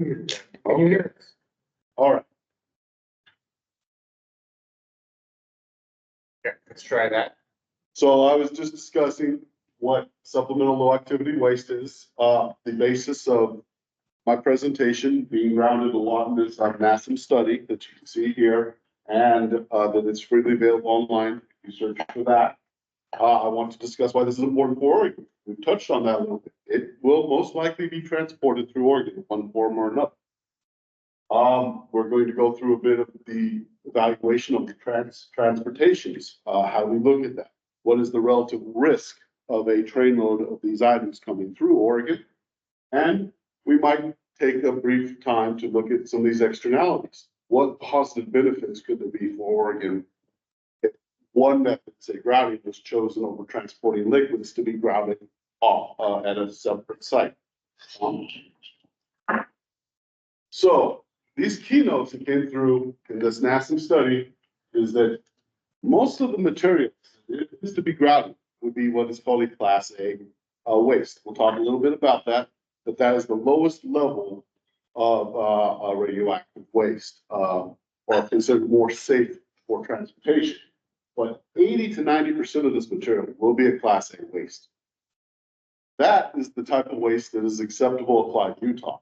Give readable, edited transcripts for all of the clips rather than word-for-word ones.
Can you hear us? All right. Okay, let's try that. So I was just discussing what supplemental low activity waste is, the basis of my presentation being grounded a lot in this NASM study that you can see here, and that it's freely available online. If you search for that. I want to discuss why this is important for Oregon. We've touched on that a little bit. It will most likely be transported through Oregon in one form or another. We're going to go through a bit of the evaluation of the transportations. How we look at that. What is the relative risk of a trainload of these items coming through Oregon? And we might take a brief time to look at some of these externalities. What positive benefits could there be for Oregon if one method, say grouting, was chosen over transporting liquids to be grouted off at a separate site? So these keynotes that came through in this NASM study is that most of the materials that is to be grouted would be what is called a Class A waste. We'll talk a little bit about that, but that is the lowest level of radioactive waste, or considered more safe for transportation. But 80 to 90% of this material will be a Class A waste. That is the type of waste that is acceptable applied Utah.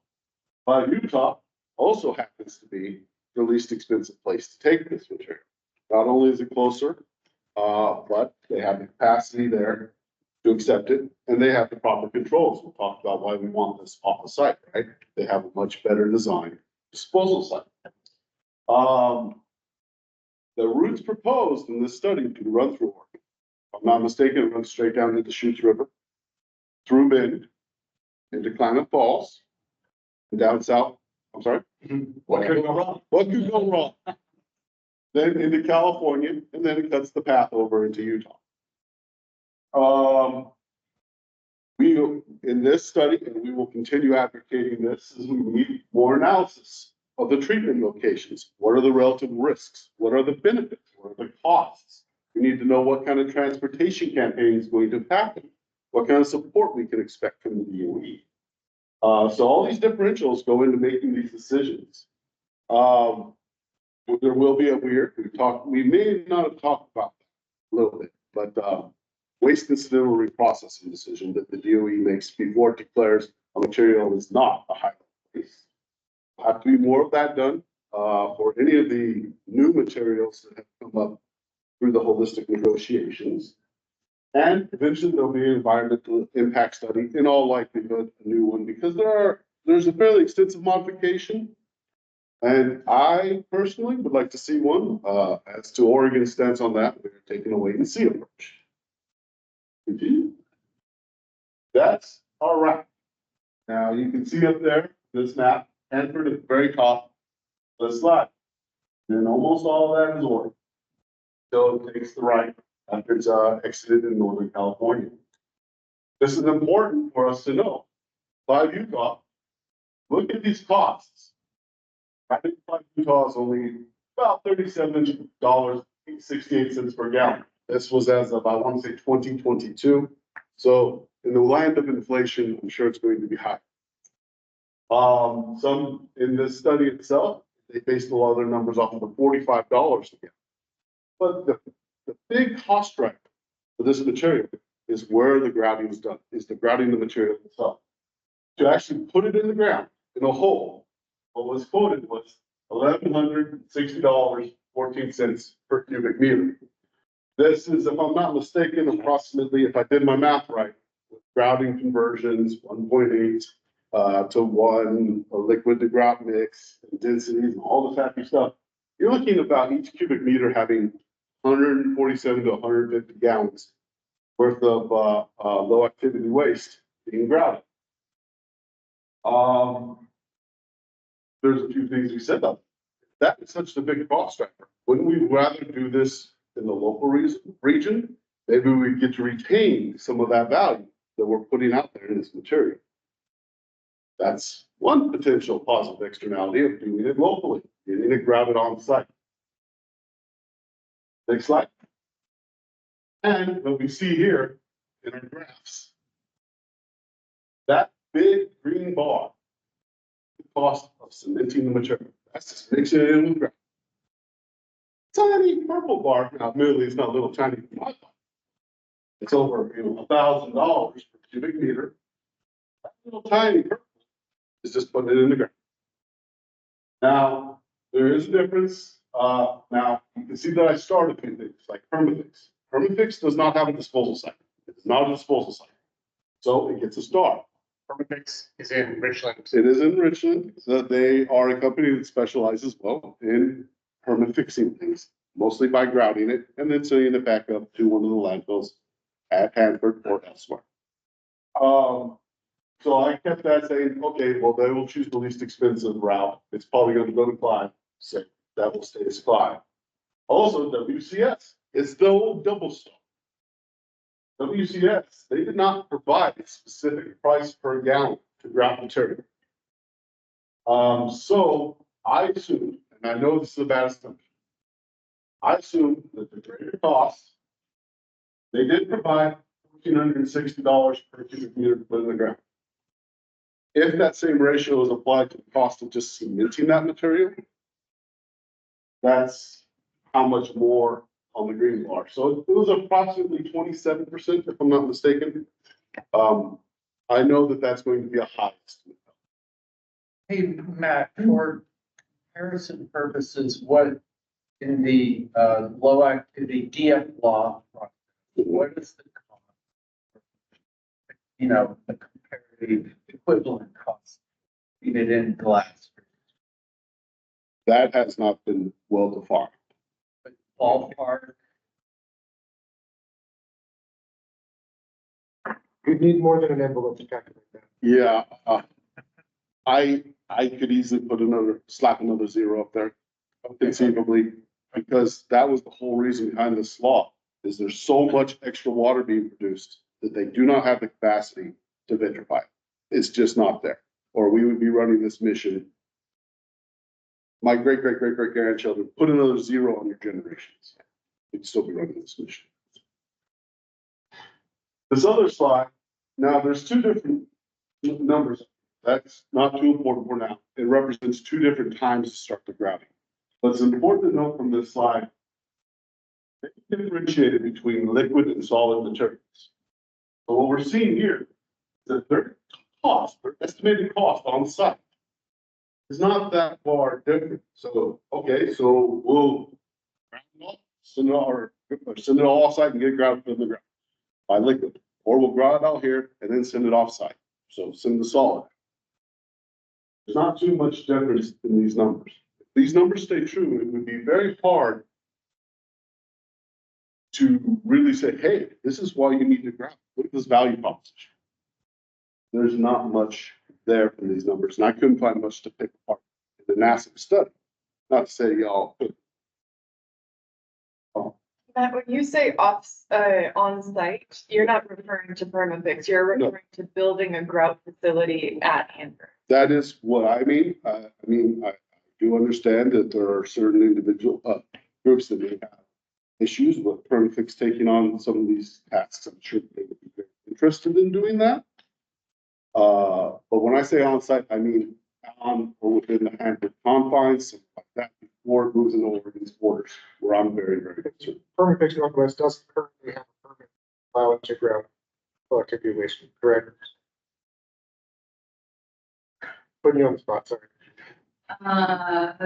Utah also happens to be the least expensive place to take this material. Not only is it closer, but they have the capacity there to accept it, and they have the proper controls. We'll talk about why we want this off the site, right? They have a much better designed disposal site. The routes proposed in this study to run through Oregon, if I'm not mistaken, it runs straight down to the Chutes River, through Bend, into Klamath Falls, and down south. I'm sorry? What could go wrong? What could go wrong? Then into California, and then it cuts the path over into Utah. We, in this study, and we will continue advocating this, is we need more analysis of the treatment locations. What are the relative risks? What are the benefits? What are the costs? We need to know what kind of transportation campaign is going to happen, what kind of support we can expect from the DOE. So all these differentials go into making these decisions. There will be we may not have talked about that a little bit, but waste incidental reprocessing decision that the DOE makes before it declares a material is not a high waste. There'll have to be more of that done for any of the new materials that have come up through the holistic negotiations. And eventually there'll be an environmental impact study, in all likelihood, a new one, because there's a fairly extensive modification. And I personally would like to see one. As to Oregon's stance on that, we're taking a wait and see approach. That's all right. Now you can see up there, this map, Hanford at the very top of the slide. And almost all of that is Oregon. So it takes the right after it's exited in Northern California. This is important for us to know. By Utah, look at these costs. I think Utah is only about $37.68 per gallon. This was as of, I want to say, 2022. So in the land of inflation, I'm sure it's going to be high. Some in this study itself, they based a lot of their numbers off of the $45 a gallon. But the big cost driver for this material is where the grouting is done, is the grouting the material itself. To actually put it in the ground, in a hole, what was quoted was $1,160.14 per cubic meter. This is, if I'm not mistaken, approximately, if I did my math right, with grouting conversions, 1.8 to 1, a liquid to grout mix, and densities, and all this happy stuff, you're looking at about each cubic meter having 147 to 150 gallons worth of low activity waste being grouted. There's a few things we said about that. Is such a big cost driver. Wouldn't we rather do this in the local region? Maybe we get to retain some of that value that we're putting out there in this material. That's one potential positive externality of doing it locally, getting it grouted on site. Next slide. And what we see here in our graphs, that big green bar, cost of cementing the material. That's just mixing it in with ground. Tiny purple bar, now admittedly, it's not little tiny. It's over, $1,000 per cubic meter. That little tiny purple is just putting it in the ground. Now, there is a difference. Now, you can see that I started with things like Permafix. Permafix does not have a disposal site. It's not a disposal site. So it gets a star. Permafix is in Richland. It is in Richland. So they are a company that specializes, well, in permafixing things, mostly by grouting it and then sending it back up to one of the landfills at Hanford or elsewhere. So I kept that saying, okay, well, they will choose the least expensive route. It's probably going to go to Clyde, so that will stay as Clyde. Also, WCS, it's the old double stone. WCS, they did not provide a specific price per gallon to grout material. So I assume, and I know this is a bad assumption, I assume that the greater cost, they did provide $1,460 per cubic meter to put in the ground. If that same ratio is applied to the cost of just cementing that material, that's how much more on the green bar. So it was approximately 27%, if I'm not mistaken. I know that that's going to be a high estimate. Hey, Matt, for comparison purposes, what in the low activity DF law, what is the cost? The comparative equivalent cost needed in glass. That has not been well defined. But ballpark, You'd need more than an envelope to calculate that. Yeah, I could easily slap another zero up there, conceivably, because that was the whole reason behind this law, is there's so much extra water being produced that they do not have the capacity to vitrify. It's just not there, or we would be running this mission. My great grandchildren, put another zero on your generations. We'd still be running this mission. This other slide, now there's two different numbers. That's not too important for now. It represents two different times to start the grouting. But it's important to note from this slide, they differentiated between liquid and solid materials. So what we're seeing here is that their estimated cost on site is not that far different. So, okay, so we'll send it all off site and get it grouted in the ground by liquid, or we'll grout it out here and then send it off site. So send the solid. There's not too much difference in these numbers. If these numbers stay true, it would be very hard to really say, hey, this is why you need to grout. Look at this value proposition. There's not much there from these numbers, and I couldn't find much to pick apart in the NASA study. Not to say y'all couldn't. Matt, when you say on site, you're not referring to Permafix, you're referring to building a grout facility at Hanford. That is what I mean. I do understand that there are certain individual groups that may have issues with Permafix taking on some of these tasks. I'm sure they would be very interested in doing that. But when I say on site, I mean on or within the Hanford confines, something like that, before it moves into over these borders, where I'm very concerned. Permafix Northwest does currently have a permit allowing to grout productivity waste, correct? Putting you on the spot, sorry.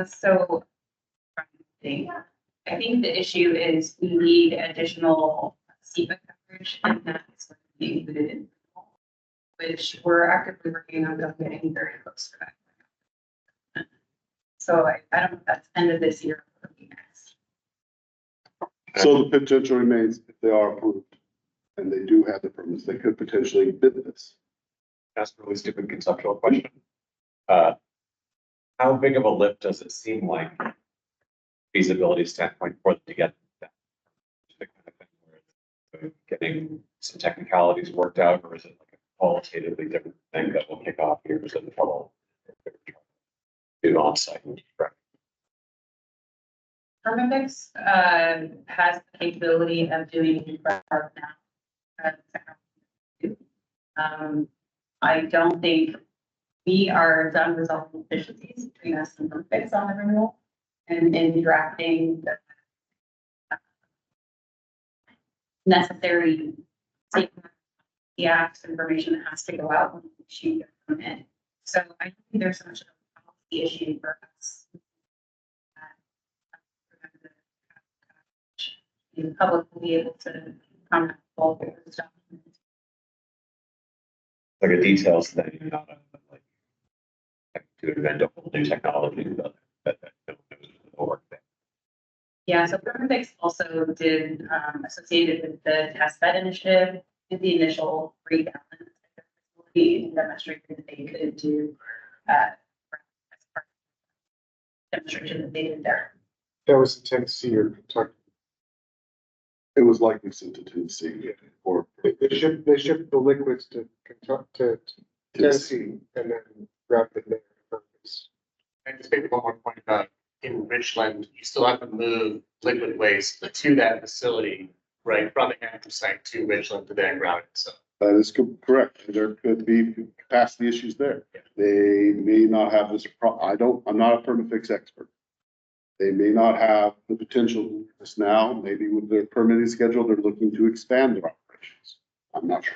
So I think the issue is we need additional SEPA coverage, and that's going to be included in, which we're actively working on getting very close to that. So I don't know if that's end of this year or next. So the potential remains, if they are approved and they do have the permits, they could potentially bid this. Ask a really stupid conceptual question. How big of a lift does it seem like feasibility standpoint for them to get that? Getting some technicalities worked out, or is it like a qualitatively different thing that will kick off years in trouble? Do on site. Permafix has the capability of doing grout now. I don't think We are done resolving deficiencies between us and Perfect on the renewal and in drafting the necessary the acts information that has to go out when she come in. So I don't think there's so much of a policy issue for us. The public will be able to comment all through this document. Like a details thing, not a, like to invent a whole new technology, but that work thing. Yeah, so Perfect also did associated with the test bed initiative, did the initial 3 gallons facility and demonstrated that they could do as part of the demonstration that they did there. That was in Tennessee or Kentucky. It was likely sent to Tennessee or They shipped the liquids to Kentucky, to Tennessee, and then wrapped it there. And just maybe one more point about in Richland, you still have to move liquid waste to that facility, right, from the Hanford site to Richland to then ground it, so. that is correct. There could be capacity issues there. They may not have this, I'm not a permafix expert. They may not have the potential to do this now. Maybe with their permitting schedule, they're looking to expand their operations. I'm not sure.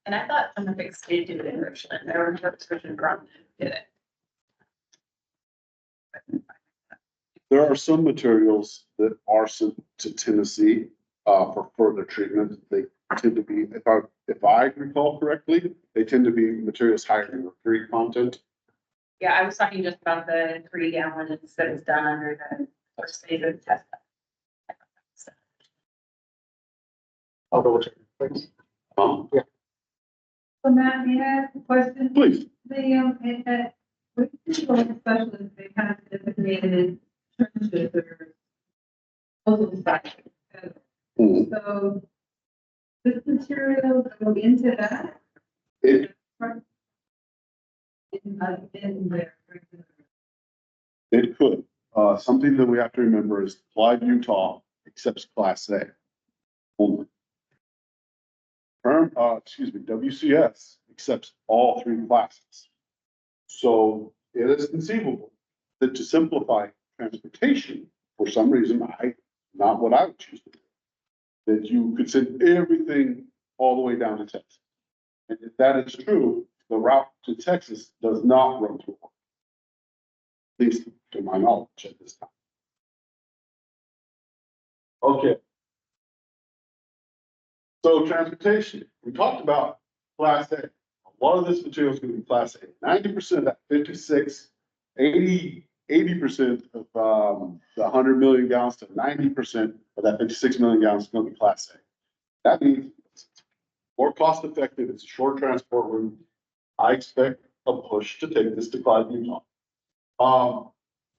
And I thought Perfect did do it in Richland, there were Richland Grumman did it. There are some materials that are sent to Tennessee for further treatment. They tend to be, if I recall correctly, they tend to be materials higher in mercury content. Yeah, I was talking just about the 3 gallons that is done under the first phase of the test. I'll double check. Thanks. Um, So Matt, may I ask a question? Please. With the specialists, they kind of designated trenches or puzzle sites. Mhm. So this material go into that? It, In there. it could. Something that we have to remember is Clyde, Utah accepts Class A only. WCS accepts all 3 classes. So it is conceivable that to simplify transportation, for some reason, not what I would choose to do, that you could send everything all the way down to Texas. And if that is true, the route to Texas does not run through. At least to my knowledge at this time. Okay. So transportation, we talked about Class A. A lot of this material is going to be Class A. 90% of that 56, 80% of the 100 million gallons to 90% of that 56 million gallons is going to be Class A. That means it's more cost effective. It's a short transport route. I expect a push to take this to Clyde, Utah.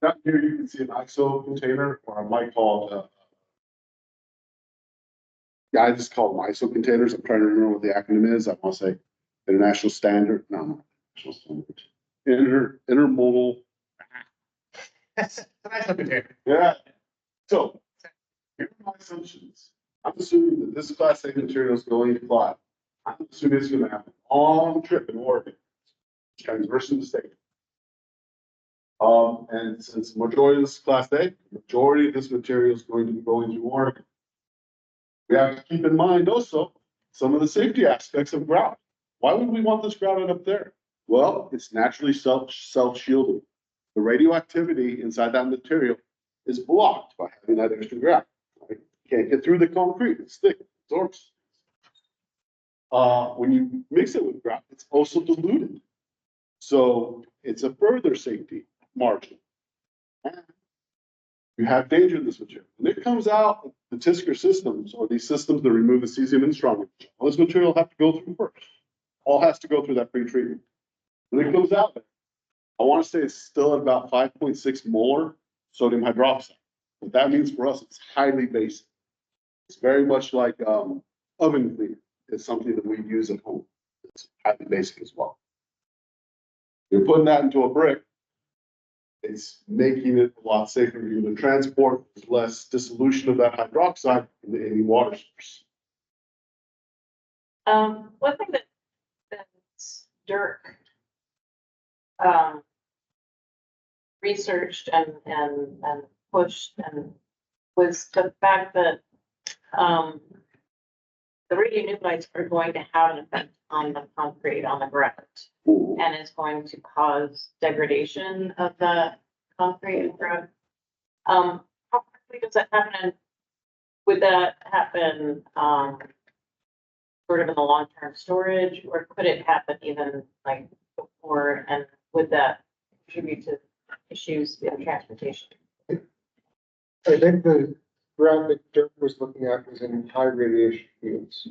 Down here you can see an ISO container, or I might call it I just call them ISO containers. I'm trying to remember what the acronym is. I want to say International Standard. No, International Standard. Intermodal. That's a nice looking container. Yeah. So here are my assumptions. I'm assuming that this Class A material is going to Clyde. I'm assuming it's going to have a long trip in Oregon, transversing the state. And since the majority of this Class A, majority of this material is going to be going to Oregon. We have to keep in mind also some of the safety aspects of grout. Why would we want this grouted up there? Well, it's naturally self-shielding. The radioactivity inside that material is blocked by having that extra grout. Right? Can't get through the concrete. It's thick, it absorbs. When you mix it with grout, it's also diluted. So it's a further safety margin. You have danger in this material. When it comes out, the Tisker systems, or these systems that remove the cesium and strontium, all this material have to go through first. All has to go through that pre-treatment. When it goes out, I want to say it's still at about 5.6 molar sodium hydroxide. What that means for us, it's highly basic. It's very much like oven cleaner. It's something that we use at home. It's highly basic as well. You're putting that into a brick, it's making it a lot safer for you to transport. There's less dissolution of that hydroxide into any water source. One thing that Dirk um, researched and pushed and was the fact that, the radionuclides are going to have an effect on the concrete on the ground and is going to cause degradation of the concrete and ground. How quickly does that happen? And would that happen, sort of in the long-term storage, or could it happen even like before? And would that contribute to issues in transportation? I think the ground that Dirk was looking at was in high radiation fields.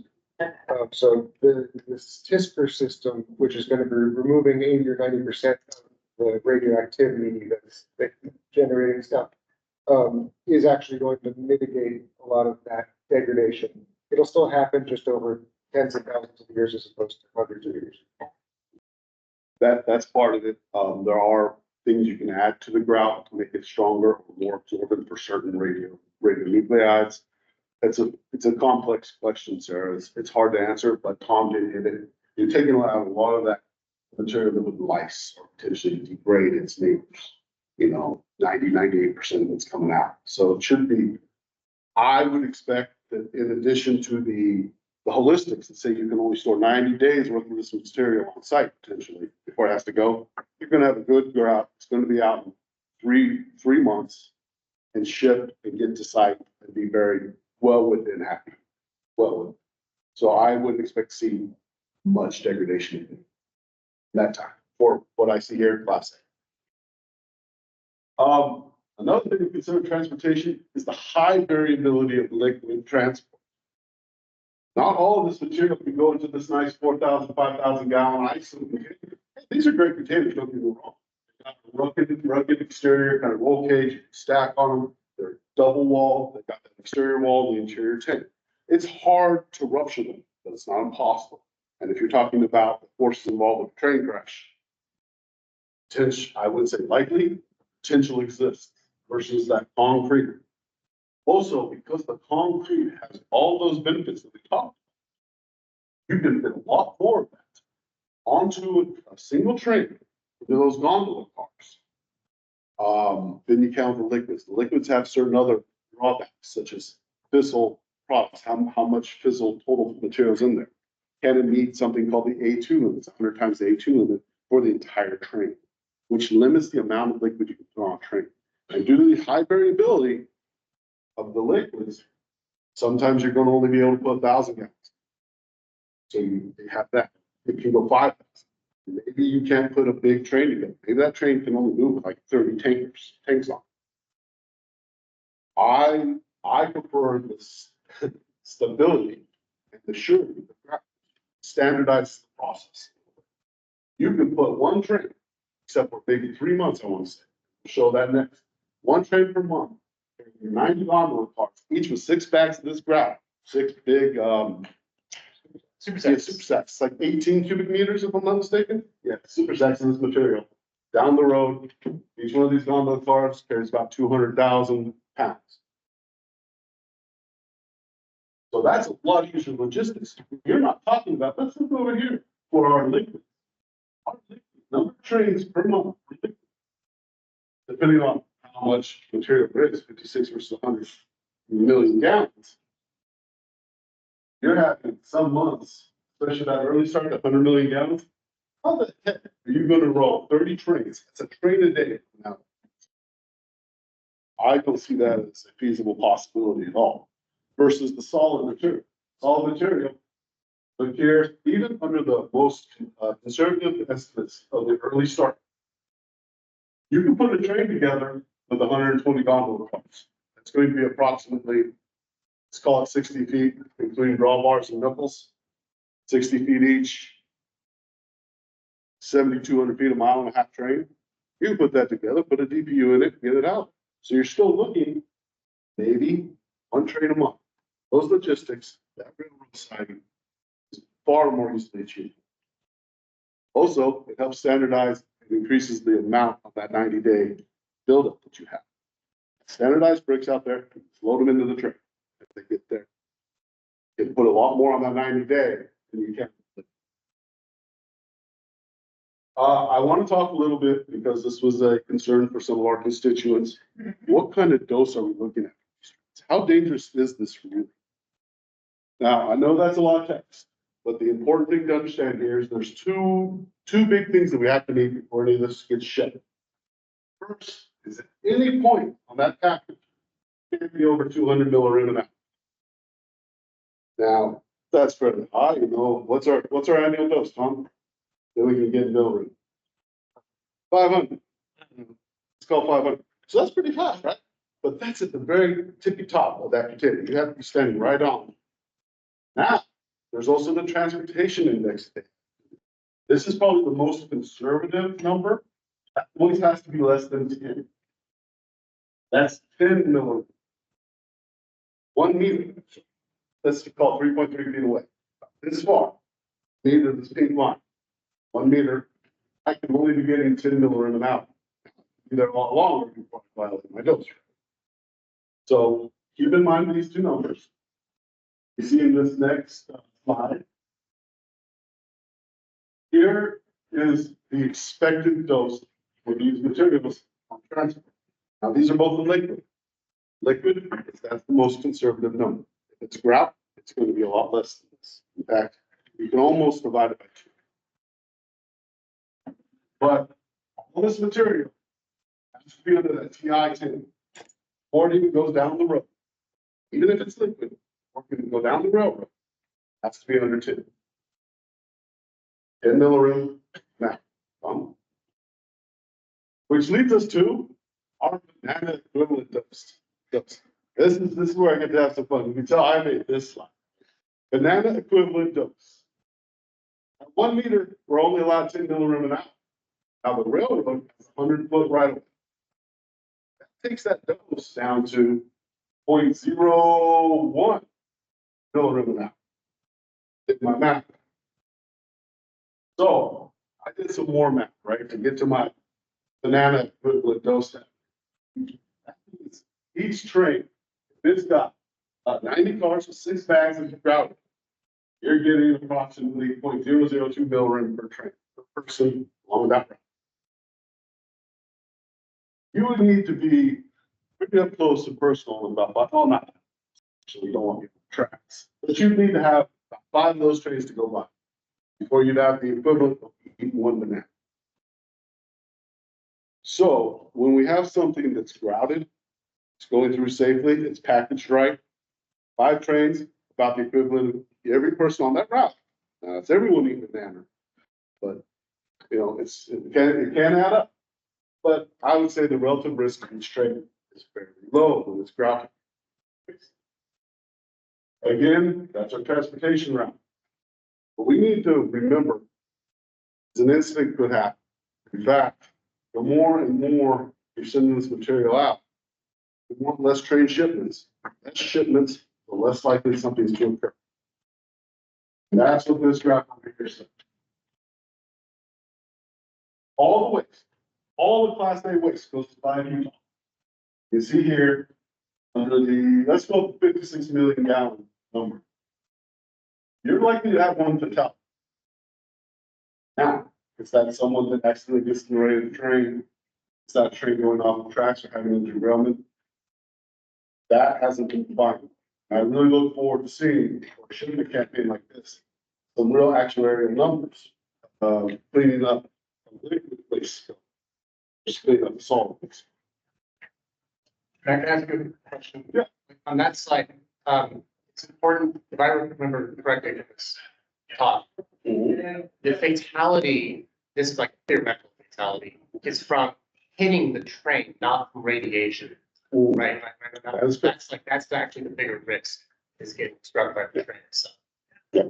So this TISPR system, which is gonna be removing 80 or 90% of the radioactivity that's generating stuff, is actually going to mitigate a lot of that degradation. It'll still happen just over tens of thousands of years as opposed to hundreds of years. That's part of it. There are things you can add to the grout to make it stronger or more absorbent for certain radionuclides. It's a complex question, Sarah. It's hard to answer, but Tom did hit it. You're taking out a lot of that material that would lyse or potentially degrade its neighbors. 98% of it's coming out. So it should be, I would expect that in addition to the holistics that say you can only store 90 days worth of this material on site potentially before it has to go, you're gonna have a good grout. It's gonna be out in three months and shipped and get to site and be very well within happy. So I wouldn't expect to see much degradation in that time for what I see here in Class A. Another thing to consider transportation is the high variability of liquid transport. Not all of this material can go into this nice 4,000, 5,000 gallon ice. These are great containers, don't get me wrong. Rugged exterior, kind of roll cage, stack on them. They're double walled. They've got the exterior wall, the interior tank. It's hard to rupture them, but it's not impossible. And if you're talking about the forces involved with a train crash, I would say likely, potential exists versus that concrete. Also, because the concrete has all those benefits that we talked about, you can fit a lot more of that onto a single train with those gondola cars. Then you count the liquids. The liquids have certain other drawbacks, such as fissile products, how much fissile total materials in there. Can it meet something called the A2 limit, 100 times the A2 limit for the entire train, which limits the amount of liquid you can put on a train. And due to the high variability of the liquids, sometimes you're going to only be able to put 1,000 gallons. So you have that. It can go 5,000. Maybe you can't put a big train together. Maybe that train can only move with like 30 tanks on. I prefer this stability and the surety, standardize the process. You can put one train, except for maybe 3 months, I want to say. Show that next. One train per month. 90 gondola cars, each with 6 bags of this grout, 6 big super sacks, like 18 cubic meters, if I'm not mistaken. Yeah, super sacks of this material. Down the road, each one of these gondola cars carries about 200,000 pounds. So that's a lot easier logistics. You're not talking about, let's look over here for our liquid. Our liquid, number of trains per month, depending on how much material there is, 56 versus 100 million gallons. You're having some months, especially that early start, 100 million gallons. How the heck are you going to roll 30 trains? It's a train a day now. I don't see that as a feasible possibility at all. Versus the solid material. Solid material, but here, even under the most conservative estimates of the early start, you can put a train together with 120 gondola cars. It's going to be approximately, let's call it 60 feet, including drawbars and knuckles, 60 feet each, 7,200 feet, a mile and a half train. You can put that together, put a DPU in it, get it out. So you're still looking maybe one train a month. Those logistics, that railroad siding is far more easily achieved. Also, it helps standardize and increases the amount of that 90-day buildup that you have. Standardized bricks out there, load them into the train if they get there. You can put a lot more on that 90-day than you can. I want to talk a little bit, because this was a concern for some of our constituents. What kind of dose are we looking at? How dangerous is this really? Now, I know that's a lot of text, but the important thing to understand here is there's two big things that we have to meet before any of this gets shipped. First is at any point on that package, it can be over 200 millirem an hour. Now, that's fairly high, you know, what's our annual dose, Tom? Then we can get millirem. 500. It's called 500. So that's pretty high, right? But that's at the very tippy top of that container. You have to be standing right on. Now, there's also the transportation index. This is probably the most conservative number. That always has to be less than 10. That's 10 millirem. 1 meter. Let's call 3.3 feet away. This far. Meter, this pink line. 1 meter. I can only be getting 10 millirem an hour. Either all along or before I violate my dose. So keep in mind these two numbers. You see in this next slide. Here is the expected dose for these materials on transport. Now, these are both the liquid. Liquid, that's the most conservative number. If it's grout, it's going to be a lot less than this. In fact, you can almost divide it by 2. But all this material has to be under that TI-10. Or it even goes down the road. Even if it's liquid, or it can go down the railroad, has to be under 10. 10 millirem now. Which leads us to our banana equivalent dose. This is where I get to have some fun. You can tell I made this slide. Banana equivalent dose. At 1 meter, we're only allowed 10 millirem an hour. Now the railroad has 100-foot right of way. That takes that dose down to 0.01 millirem an hour. Did my math. So I did some more math, right, to get to my banana equivalent dose. That means each train, if it's got 90 cars with 6 bags of grout, you're getting approximately 0.002 millirem per train per person along that route. You would need to be pretty up close and personal about, well, not actually, we don't want you on tracks, but you need to have about 5 of those trains to go by before you'd have the equivalent of eating 1 banana. So when we have something that's grouted, it's going through safely, it's packaged right, 5 trains, about the equivalent of every person on that route. Now, it's everyone eating banana, but you know, it can add up. But I would say the relative risk of each train is very low when it's grouted. Again, that's our transportation route. But we need to remember, an incident could happen. In fact, the more and more you're sending this material out, we want less train shipments. Less shipments, the less likely something's to occur. And that's what this graph over here says. All the waste, all the Class A waste goes to 5 Utah. You see here, under the, let's go 56 million gallon number. You're likely to have 1 fatality. Now, is that someone that accidentally gets derailed the train? Is that train going off the tracks or having a derailment? That hasn't been defined. I really look forward to seeing, or shooting a campaign like this, some real actuarial numbers of cleaning up liquid waste, just cleaning up the solid waste. Can I ask you a question? Yeah. On that slide, it's important, if I remember correctly, it's taught. The fatality, this is like a theoretical fatality, is from hitting the train, not from radiation. Right? That's actually the bigger risk, is getting struck by the train, so. Yeah.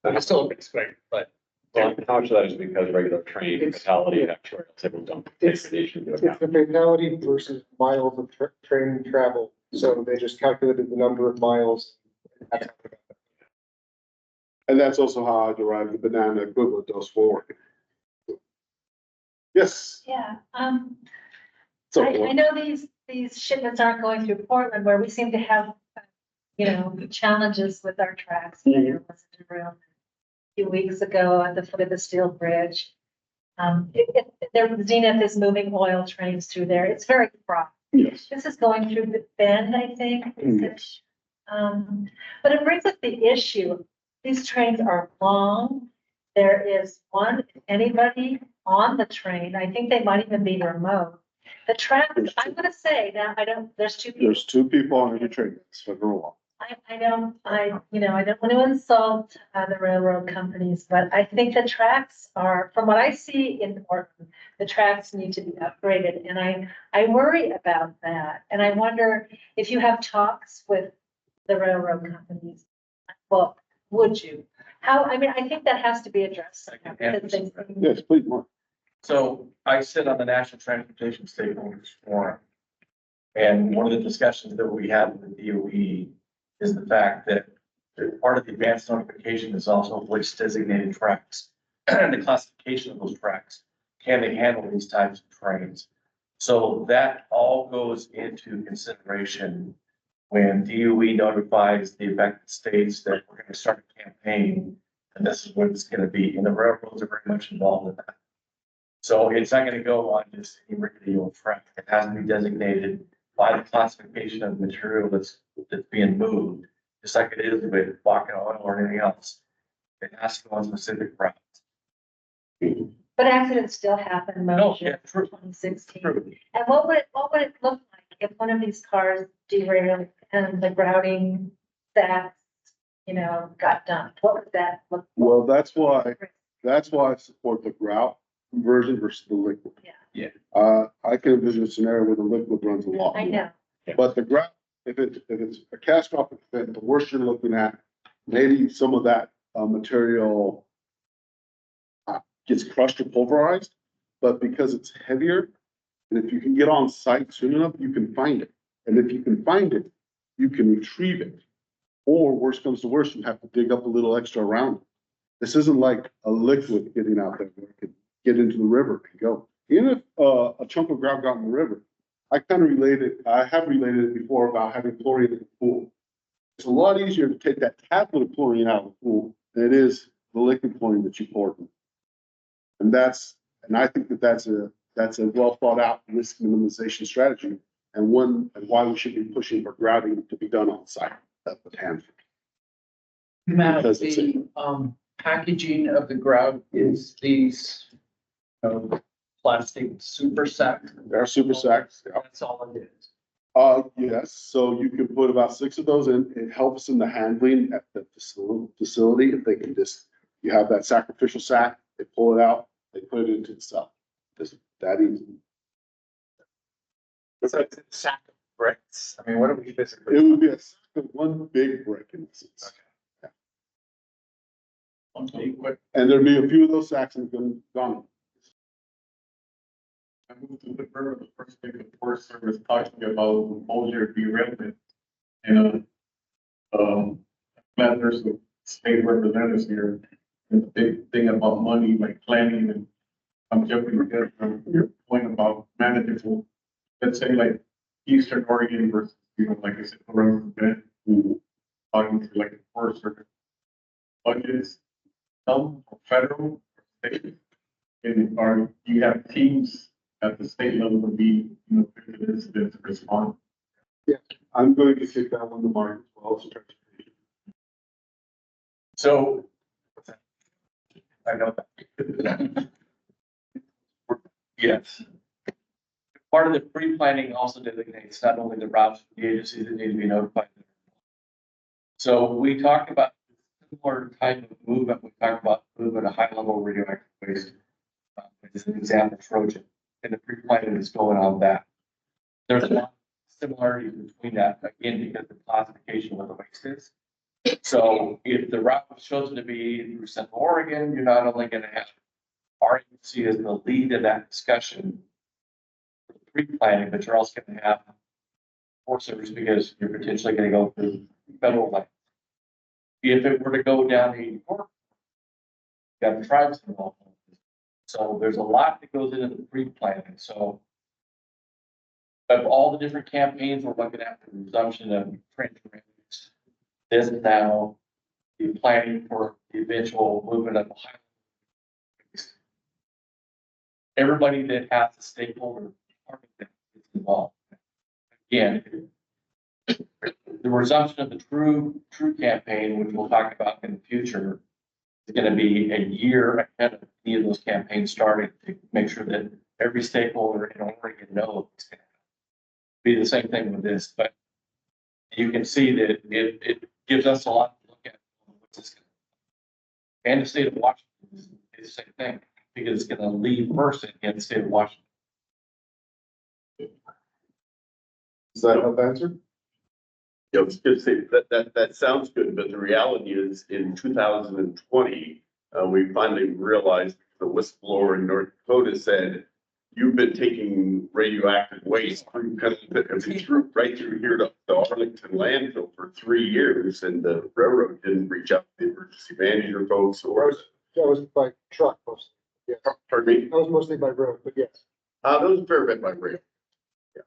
It's still a risk, right, but. Well, how much of that is because regular train fatality and actuarial tables don't take radiation into It's account? the fatality versus miles of train travel. So they just calculated the number of miles. And that's also how I derive the banana equivalent dose forward. Yes. Yeah, So, I know these shipments aren't going through Portland where we seem to have, challenges with our tracks. There was a derailment a few weeks ago at the foot of the steel bridge. Zenith is moving oil trains through there. It's very fraught. Yes. This is going through the Bend, I think. Yes. But it brings up the issue. These trains are long. There is anybody on the train. I think they might even be remote. The track, I'm gonna say now, there's two people. There's 2 people on every train. It's federal law. I don't want to insult the railroad companies, but I think the tracks are, from what I see in Portland, the tracks need to be upgraded, and I worry about that. And I wonder if you have talks with the railroad companies, well, would you? I think that has to be addressed. I can answer some. Yes, please, Mark. So I sit on the National Transportation Stakeholders Forum. And one of the discussions that we had with the DOE is the fact that part of the advanced notification is also voice designated tracks. And the classification of those tracks, can they handle these types of trains? So that all goes into consideration when DOE notifies the affected states that we're gonna start a campaign. And this is what it's gonna be, and the railroads are very much involved in that. So it's not gonna go on just any rickety old track. It has to be designated by the classification of material that's being moved, just like it is with walking oil or anything else. It has to go on specific routes. But accidents still happen. No, yeah, true. 2016. True. And what would it look like if one of these cars derailed and the grouting stacks, got dumped? What would that look like? Well, that's why I support the grout version versus the liquid. Yeah. I can envision a scenario where the liquid runs a lot I more. know. But the grout, if it's a catastrophic event, the worst you're looking at, maybe some of that material gets crushed or pulverized, but because it's heavier, and if you can get on site soon enough, you can find it. And if you can find it, you can retrieve it. Or worst comes to worst, you have to dig up a little extra around it. This isn't like a liquid getting out there where it can get into the river and go. Even if a chunk of grout got in the river, I have related it before about having chlorine in the pool. It's a lot easier to take that tablet of chlorine out of the pool than it is the liquid chlorine that you poured in. And I think that's a well thought out risk minimization strategy, and why we should be pushing for grouting to be done on site at Hanford. Matt, Because it's the packaging of the grout is these plastic super sacks. There are super sacks. Yeah. That's all it is. Yes, so you can put about 6 of those in. It helps in the handling at the facility. If they can you have that sacrificial sack, they pull it out, they put it into the cell. Just that easy. So it's a sack of bricks. I mean, what are we basically? It would be a sack of one big brick in this sense. And there'd be a few of those sacks that have been gone. I moved to the river, the first thing the Forest Service talking about Mosier derailment. And, glad there's a state representatives here. And the big thing about money, like planning, and I'm jumping ahead from your point about manageable. Let's say like Eastern Oregon versus, like I said, around the bend, talking to like the Forest Service budgets, some federal, state, and you have teams at the state level would be, incidents respond. Yeah, I'm going to take that one to Mark as well as transportation. So. I know that. Yes. Part of the pre-planning also designates not only the routes, but the agencies that need to be notified. So we talked about similar type of movement. We talked about movement of high level radioactive waste. As an example, Trojan, and the pre-planning is going on that. There's a lot of similarities between that, again, because the classification of the waste is. So if the route was chosen to be through Central Oregon, you're not only going to have our agency as the lead in that discussion for the pre-planning, but you're also going to have Forest Service because you're potentially going to go through federal land. If it were to go down 84, you have the tribes involved. So there's a lot that goes into the pre-planning. So of all the different campaigns, we're looking at the resumption of transit. This is now the planning for the eventual movement of the highway. everybody that has a stakeholder is involved. Again, the resumption of the true campaign, which we'll talk about in the future, is gonna be a year ahead of any of those campaigns starting to make sure that every stakeholder in Oregon knows it's gonna be the same thing with this, but you can see that it gives us a lot to look at. What's this gonna- And the state of Washington is the same thing, because it's gonna lead first in the state of Washington. Does that help answer? Yeah, I was gonna say, that sounds good, but the reality is, in 2020, we finally realized the whistleblower in North Dakota said, you've been taking radioactive waste through right through here to the Arlington landfill for 3 years, and the railroad didn't reach out to the emergency manager folks or. That was by truck mostly. Yes. Pardon me? That was mostly by road, but yes. That was a fair bit by rail. Yeah.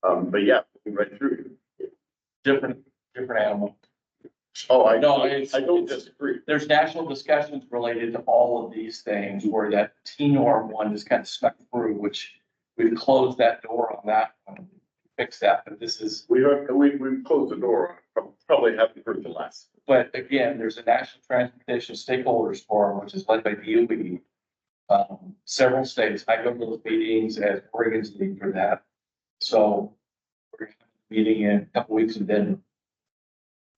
But yeah, right through. Different animal. Oh, I No, know, it's- I don't disagree. There's national discussions related to all of these things where that T-norm one just kind of stuck through, which we've closed that door on that one. Fix that, but this is, We've closed the door on it. Probably haven't heard the last. but again, there's a National Transportation Stakeholders Forum, which is led by DOE. Several states, I go to those meetings as Oregon's lead for that. So we're meeting in a couple weeks in Denver.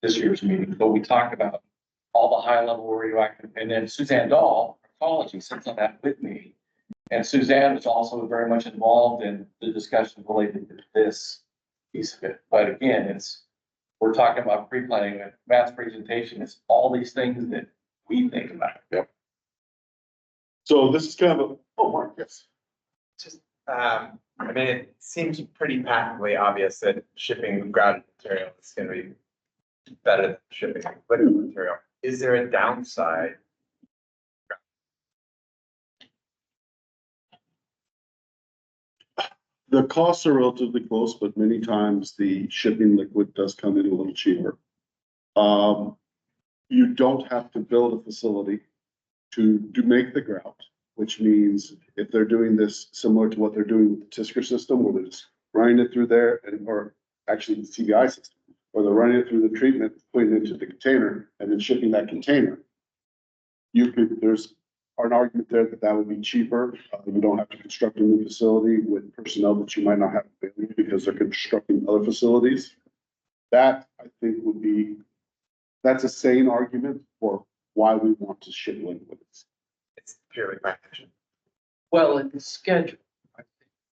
This year's meeting, but we talk about all the high level radioactive, and then Suzanne Dahl, ecology, sits on that with me. And Suzanne is also very much involved in the discussion related to this piece of it. But again, we're talking about pre-planning, and Matt's presentation is all these things that we think about. Yep. So this is kind of Mark, yes. Just, I mean, it seems pretty patently obvious that shipping grounded material is gonna be better than shipping liquid material. Is there a downside? The costs are relatively close, but many times the shipping liquid does come in a little cheaper. You don't have to build a facility to make the grout, which means if they're doing this similar to what they're doing with the Tisker system, where they're just running it through there or actually the CBI system, or they're running it through the treatment, putting it into the container and then shipping that container. There's an argument there that would be cheaper. You don't have to construct a new facility with personnel that you might not have available because they're constructing other facilities. That I think that's a sane argument for why we want to ship liquids. It's purely practical. Well, in the schedule, I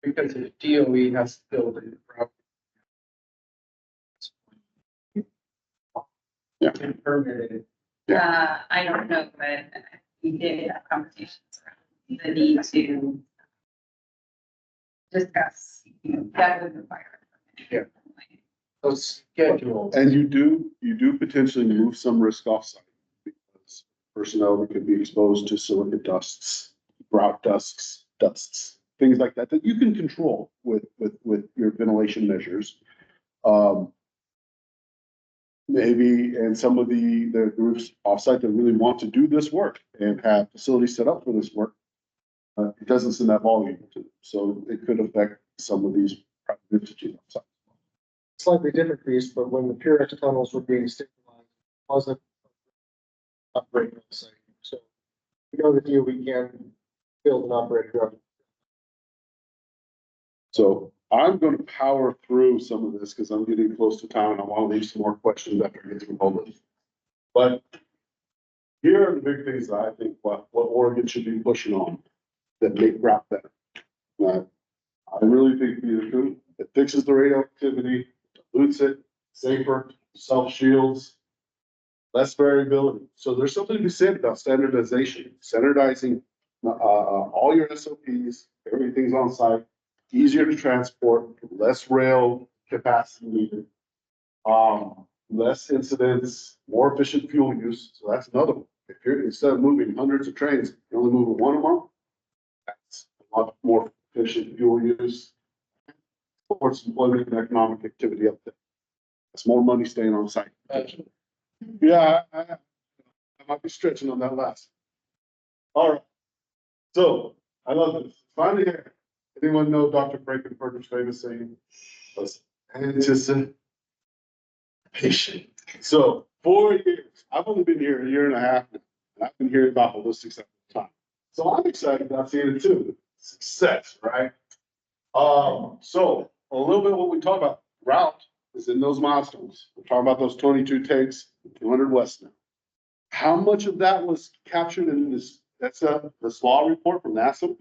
think, because the DOE has to build it. Yeah. And permitted. I don't know, but we did have conversations around the need to discuss, that would require. Yeah. Those schedules. And you do potentially move some risk offsite because personnel that could be exposed to silica dusts, grout dusts, things like that you can control with your ventilation measures. Maybe, and some of the groups offsite that really want to do this work and have facilities set up for this work, it doesn't send that volume to them. So it could affect some of these private entities offsite. Slightly different piece, but when the Purex tunnels were being stabilized, it wasn't operating on the site. So we know that DOE can build and operate a ground. So I'm going to power through some of this because I'm getting close to town. I want to leave some more questions after I get through all this. But here are the big things that I think what Oregon should be pushing on that make grout better. I really think it fixes the radioactivity, dilutes it, safer, self-shields, less variability. So there's something to be said about standardization, standardizing all your SOPs, everything's on site, easier to transport, less rail capacity needed, less incidents, more efficient fuel use. So that's another one. If you're, instead of moving hundreds of trains, you're only moving one a month, that's a lot more efficient fuel use. Supports employment and economic activity up there. That's more money staying on site. Yeah, I might be stretching on that last. All right. So I love this. finally here. Anyone know Dr. Frankenfurter's famous saying? Was anticipation. So 4 years, I've only been here a year and a half now, and I've been hearing about holistics at the time. So I'm excited about seeing it too. Success, right? So a little bit of what we talk about, route is in those milestones. We're talking about those 22 takes, 200 west now. How much of that was captured in this, that's this law report from NASA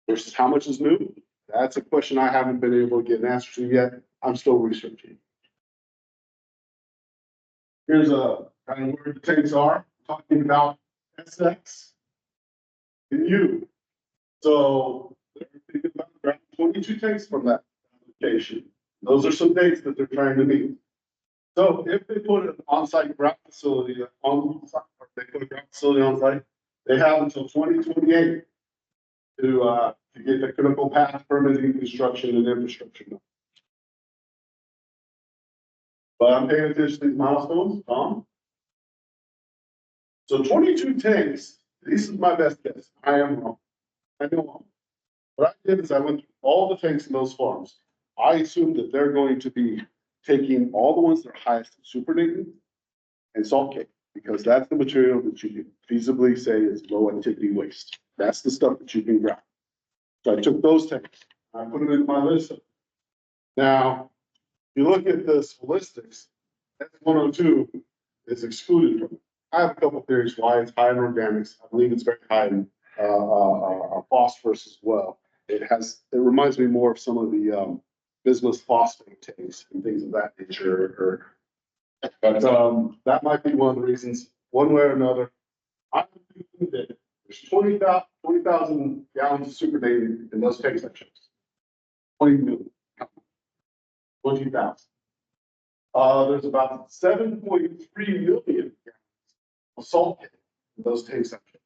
versus how much is new? That's a question I haven't been able to get an answer to yet. I'm still researching. Here's a kind of where the tanks are, talking about SX and U. So they're thinking about around 22 tanks from that application. Those are some dates that they're trying to meet. So if they put an on-site ground facility on site, or they put a ground facility on site, they have until 2028 to get the critical path permitting, construction, and infrastructure done. But I'm paying attention to these milestones, Tom. So 22 tanks, this is my best guess. I am wrong. I know wrong. What I did is I went through all the tanks in those farms. I assumed that they're going to be taking all the ones that are highest in supernatant and salt cake, because that's the material that you can feasibly say is low activity waste. That's the stuff that you can grab. So I took those tanks, I put them in my list. Now, if you look at this holistics, S102 is excluded from it. I have a couple theories why it's high in organics. I believe it's very high in phosphorus as well. It reminds me more of some of the bismuth phosphate tanks and things of that nature. But that might be one of the reasons, one way or another. I think that there's 20,000 gallons of supernatant in those tank sections. 20 million. 20,000. There's about 7.3 million of salt in those tank sections.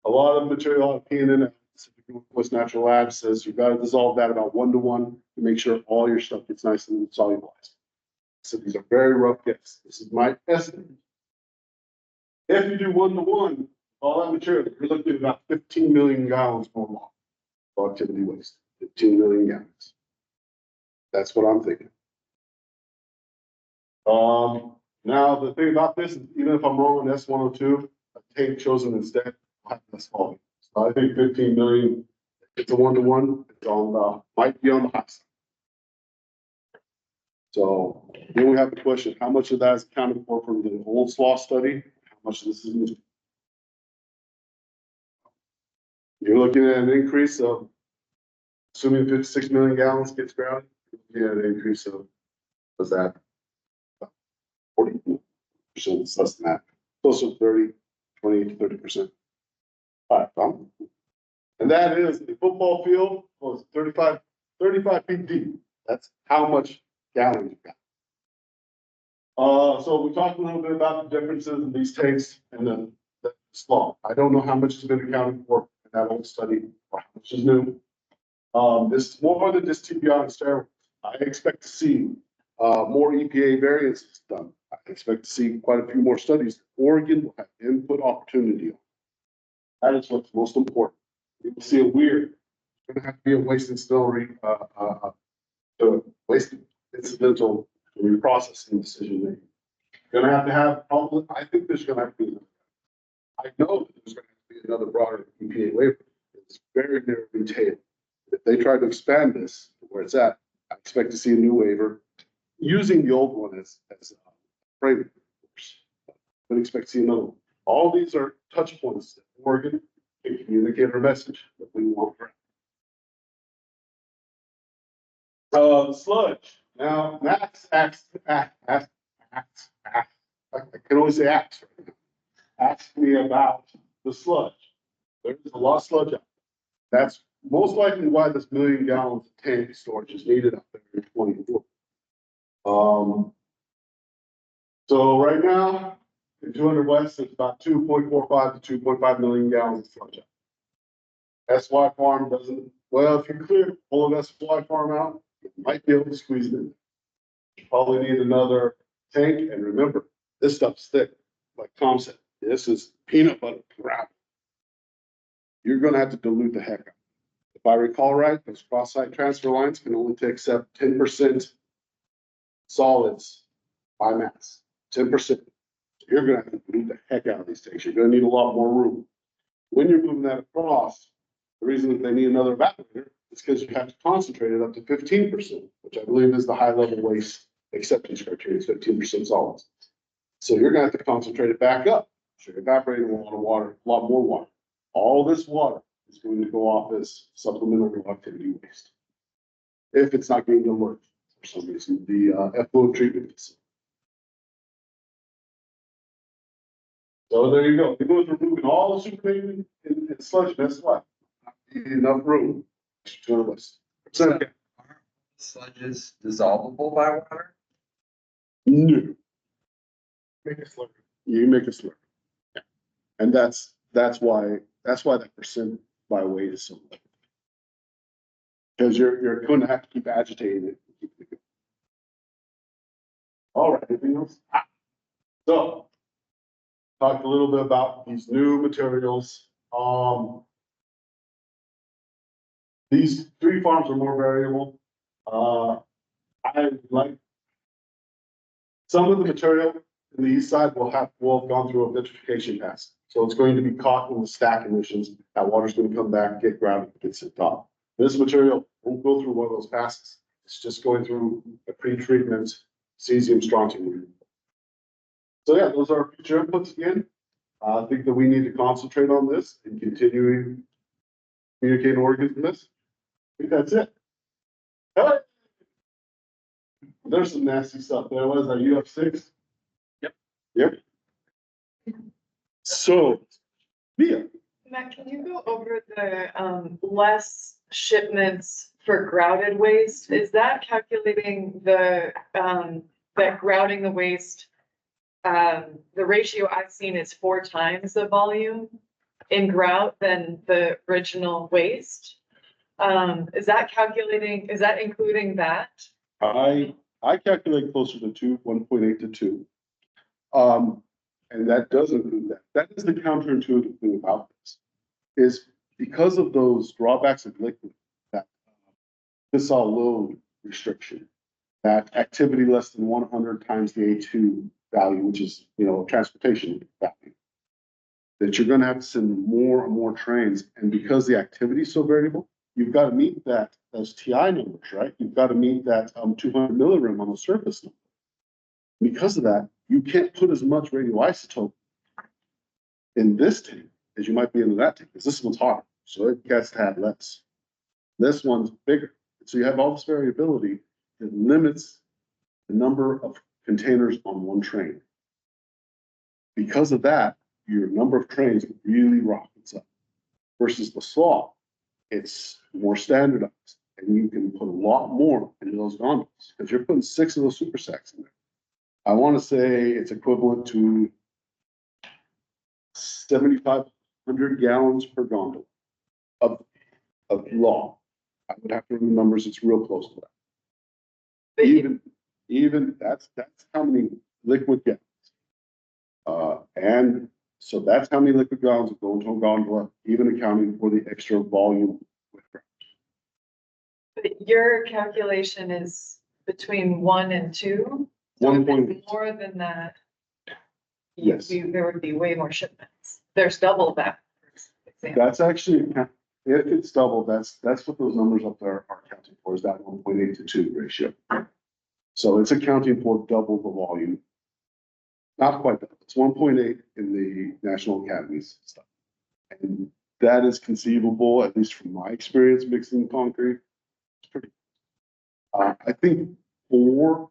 A lot of material at PNN, Pacific Northwest Natural Labs, says you've got to dissolve that about 1-to-1 to make sure all your stuff gets nice and solubilized. So these are very rough guesses. This is my estimate. If you do 1-to-1, all that material, you're looking at about 15 million gallons more of activity waste. 15 million gallons. That's what I'm thinking. Now the thing about this is, even if I'm wrong on S102, a tank chosen instead will have less volume. So I think 15 million, it's a 1-to-1, it's on might be on the high side. So then we have the question, how much of that is accounted for from the old SLOSS study? How much of this is new? You're looking at an increase of, assuming 56 million gallons gets grounded, you're looking at an increase of, what's that? 40%, less than that, closer to 30, 28 to 30%. All right, and that is the football field was 35 feet deep. That's how much gallons you got. So we talked a little bit about the differences in these tanks and the SLOSS. I don't know how much has been accounted for in that old study or how much is new. This is more than just TBI and steroids. I expect to see more EPA variances done. I expect to see quite a few more studies. Oregon will have input opportunity on. That is what's most important. You will see a weird, it's going to have to be a waste incidental waste incidental reprocessing decision making. Going to have probably, I think there's going to have to be, I know that there's going to have to be another broader EPA waiver. It's very narrowly tailored. If they try to expand this to where it's at, I expect to see a new waiver using the old one as framework. But expect to see another one. All these are touch points that Oregon can communicate our message that we want. Sludge. Now, Max asked I can only say asked right now. Asked me about the sludge. There's a lot of sludge out there. That's most likely why this 1 million gallons of tank storage is needed out there in 2024. So right now, in 200 West, it's about 2.45 to 2.5 million gallons of sludge. SY Farm doesn't, well, if you clear all of SY Farm out, you might be able to squeeze it in. You probably need another tank, and remember, this stuff's thick. Like Tom said, this is peanut butter crap. You're gonna have to dilute the heck out. if I recall right, those cross-site transfer lines can only accept 10% solids by mass, 10%. You're gonna have to move the heck out of these tanks. You're gonna need a lot more room. When you're moving that across, the reason that they need another evaporator is because you have to concentrate it up to 15%, which I believe is the high level waste acceptance criteria, is 15% solids. So you're gonna have to concentrate it back up. So you're evaporating a lot of water, a lot more water. All this water is going to go off as supplemental activity waste. If it's not getting alert for some reason, the effluent treatment facility. So there you go. It goes removing all the supernatant and sludge, that's why. Enough room to the list. So, Sludge is dissolvable by water? no, Make a slurry. you make a slurry. Yeah. And that's why that percent by weight is so low. Because you're going to have to keep agitating it. All right, anything else? So, talked a little bit about these new materials. These 3 farms are more variable. I like some of the material in the east side will have gone through a vitrification pass. So it's going to be caught in the stack emissions. That water's going to come back, get grounded, get sent off. This material won't go through one of those passes. It's just going through a pre-treatment cesium strontium removal. So yeah, those are our future inputs again. I think that we need to concentrate on this and continuing communicate Oregon from this. I think that's it. Hey! There's some nasty stuff there. Was that UF6? Yep. So, Mia. Matt, can you go over the less shipments for grouted waste? Is that calculating that grouting the waste? The ratio I've seen is 4 times the volume in grout than the original waste. Is that including that? I calculate closer to 1.8 to 2. And that does include that. That is the counterintuitive thing about this, is because of those drawbacks of liquid, that fissile load restriction, that activity less than 100 times the A2 value, which is, transportation value, that you're going to have to send more and more trains. And because the activity is so variable, you've got to meet those TI numbers, right? You've got to meet that 200 milligram on the surface number. Because of that, you can't put as much radioisotope in this tank as you might be in that tank, because this one's hotter, so it gets to have less. This one's bigger. So you have all this variability that limits the number of containers on one train. Because of that, your number of trains really rockets up. Versus the slaw, it's more standardized, and you can put a lot more into those gondolas, because you're putting 6 of those super sacks in there. I want to say it's equivalent to 7,500 gallons per gondola of law. I would have to run the numbers, it's real close to that. Even that's how many liquid gallons. And so that's how many liquid gallons go into a gondola, even accounting for the extra volume with ground. But your calculation is between 1 and 2? So 1 if point. it's more than that, Yes. there would be way more shipments. There's double that. for example. That's actually, if it's double, that's what those numbers up there are accounting for, is that 1.8 to 2 ratio. So it's accounting for double the volume. Not quite that. It's 1.8 in the National Academies stuff. And that is conceivable, at least from my experience mixing concrete. It's pretty. I think 4.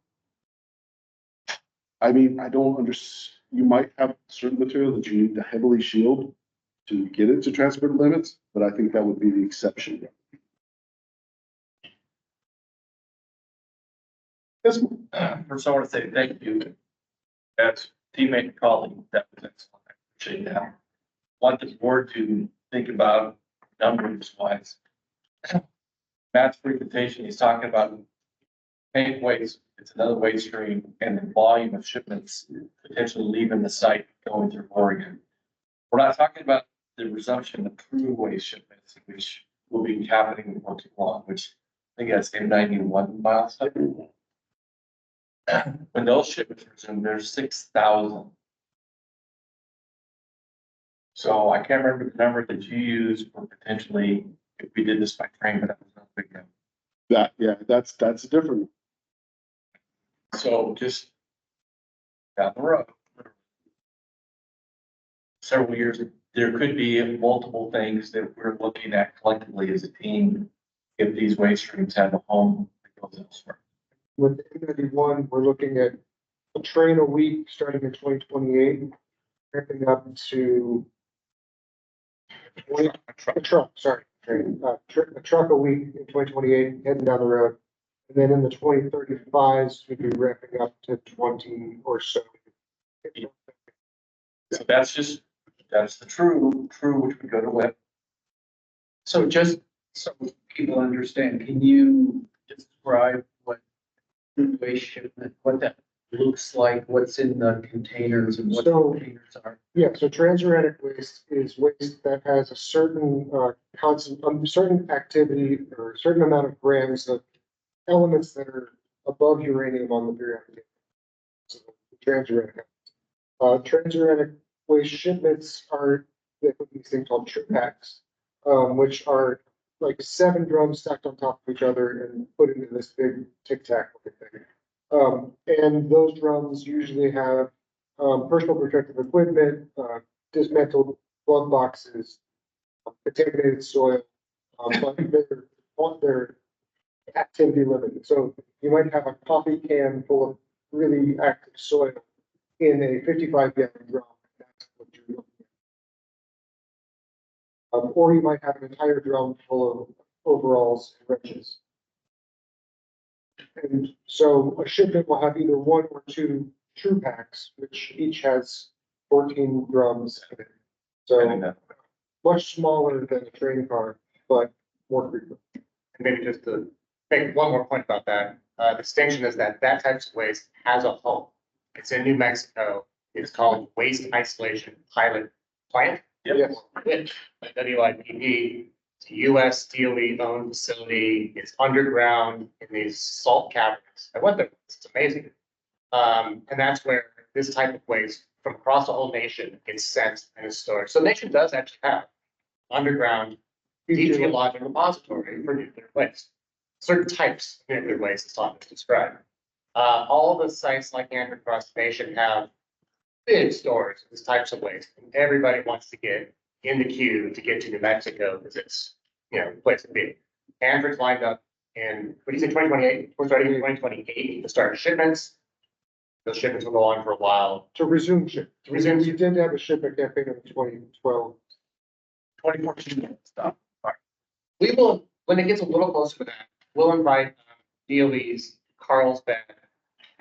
I mean, I don't understand. You might have certain material that you need to heavily shield to get it to transport limits, but I think that would be the exception. Yes, First, I want to say thank you. As teammate and colleague, that was excellent. I appreciate that. Want the board to think about numbers wise. Matt's presentation, he's talking about tank waste. It's another waste stream, and the volume of shipments potentially leaving the site going through Oregon. We're not talking about the resumption of true waste shipments, which will be happening before too long, which I think that's M91 miles. When those shipments resume, there's 6,000. So I can't remember the number that you used for potentially, if we did this by train, but that was not big enough. That's different. So just down the road. Several years, there could be multiple things that we're looking at collectively as a team. If these waste streams have a home that goes elsewhere. With M91, we're looking at a train a week starting in 2028, ramping up to a truck, sorry, train, a truck a week in 2028, heading down the road. And then in the 2035s, we'd be ramping up to 20 or so. So that's the true, which we go to WIP. So just so people understand, can you describe what waste shipment, what that looks like, what's in the containers and what the So- containers are? Yeah, so transuranic waste is waste that has a certain, certain activity or a certain amount of grams of elements that are above uranium on the periodic table. So, transuranic. Transuranic waste shipments are, they put these things called trip packs, which are like 7 drums stacked on top of each other and put into this big tic tac thing. And those drums usually have personal protective equipment, dismantled plug boxes, contaminated soil, but they're activity limited. So you might have a coffee can full of really active soil in a 55-gallon drum. That's what you're looking at. Or you might have an entire drum full of overalls and wrenches. And so a shipment will have either 1 or 2 true packs, which each has 14 drums in it. So much smaller than a train car, but more frequent. And maybe just to make one more point about that, distinction is that that type of waste has a home. It's in New Mexico. It's called Waste Isolation Pilot Plant. Yes. Which, by WIPP, it's a US DOE owned facility. It's underground in these salt caverns. I went there. It's amazing. And that's where this type of waste from across the whole nation gets sent and is stored. So the nation does actually have underground deep geologic repository for nuclear waste. Certain types of nuclear waste is often described. All the sites like Hanford across the nation have big stores of these types of waste. And everybody wants to get in the queue to get to New Mexico because it's, the place to be. Hanford's lined up in, what do you say, 2028? We're starting in 2028 to start shipments. Those shipments will go on for a while. To resume ship. To resume We did have a shipment campaign in 2012. 2014 stuff. We will, when it gets a little closer to that, we'll invite DOE's Carlsbad,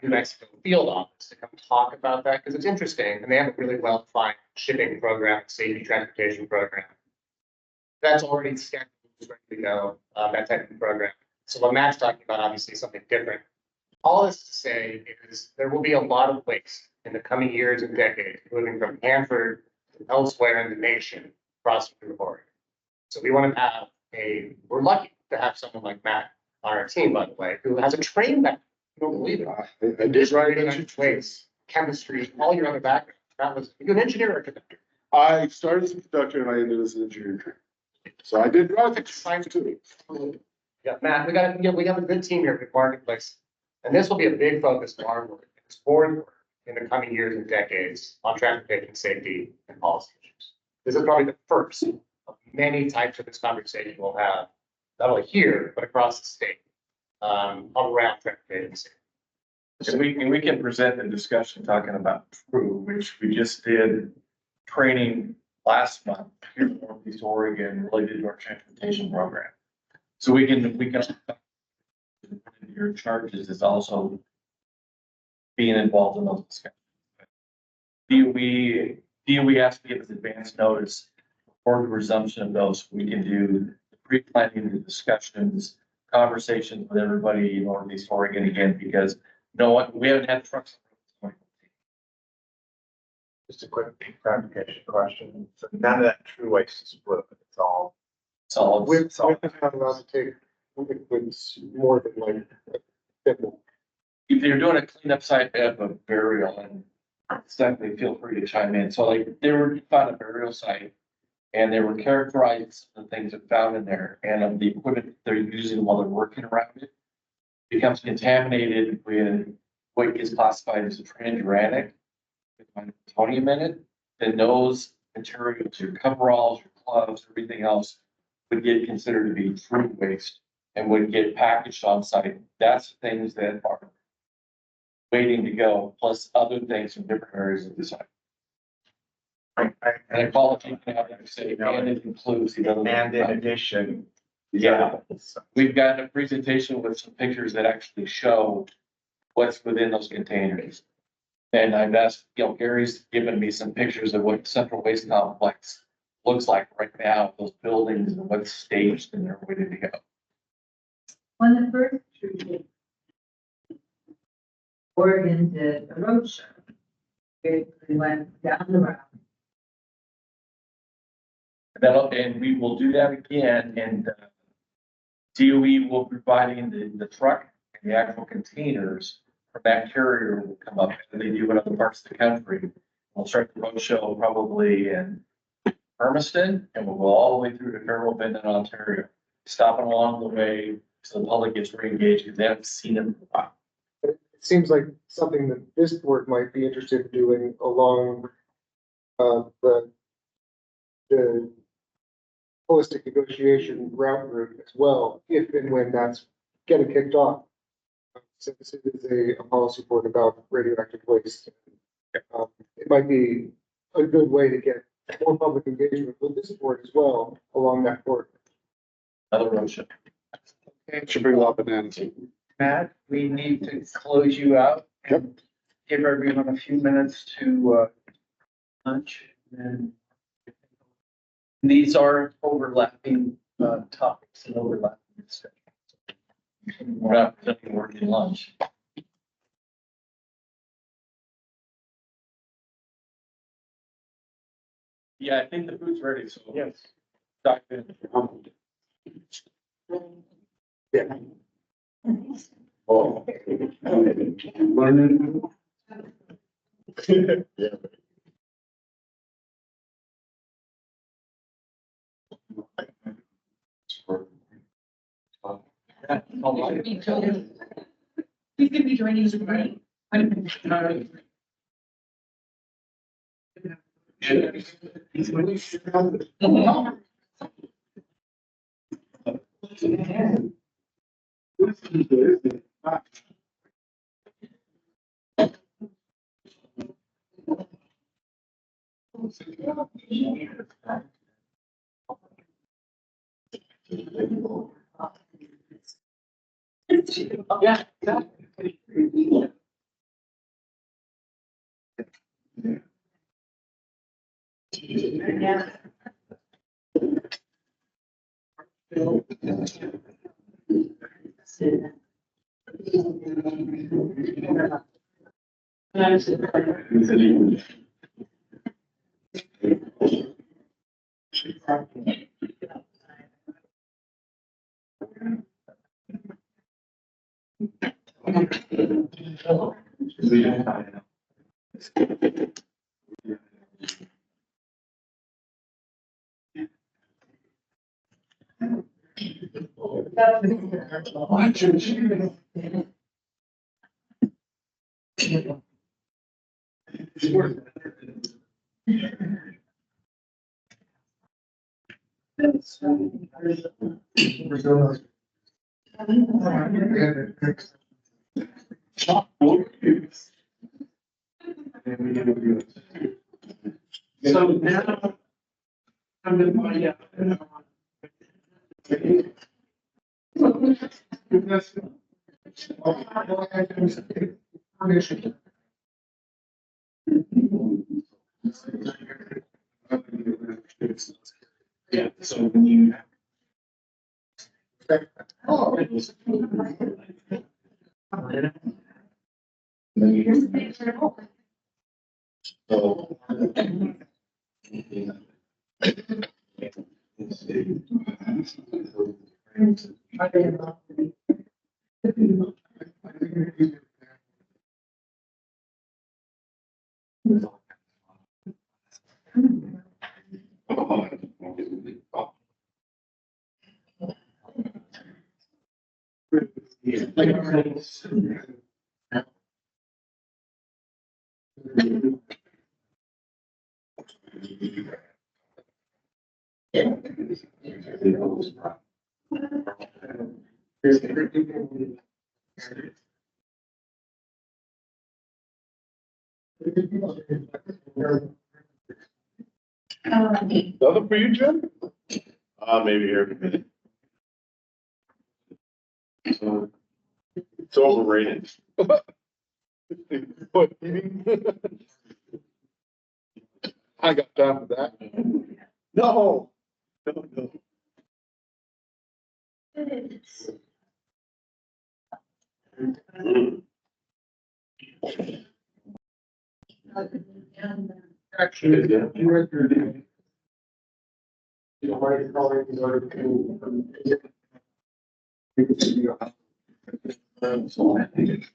New Mexico field office to come talk about that because it's interesting and they have a really well-defined shipping program, safety transportation program. That's already scheduled, ready to go, that type of program. So what Matt's talking about, obviously something different. All this to say is there will be a lot of waste in the coming years and decades, moving from Hanford to elsewhere in the nation across the Oregon. So we want to have we're lucky to have someone like Matt on our team, by the way, who has a train background. You don't believe it. I did write Additional waste, chemistry, all your other background. That was, you're an engineer or a conductor. I started as a conductor and I ended as an engineer. So I did project science too. Yeah, Matt, we have a good team here at Marketplace. And this will be a big focus of our work, this board work in the coming years and decades on transportation safety and policy issues. This is probably the first of many types of this conversation we'll have, not only here, but across the state, around transportation safety. And we can present the discussion talking about TRUE, which we just did training last month here in Northeast Oregon related to our transportation program. So we can your charges is also being involved in those discussions. DOE has to give us advance notice for the resumption of those. We can do the pre-planning, the discussions, conversations with everybody in Northeast Oregon again, because we haven't had trucks. Just a quick clarification question. So none of that true waste is blue. It's all solids. With not allowed to take liquids more than like a thimble. If you're doing a cleanup site of a burial, and definitely feel free to chime in. So like, they were found a burial site. And they were characterized the things that found in there and of the equipment they're using while they're working around it. Becomes contaminated with what gets classified as a transuranic, with plutonium in it. Then those materials, your coveralls, your gloves, everything else would get considered to be true waste and would get packaged on site. That's things that are waiting to go, plus other things from different areas of the site. And I apologize, I have to say, and it includes the other. And in addition. Yeah, we've got a presentation with some pictures that actually show what's within those containers. And I've asked, Gary's given me some pictures of what Central Waste Complex looks like right now, those buildings and what's staged and they're ready to go. When the first tree, Oregon did a road show. Basically went down the route. And we will do that again, and DOE will be providing the truck and the actual containers from that carrier will come up, and they do in other parts of the country. We'll start the road show probably in Hermiston, and we'll go all the way through to Fairfield Bend in Ontario, stopping along the way so the public gets re-engaged because they haven't seen it in a while. It seems like something that this board might be interested in doing along the holistic negotiation route as well, if and when that's getting kicked off. So this is a policy board about radioactive waste. It might be a good way to get more public engagement with this board as well along that board. Another road show. Okay, Should bring a lot of bananas. Matt, we need to close you out and give everyone a few minutes to lunch. And these are overlapping topics and overlapping discussions. We're not presenting working lunch. Yeah, I think the food's ready, so. Yes. Dive in. Yeah. Oh. Yeah. He's gonna be joining us tonight. Yeah. Yeah. So now I'm gonna find out. Yeah, so when you. Nothing for you, Jim? Maybe here. It's overrated. What, eating? I got time for that. No. No, no. Actually, you read your name. You know, why you call it, you know, so I think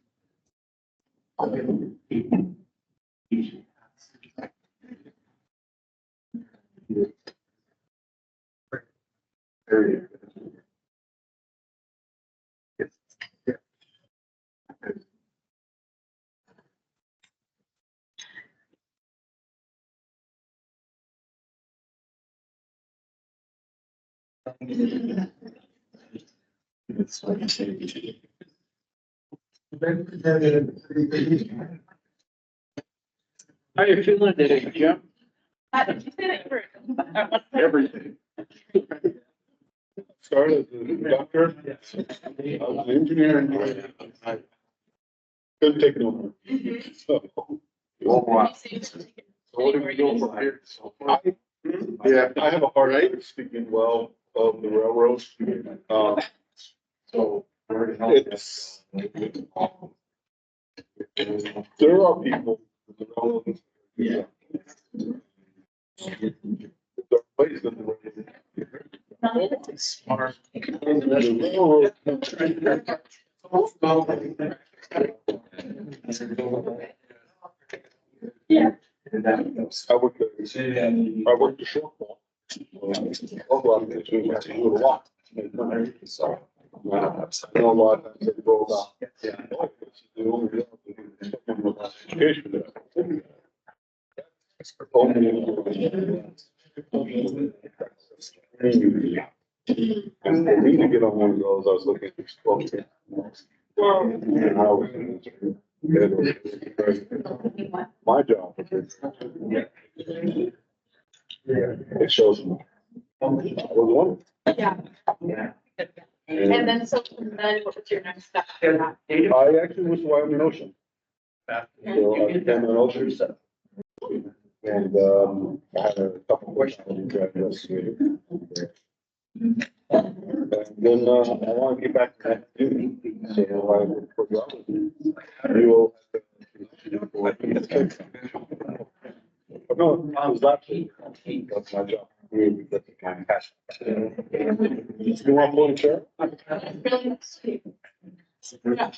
How you feeling today, Jim? Did you say that you were? everything. Started as a doctor. I was an engineer. I couldn't take no more. So, what do we do from here? Yeah, I have a hard time speaking well of the railroad. So it's, there are people. Yeah. There are ways that the smart. Yeah. I worked the shortfall. Although I'm going to do a lot. So, I know a lot of times they roll out. The only real education that and for me to get on one of those, I was looking at these 12. And I was my job. It shows me. I was one. Yeah. And then, so then what was your next step? I actually was to Wyoming Ocean. So I became an ocean set. And, I had a couple questions. And then, I want to get back to that duty. So I worked for Robert. No, I was actually, that's my job. Really, that's the kind of passion. You want to chair? Really sweet. Yeah.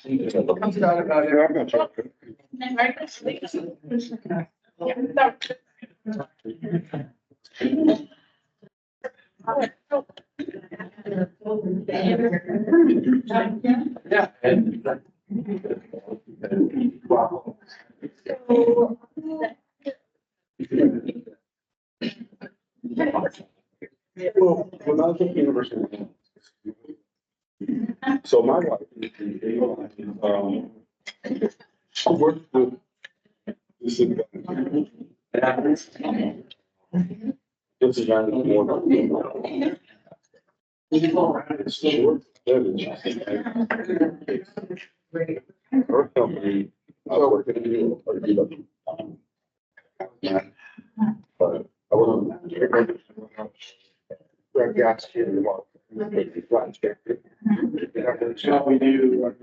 Yeah, I'm not sure. Yeah. Well, when I was at the university. So my wife, she worked with this advantage. This is not more. Her company, I was working in Europe, but I wasn't. Red gas here in the market. So we do.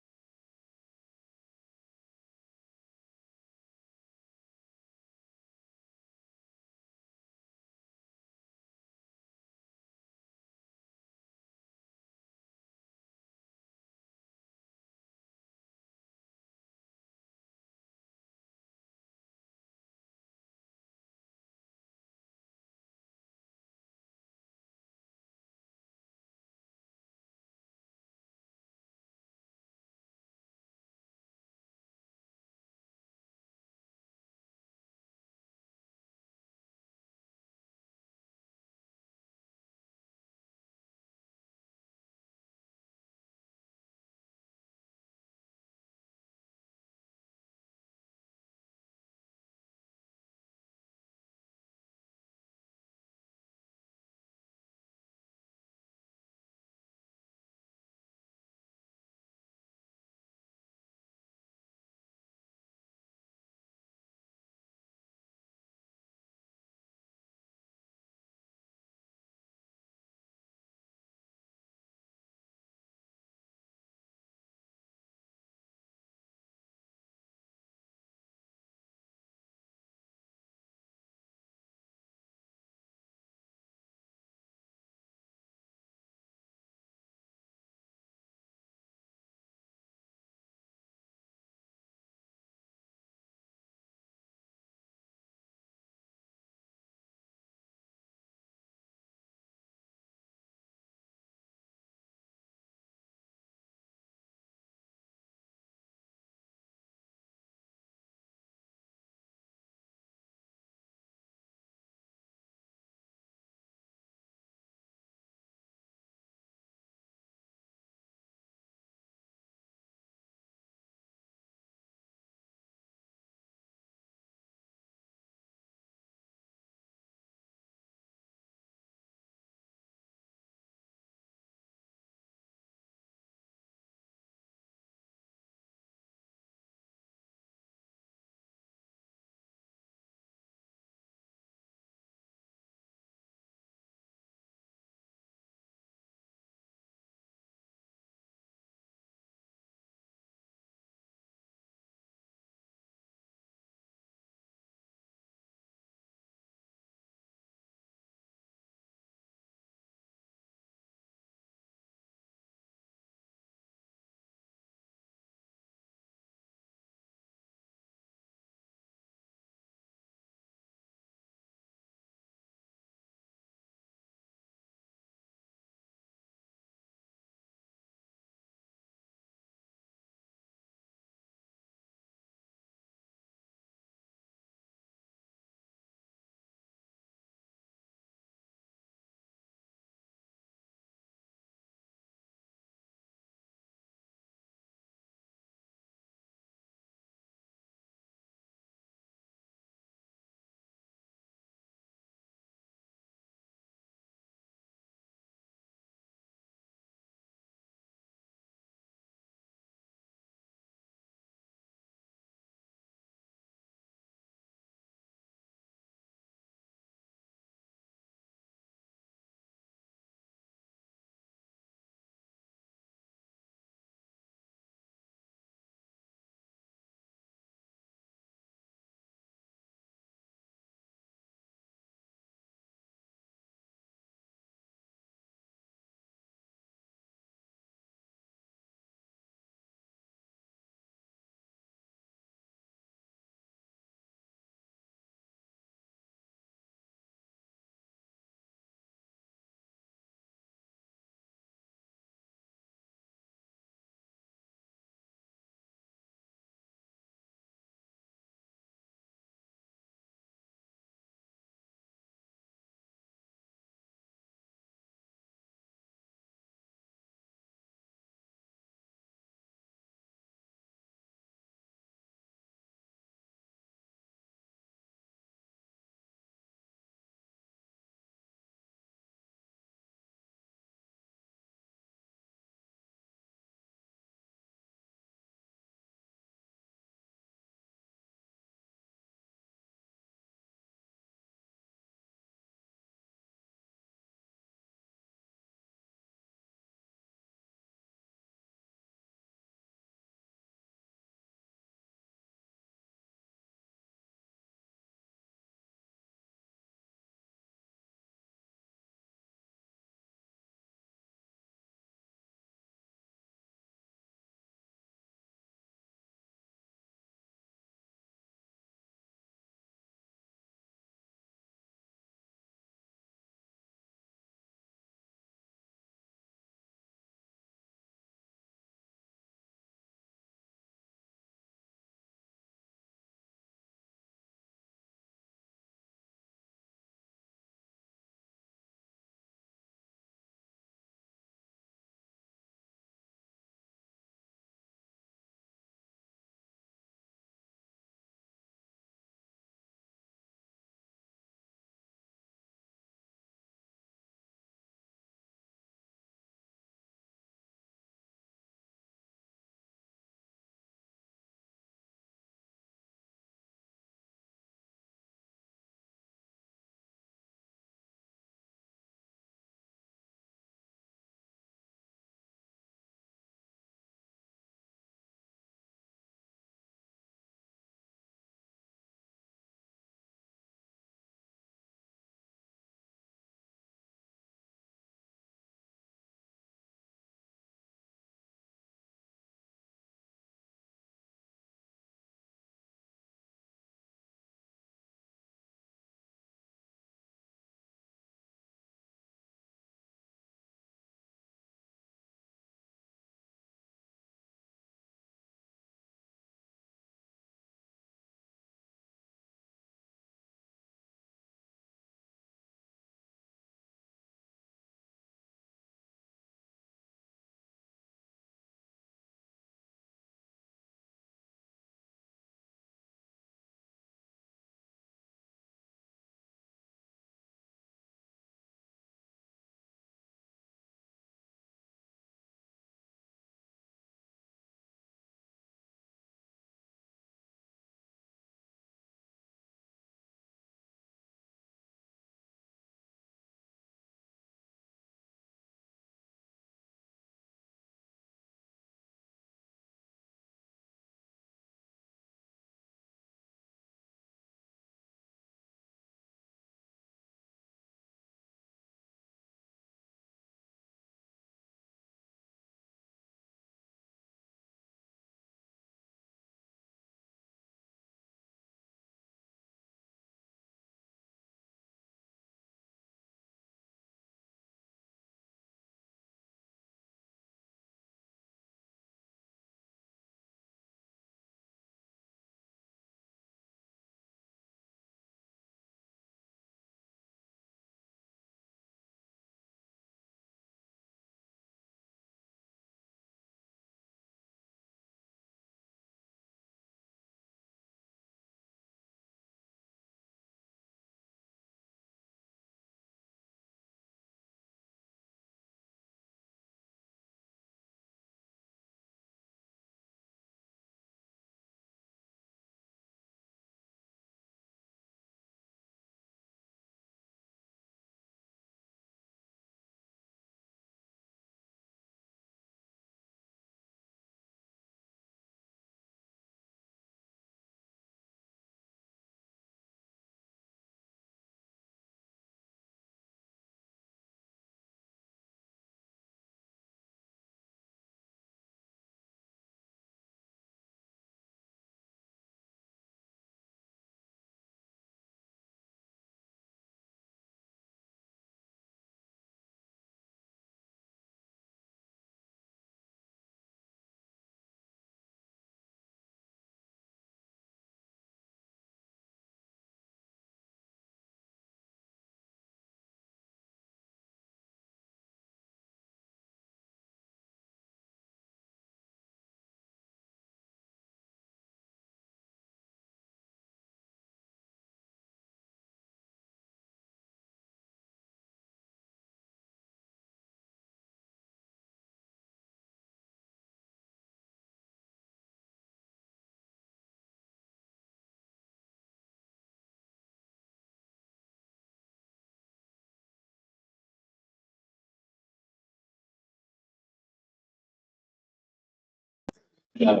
Yeah.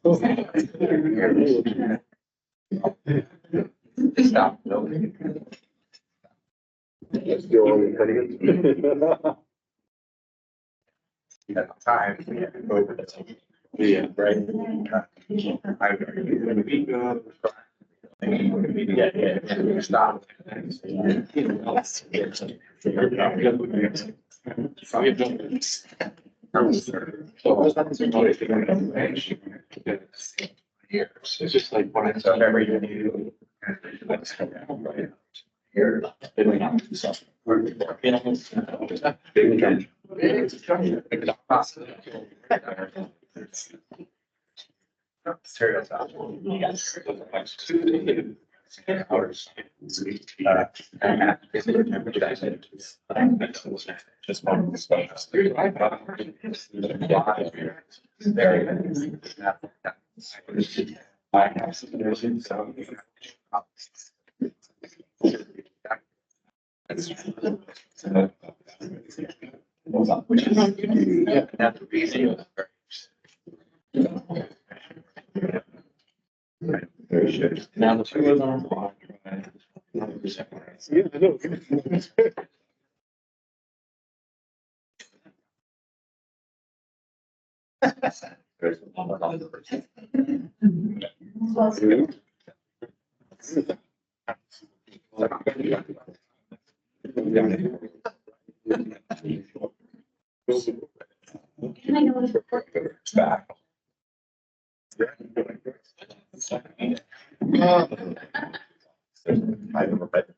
Okay. Stop. Let's go on the At the time. Yeah, right. Stop. It's just like when I. So whatever you do. Here. Serious stop. Just one. I have some nursing, so. Now the two of them are. Yeah, I know. Can I know what It's back. I never bet.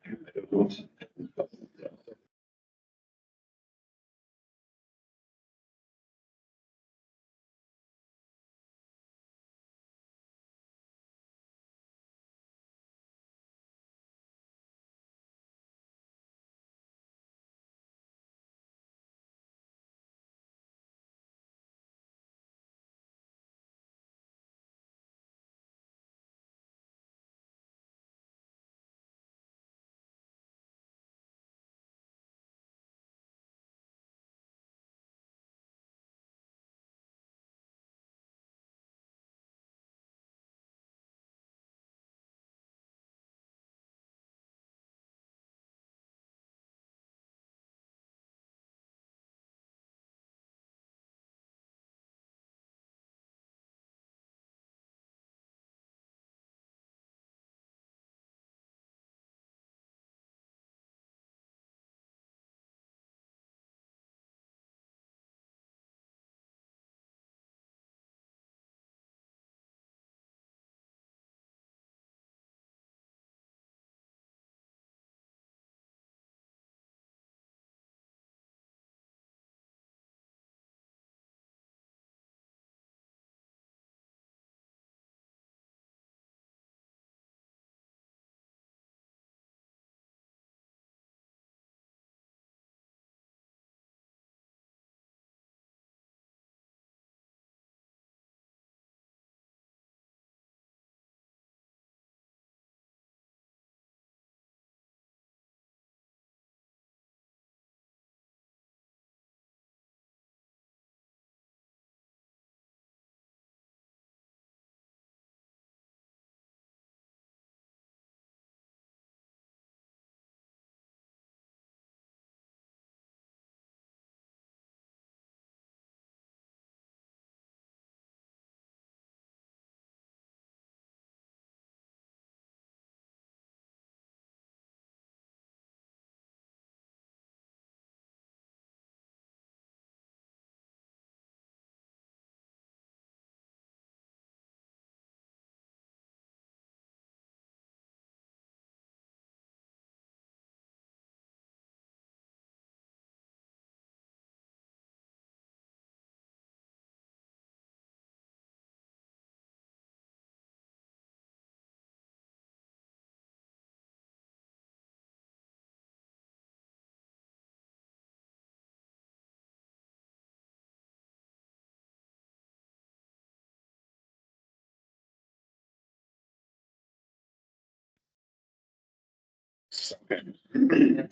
Okay.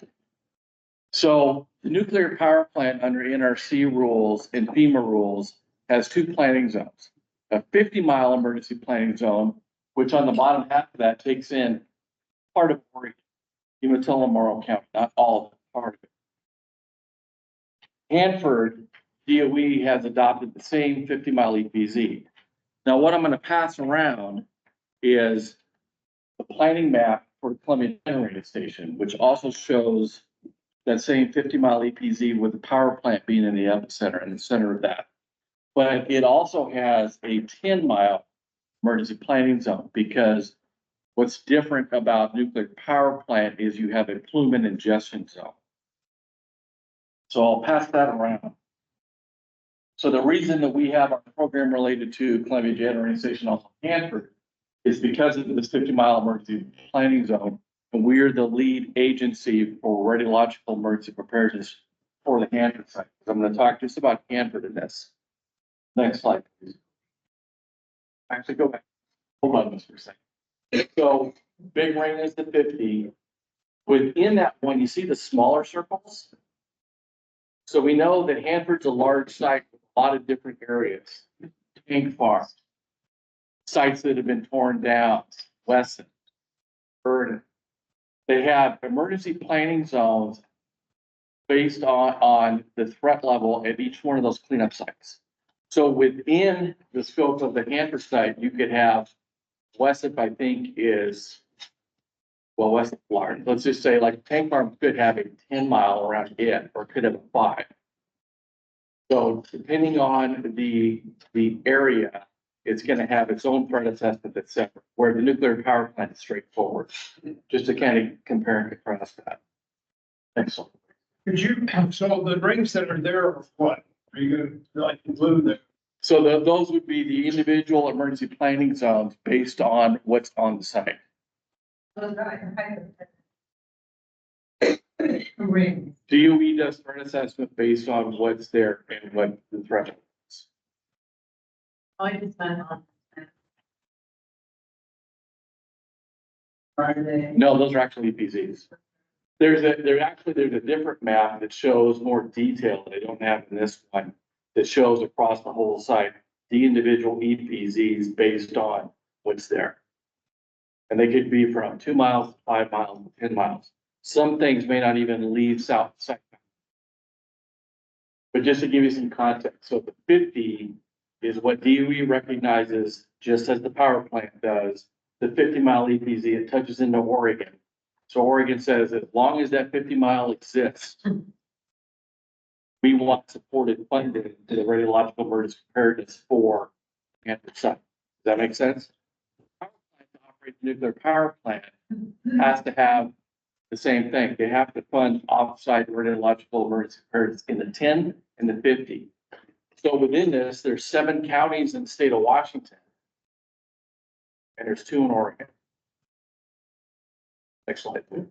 So the nuclear power plant under NRC rules and FEMA rules has two planning zones. A 50-mile emergency planning zone, which on the bottom half of that takes in part of Oregon, Umatilla, Morrow County, not all of it, part of it. Hanford, DOE has adopted the same 50-mile EPZ. Now, what I'm going to pass around is the planning map for Columbia Generating Station, which also shows that same 50-mile EPZ with the power plant being in the epicenter, in the center of that. But it also has a 10-mile emergency planning zone, because what's different about nuclear power plant is you have a plume and ingestion zone. So I'll pass that around. So the reason that we have our program related to Columbia Generating Station off of Hanford is because of this 50-mile emergency planning zone. And we're the lead agency for radiological emergency preparedness for the Hanford site. So I'm going to talk just about Hanford in this. Next slide, please. Actually, go back. Hold on just for a second. So big ring is the 50. Within that one, you see the smaller circles. So we know that Hanford's a large site with a lot of different areas. Tank Farm, sites that have been torn down, Wesson, Burden. They have emergency planning zones based on the threat level at each one of those cleanup sites. So within the scope of the Hanford site, you could have Wesson, I think, is, well, Wesson, large. Let's just say like Tank Farm could have a 10-mile around it, or could have a 5. So depending on the area, it's going to have its own threat assessment that's separate, where the nuclear power plant is straightforward. Just to kind of compare and contrast that. Next one. Could you, so the rings that are there are what? Are you gonna like include them? So those would be the individual emergency planning zones based on what's on the site. Ring. DOE does threat assessment based on what's there and what the threat is. I just went on. Are they? No, those are actually EPZs. There's a different map that shows more detail that I don't have in this one, that shows across the whole site, the individual EPZs based on what's there. And they could be from 2 miles, 5 miles, 10 miles. Some things may not even leave south site. But just to give you some context, so the 50 is what DOE recognizes, just as the power plant does, the 50-mile EPZ, it touches into Oregon. So Oregon says, as long as that 50-mile exists, we want supported funding to the radiological emergency preparedness for Hanford site. Does that make sense? Power plant to operate the nuclear power plant has to have the same thing. They have to fund off-site radiological emergency preparedness in the 10 and the 50. So within this, there's 7 counties in the state of Washington, and there's 2 in Oregon. Next slide, please.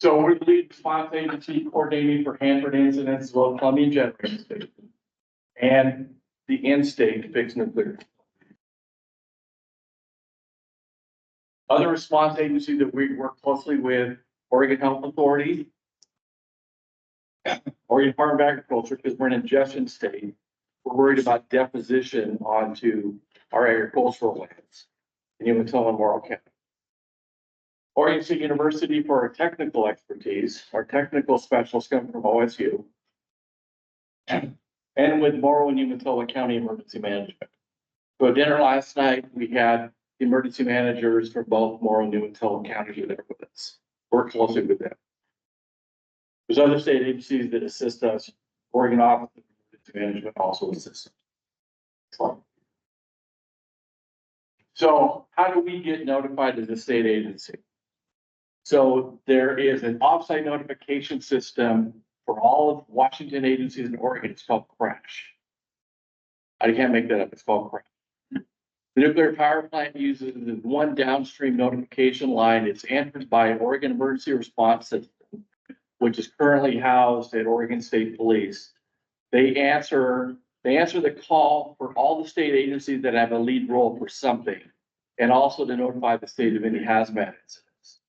So we're the lead response agency coordinating for Hanford incidents as well as Columbia Generating Station and the end state to fix nuclear. Other response agencies that we work closely with, Oregon Health Authority, Oregon Department of Agriculture, because we're an ingestion state. We're worried about deposition onto our agricultural lands in Umatilla and Morrow County. Oregon State University for our technical expertise. Our technical specialists come from OSU. And with Morrow and Umatilla County Emergency Management. So at dinner last night, we had the emergency managers for both Morrow and Umatilla County there with us. Work closely with them. There's other state agencies that assist us. Oregon Office of Emergency Management also assists. So how do we get notified as a state agency? So there is an offsite notification system for all of Washington agencies in Oregon. It's called CRASH. I can't make that up. It's called CRASH. The nuclear power plant uses one downstream notification line. It's answered by Oregon Emergency Response System, which is currently housed at Oregon State Police. They answer the call for all the state agencies that have a lead role for something, and also to notify the state of any hazmat incidents.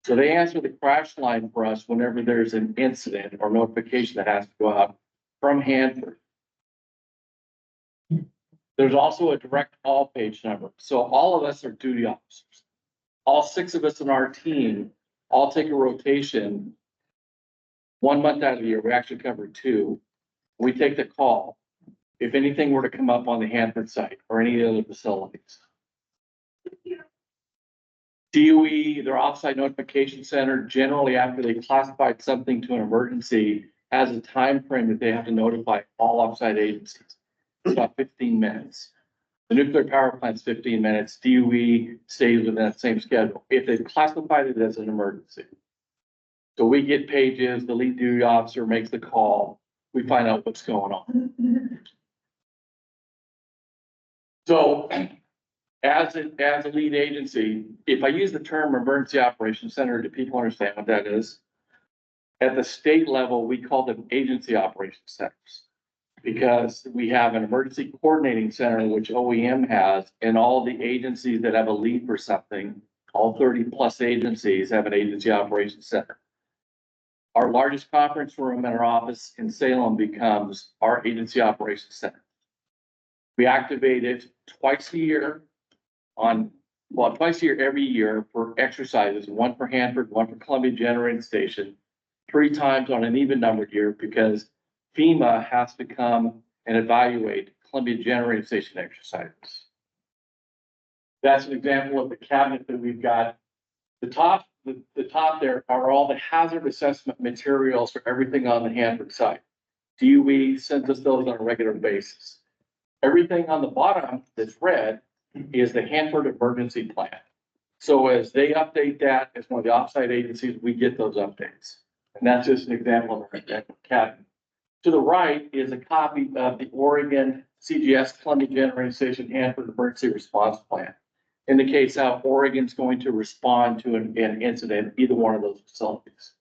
So they answer the crash line for us whenever there's an incident or notification that has to go out from Hanford. There's also a direct call page number. So all of us are duty officers. All 6 of us on our team all take a rotation 1 month out of the year. We actually cover 2. We take the call if anything were to come up on the Hanford site or any other facilities. DOE, their offsite notification center, generally after they classified something to an emergency, has a time frame that they have to notify all offsite agencies. It's about 15 minutes. The nuclear power plant's 15 minutes. DOE stays within that same schedule if they've classified it as an emergency. So we get pages, the lead duty officer makes the call, we find out what's going on. So as a lead agency, if I use the term emergency operations center, do people understand what that is? At the state level, we call them agency operations centers because we have an emergency coordinating center, which OEM has, and all the agencies that have a lead for something, all 30 plus agencies have an agency operations center. Our largest conference room in our office in Salem becomes our agency operations center. We activate it twice a year twice a year every year for exercises, 1 for Hanford, 1 for Columbia Generating Station, 3 times on an even numbered year because FEMA has to come and evaluate Columbia Generating Station exercises. That's an example of the cabinet that we've got. The top there are all the hazard assessment materials for everything on the Hanford site. DOE sends us those on a regular basis. Everything on the bottom that's red is the Hanford emergency plan. So as they update that, as one of the offsite agencies, we get those updates. And that's just an example of the cabinet. To the right is a copy of the Oregon CGS Columbia Generating Station Hanford Emergency Response Plan. Indicates how Oregon's going to respond to an incident at either one of those facilities.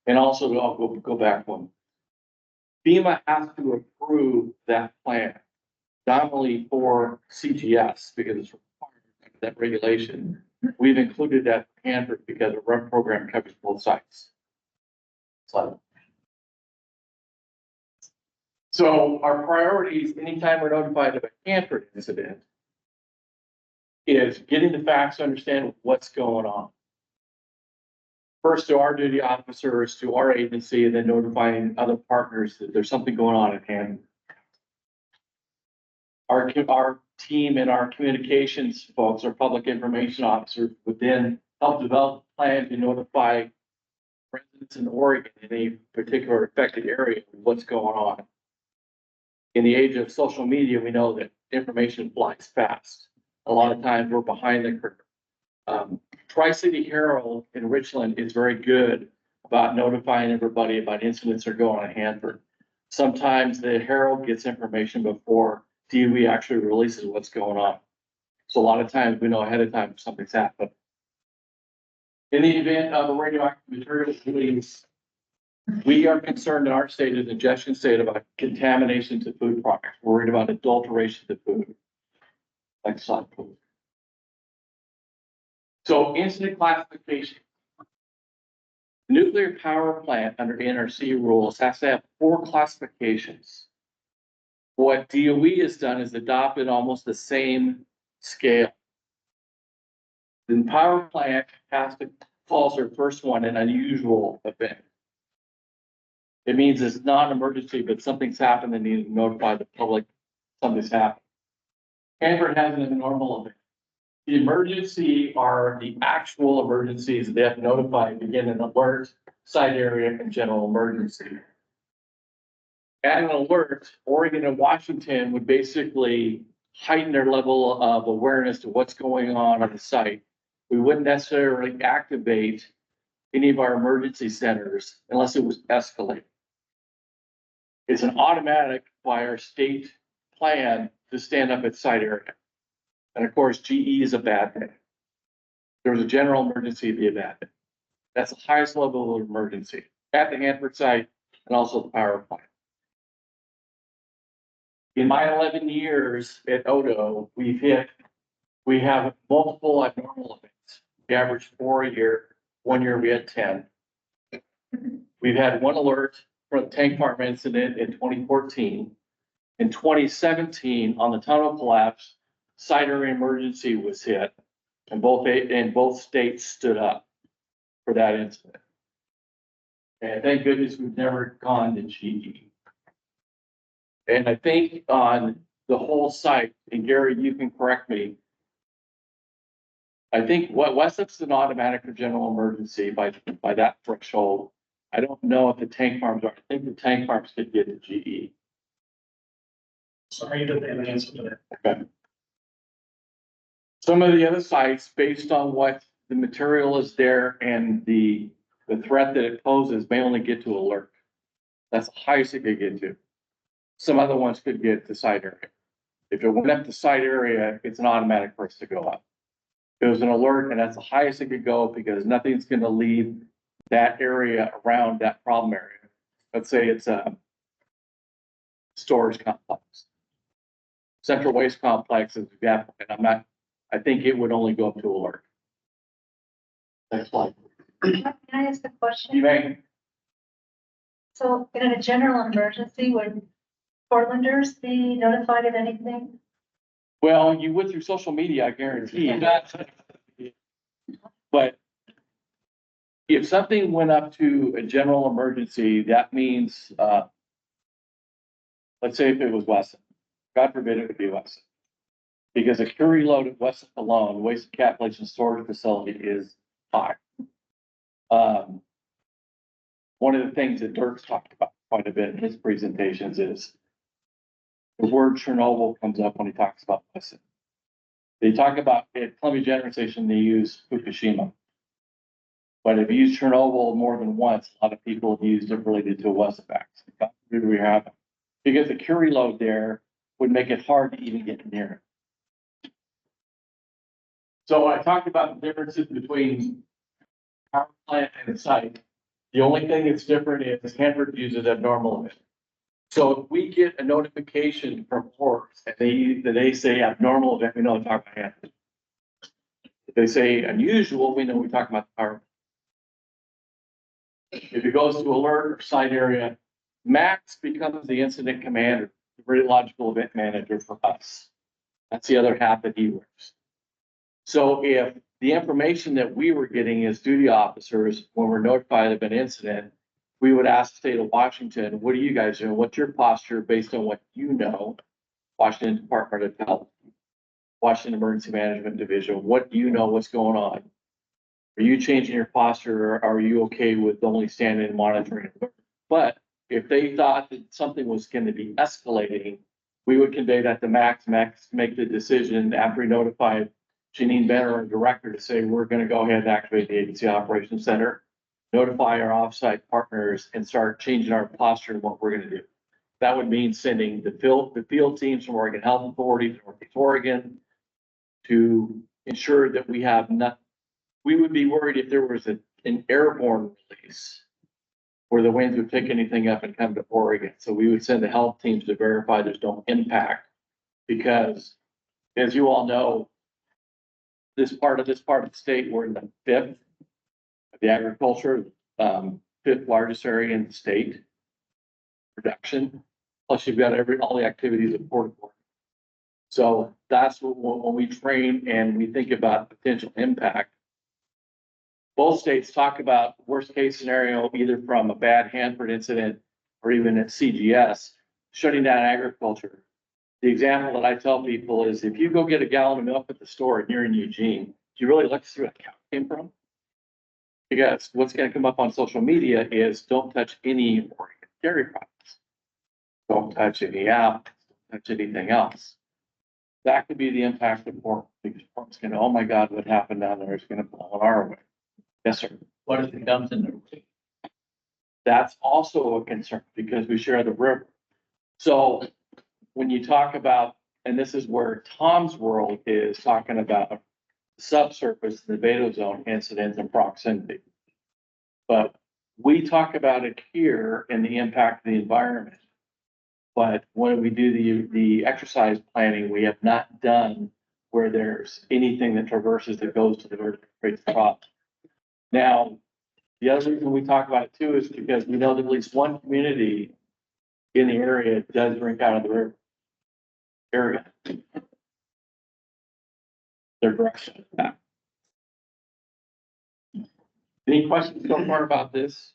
And also, I'll go back one. FEMA has to approve that plan, not only for CGS, because it's required under that regulation. We've included that for Hanford because the RUN program covers both sites. So our priorities, anytime we're notified of a Hanford incident, is getting the facts to understand what's going on. First to our duty officers, to our agency, and then notifying other partners that there's something going on at hand. Our team and our communications folks, our public information officers, would then help develop a plan to notify residents in Oregon in a particular affected area of what's going on. In the age of social media, we know that information flies fast. A lot of times we're behind the curve. Tri-City Herald in Richland is very good about notifying everybody about incidents that are going on at Hanford. Sometimes the Herald gets information before DOE actually releases what's going on. So a lot of times we know ahead of time if something's happened. In the event of a radioactive material release, we are concerned in our state, as an ingestion state, about contamination to food products. We're worried about adulteration to food. Next slide, please. So incident classification. The nuclear power plant under NRC rules has to have 4 classifications. What DOE has done is adopted almost the same scale. The power plant calls their first one an unusual event. It means it's not an emergency, but something's happened and needs to notify the public something's happened. Hanford has an abnormal event. The emergency are the actual emergencies that they have to notify, begin an alert, site area, and general emergency. At an alert, Oregon and Washington would basically heighten their level of awareness to what's going on the site. We wouldn't necessarily activate any of our emergency centers unless it was escalated. It's an automatic by our state plan to stand up at site area. And of course, GE is a bad day. There was a general emergency, it'd be a bad day. That's the highest level of emergency at the Hanford site and also the power plant. In my 11 years at Odo, we have multiple abnormal events. We averaged 4 a year. 1 year we had 10. We've had 1 alert for the tank farm incident in 2014. In 2017, on the tunnel collapse, site area emergency was hit, and both states stood up for that incident. And thank goodness we've never gone to GE. And I think on the whole site, and Gary, you can correct me. I think Wessup's an automatic or general emergency by that threshold. I don't know if the tank farms are. I think the tank farms could get to GE. Sorry, you don't have an answer to that. Okay. Some of the other sites, based on what the material is there and the threat that it poses, may only get to alert. That's the highest it could get to. Some other ones could get to site area. If it went up to site area, it's an automatic for us to go up. If it was an alert, and that's the highest it could go because nothing's going to leave that area around that problem area. Let's say it's a storage complex. Central Waste Complex is an example, and I think it would only go up to alert. Next slide. Can I ask a question? You may. So in a general emergency, would Portlanders be notified of anything? Well, you would through social media, I guarantee. But if something went up to a general emergency, that means, let's say if it was Wesson, God forbid it would be Wesson. Because a Curie load at Wesson alone, waste encapsulation storage facility is high. One of the things that Dirk's talked about quite a bit in his presentations is the word Chernobyl comes up when he talks about Wesson. They talk about at Columbia Generating Station, they use Fukushima. But if you use Chernobyl more than once, a lot of people have used it related to a Wesson vaccine. We have it. Because the Curie load there would make it hard to even get near it. So I talked about the differences between power plant and site. The only thing that's different is Hanford uses abnormal event. So if we get a notification from ports that they say abnormal event, we know to talk about Hanford. If they say unusual, we know we talk about the power. If it goes to alert or site area, Max becomes the incident commander, the radiological event manager for us. That's the other hat that he wears. So if the information that we were getting as duty officers, when we're notified of an incident, we would ask the state of Washington, what are you guys doing? What's your posture based on what you know? Washington Department of Health, Washington Emergency Management Division, what do you know? What's going on? Are you changing your posture, or are you okay with only standing and monitoring? But if they thought that something was going to be escalating, we would convey that to Max. Max make the decision after he notified Janine Benner, our director, to say, we're going to go ahead and activate the Agency Operations Center, notify our offsite partners, and start changing our posture and what we're going to do. That would mean sending the field teams from Oregon Health Authority to Northeast Oregon to ensure that we have not. We would be worried if there was an airborne release where the winds would pick anything up and come to Oregon. So we would send the health teams to verify there's no impact, because as you all know, this part of the state, we're in the fifth of the agriculture, fifth largest area in the state production. Plus you've got all the activities of Port Authority. So that's what, when we train and we think about potential impact, both states talk about worst case scenario, either from a bad Hanford incident or even at CGS, shutting down agriculture. The example that I tell people is, if you go get a gallon of milk at the store and you're in Eugene, do you really look to see where the cow came from? Because what's going to come up on social media is don't touch any Oregon dairy products. Don't touch any apples, don't touch anything else. That could be the impact of pork, because pork's going to, oh my God, what happened down there is going to blow in our way. Yes, sir. What if it dumps in there? That's also a concern because we share the river. So when you talk about, and this is where Tom's world is talking about subsurface, the Beto zone incidents and proximity. But we talk about it here in the impact of the environment. But when we do the exercise planning, we have not done where there's anything that traverses that goes to the river that creates a problem. Now, the other reason we talk about it too is because we know that at least one community in the area does drink out of the river area. Their direction. Any questions so far about this?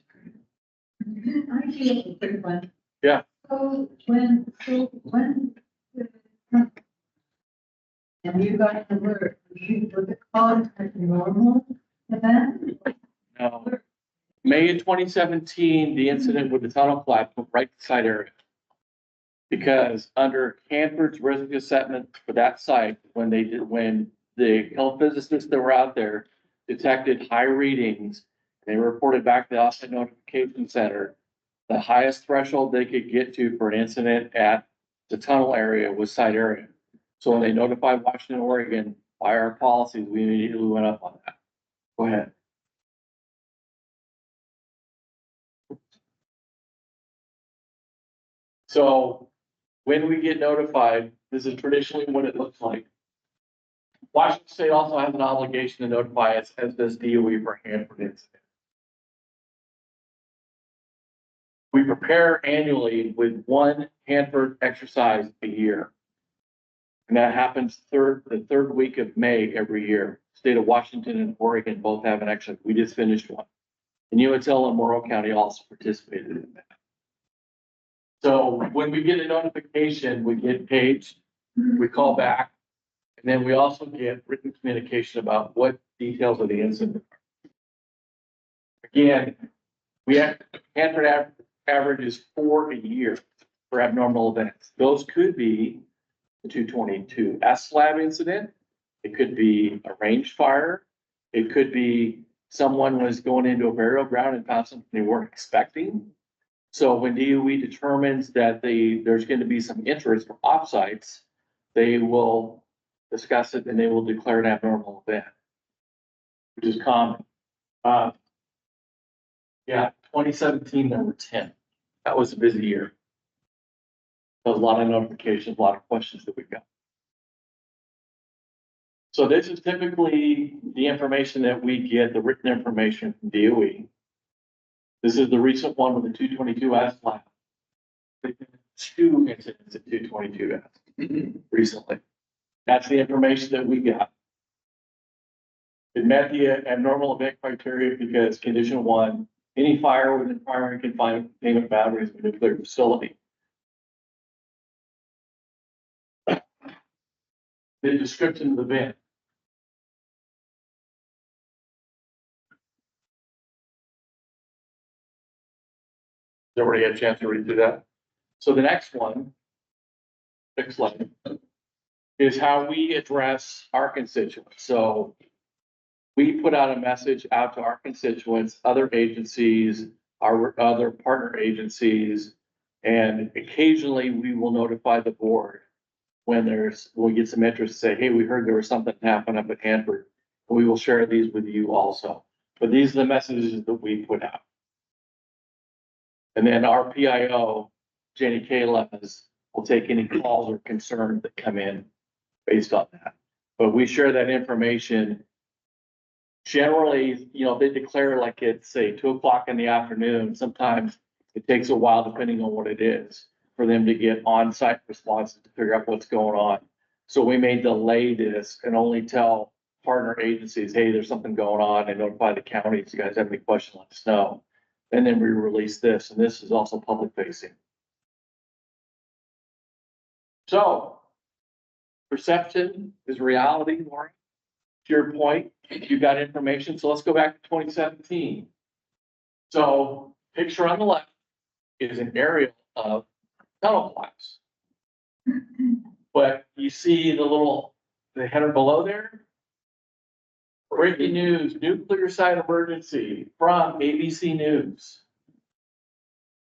I feel a quick one. Yeah. When. And you got the word, was it called a normal event? No. May of 2017, the incident with the tunnel collapse went right to site area. Because under Hanford's risk assessment for that site, when the health physicists that were out there detected high readings, they reported back to the offsite notification center. The highest threshold they could get to for an incident at the tunnel area was site area. So when they notified Washington, Oregon, by our policies, we immediately went up on that. Go ahead. So when we get notified, this is traditionally what it looks like. Washington State also has an obligation to notify us, as does DOE for Hanford incident. We prepare annually with one Hanford exercise a year. And that happens the third week of May every year. State of Washington and Oregon both have an exercise. We just finished one. And UNTL and Morrow County also participated in that. So when we get a notification, we get paged, we call back, and then we also get written communication about what details of the incident are. Again, we have Hanford averages 4 a year for abnormal events. Those could be the 222 S slab incident. It could be a range fire. It could be someone was going into a burial ground and found something they weren't expecting. So when DOE determines that there's going to be some interest for offsites, they will discuss it and they will declare an abnormal event, which is common. Yeah, 2017, there were 10. That was a busy year. There was a lot of notifications, a lot of questions that we got. So this is typically the information that we get, the written information from DOE. This is the recent one with the 222 S lab. 2 incidents at 222 S recently. That's the information that we got. It met the abnormal event criteria because condition 1, any fire within primary confinement boundaries of a nuclear facility. The description of the event. Everybody had a chance to read through that. So the next one, next slide, is how we address our constituents. So we put out a message out to our constituents, other agencies, our other partner agencies, and occasionally we will notify the board when we get some interest, say, hey, we heard there was something happen up at Hanford. We will share these with you also. But these are the messages that we put out. And then our PIO, Jenny Kalemas, will take any calls or concerns that come in based on that. But we share that information. Generally, if they declare like it's say 2 o'clock in the afternoon, sometimes it takes a while depending on what it is for them to get on-site responses to figure out what's going on. So we may delay this and only tell partner agencies, hey, there's something going on, and notify the counties. If you guys have any questions, let us know. And then we release this, and this is also public facing. So perception is reality, Lauren. To your point, you got information. So let's go back to 2017. So picture on the left is an aerial of tunnel collapse. But you see the header below there? Breaking news, nuclear site emergency from ABC News.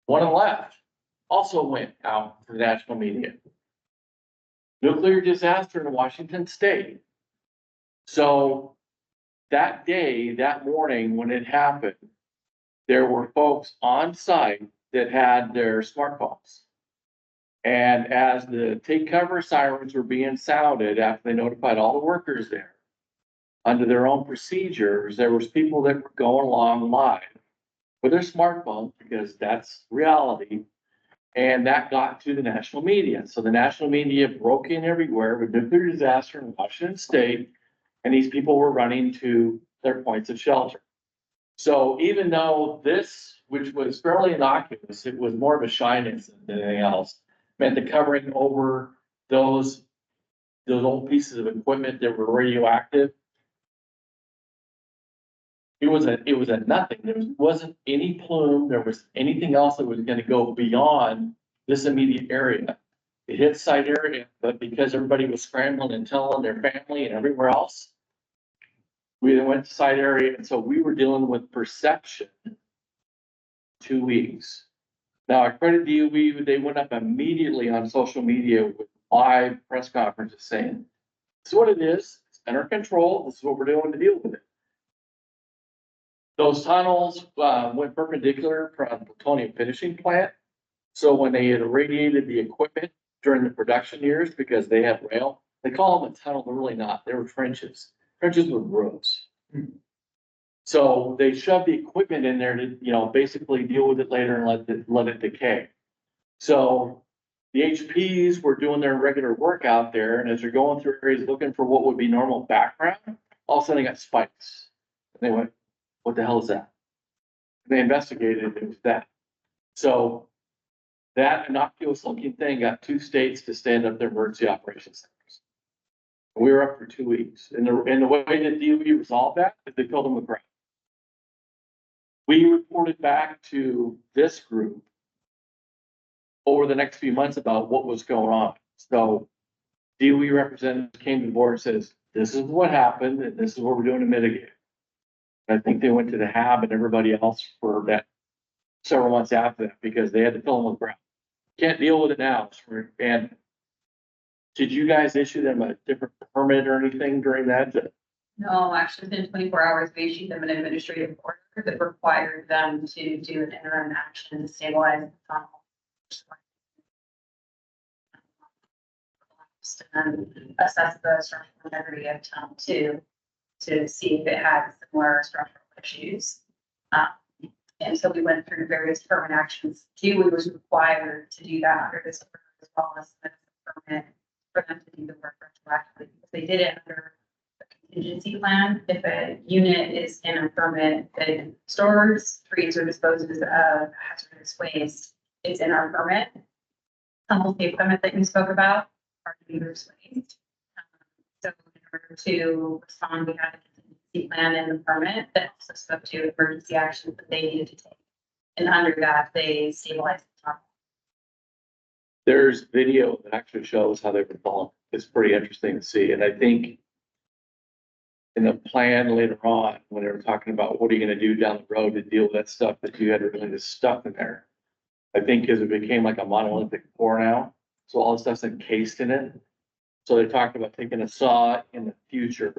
One on the left also went out to the national media. Nuclear disaster in Washington State. So that day, that morning when it happened, there were folks on site that had their smartphones. And as the take cover sirens were being sounded after they notified all the workers there, under their own procedures, there was people that were going along live with their smartphones because that's reality. And that got to the national media. So the national media broke in everywhere with nuclear disaster in Washington State. And these people were running to their points of shelter. So even though this, which was fairly innocuous, it was more of a shyness than anything else, meant the covering over those old pieces of equipment that were radioactive. It was a nothing. There wasn't any plume. There was anything else that was going to go beyond this immediate area. It hit site area, but because everybody was scrambling and telling their family and everywhere else, we then went to site area, and so we were dealing with perception 2 weeks. Now, I credit DOE, they went up immediately on social media with live press conferences saying, this is what it is, it's under control, this is what we're doing to deal with it. Those tunnels went perpendicular from the plutonium finishing plant. So when they had irradiated the equipment during the production years, because they had rail, they call them a tunnel, they're really not, they were trenches. Trenches with roads. So they shoved the equipment in there to, basically deal with it later and let it decay. So the HPs were doing their regular work out there, and as they're going through areas looking for what would be normal background, all of a sudden they got spikes. And they went, what the hell is that? And they investigated, it was that. So that innocuous looking thing got 2 states to stand up their emergency operations centers. We were up for 2 weeks. And the way that DOE resolved that is they filled them with ground. We reported back to this group over the next few months about what was going on. So DOE representatives came to the board and says, this is what happened and this is what we're doing to mitigate it. I think they went to the HAB and everybody else for that several months after that because they had to fill them with ground. Can't deal with it now. And did you guys issue them a different permit or anything during that? No, actually, within 24 hours, we issued them an administrative order that required them to do an interim action to stabilize the tunnel. And assess the structural integrity of tunnel 2 to see if it had similar structural issues. And so we went through various permit actions. DOE was required to do that under this order as well as the permit for them to do the work retroactively. They did it under a contingency plan. If a unit is in a permit that stores, treats, or disposes of hazardous waste, it's in our permit. Some of the equipment that you spoke about are hazardous waste. So in order to respond, we had a contingency plan in the permit that also spoke to emergency actions that they needed to take. And under that, they stabilized the tunnel. There's video that actually shows how they were falling. It's pretty interesting to see. And I think in the plan later on, when they were talking about what are you going to do down the road to deal with that stuff that you had really just stuff in there, I think because it became like a monolithic core now. So all the stuff's encased in it. So they talked about taking a saw in the future.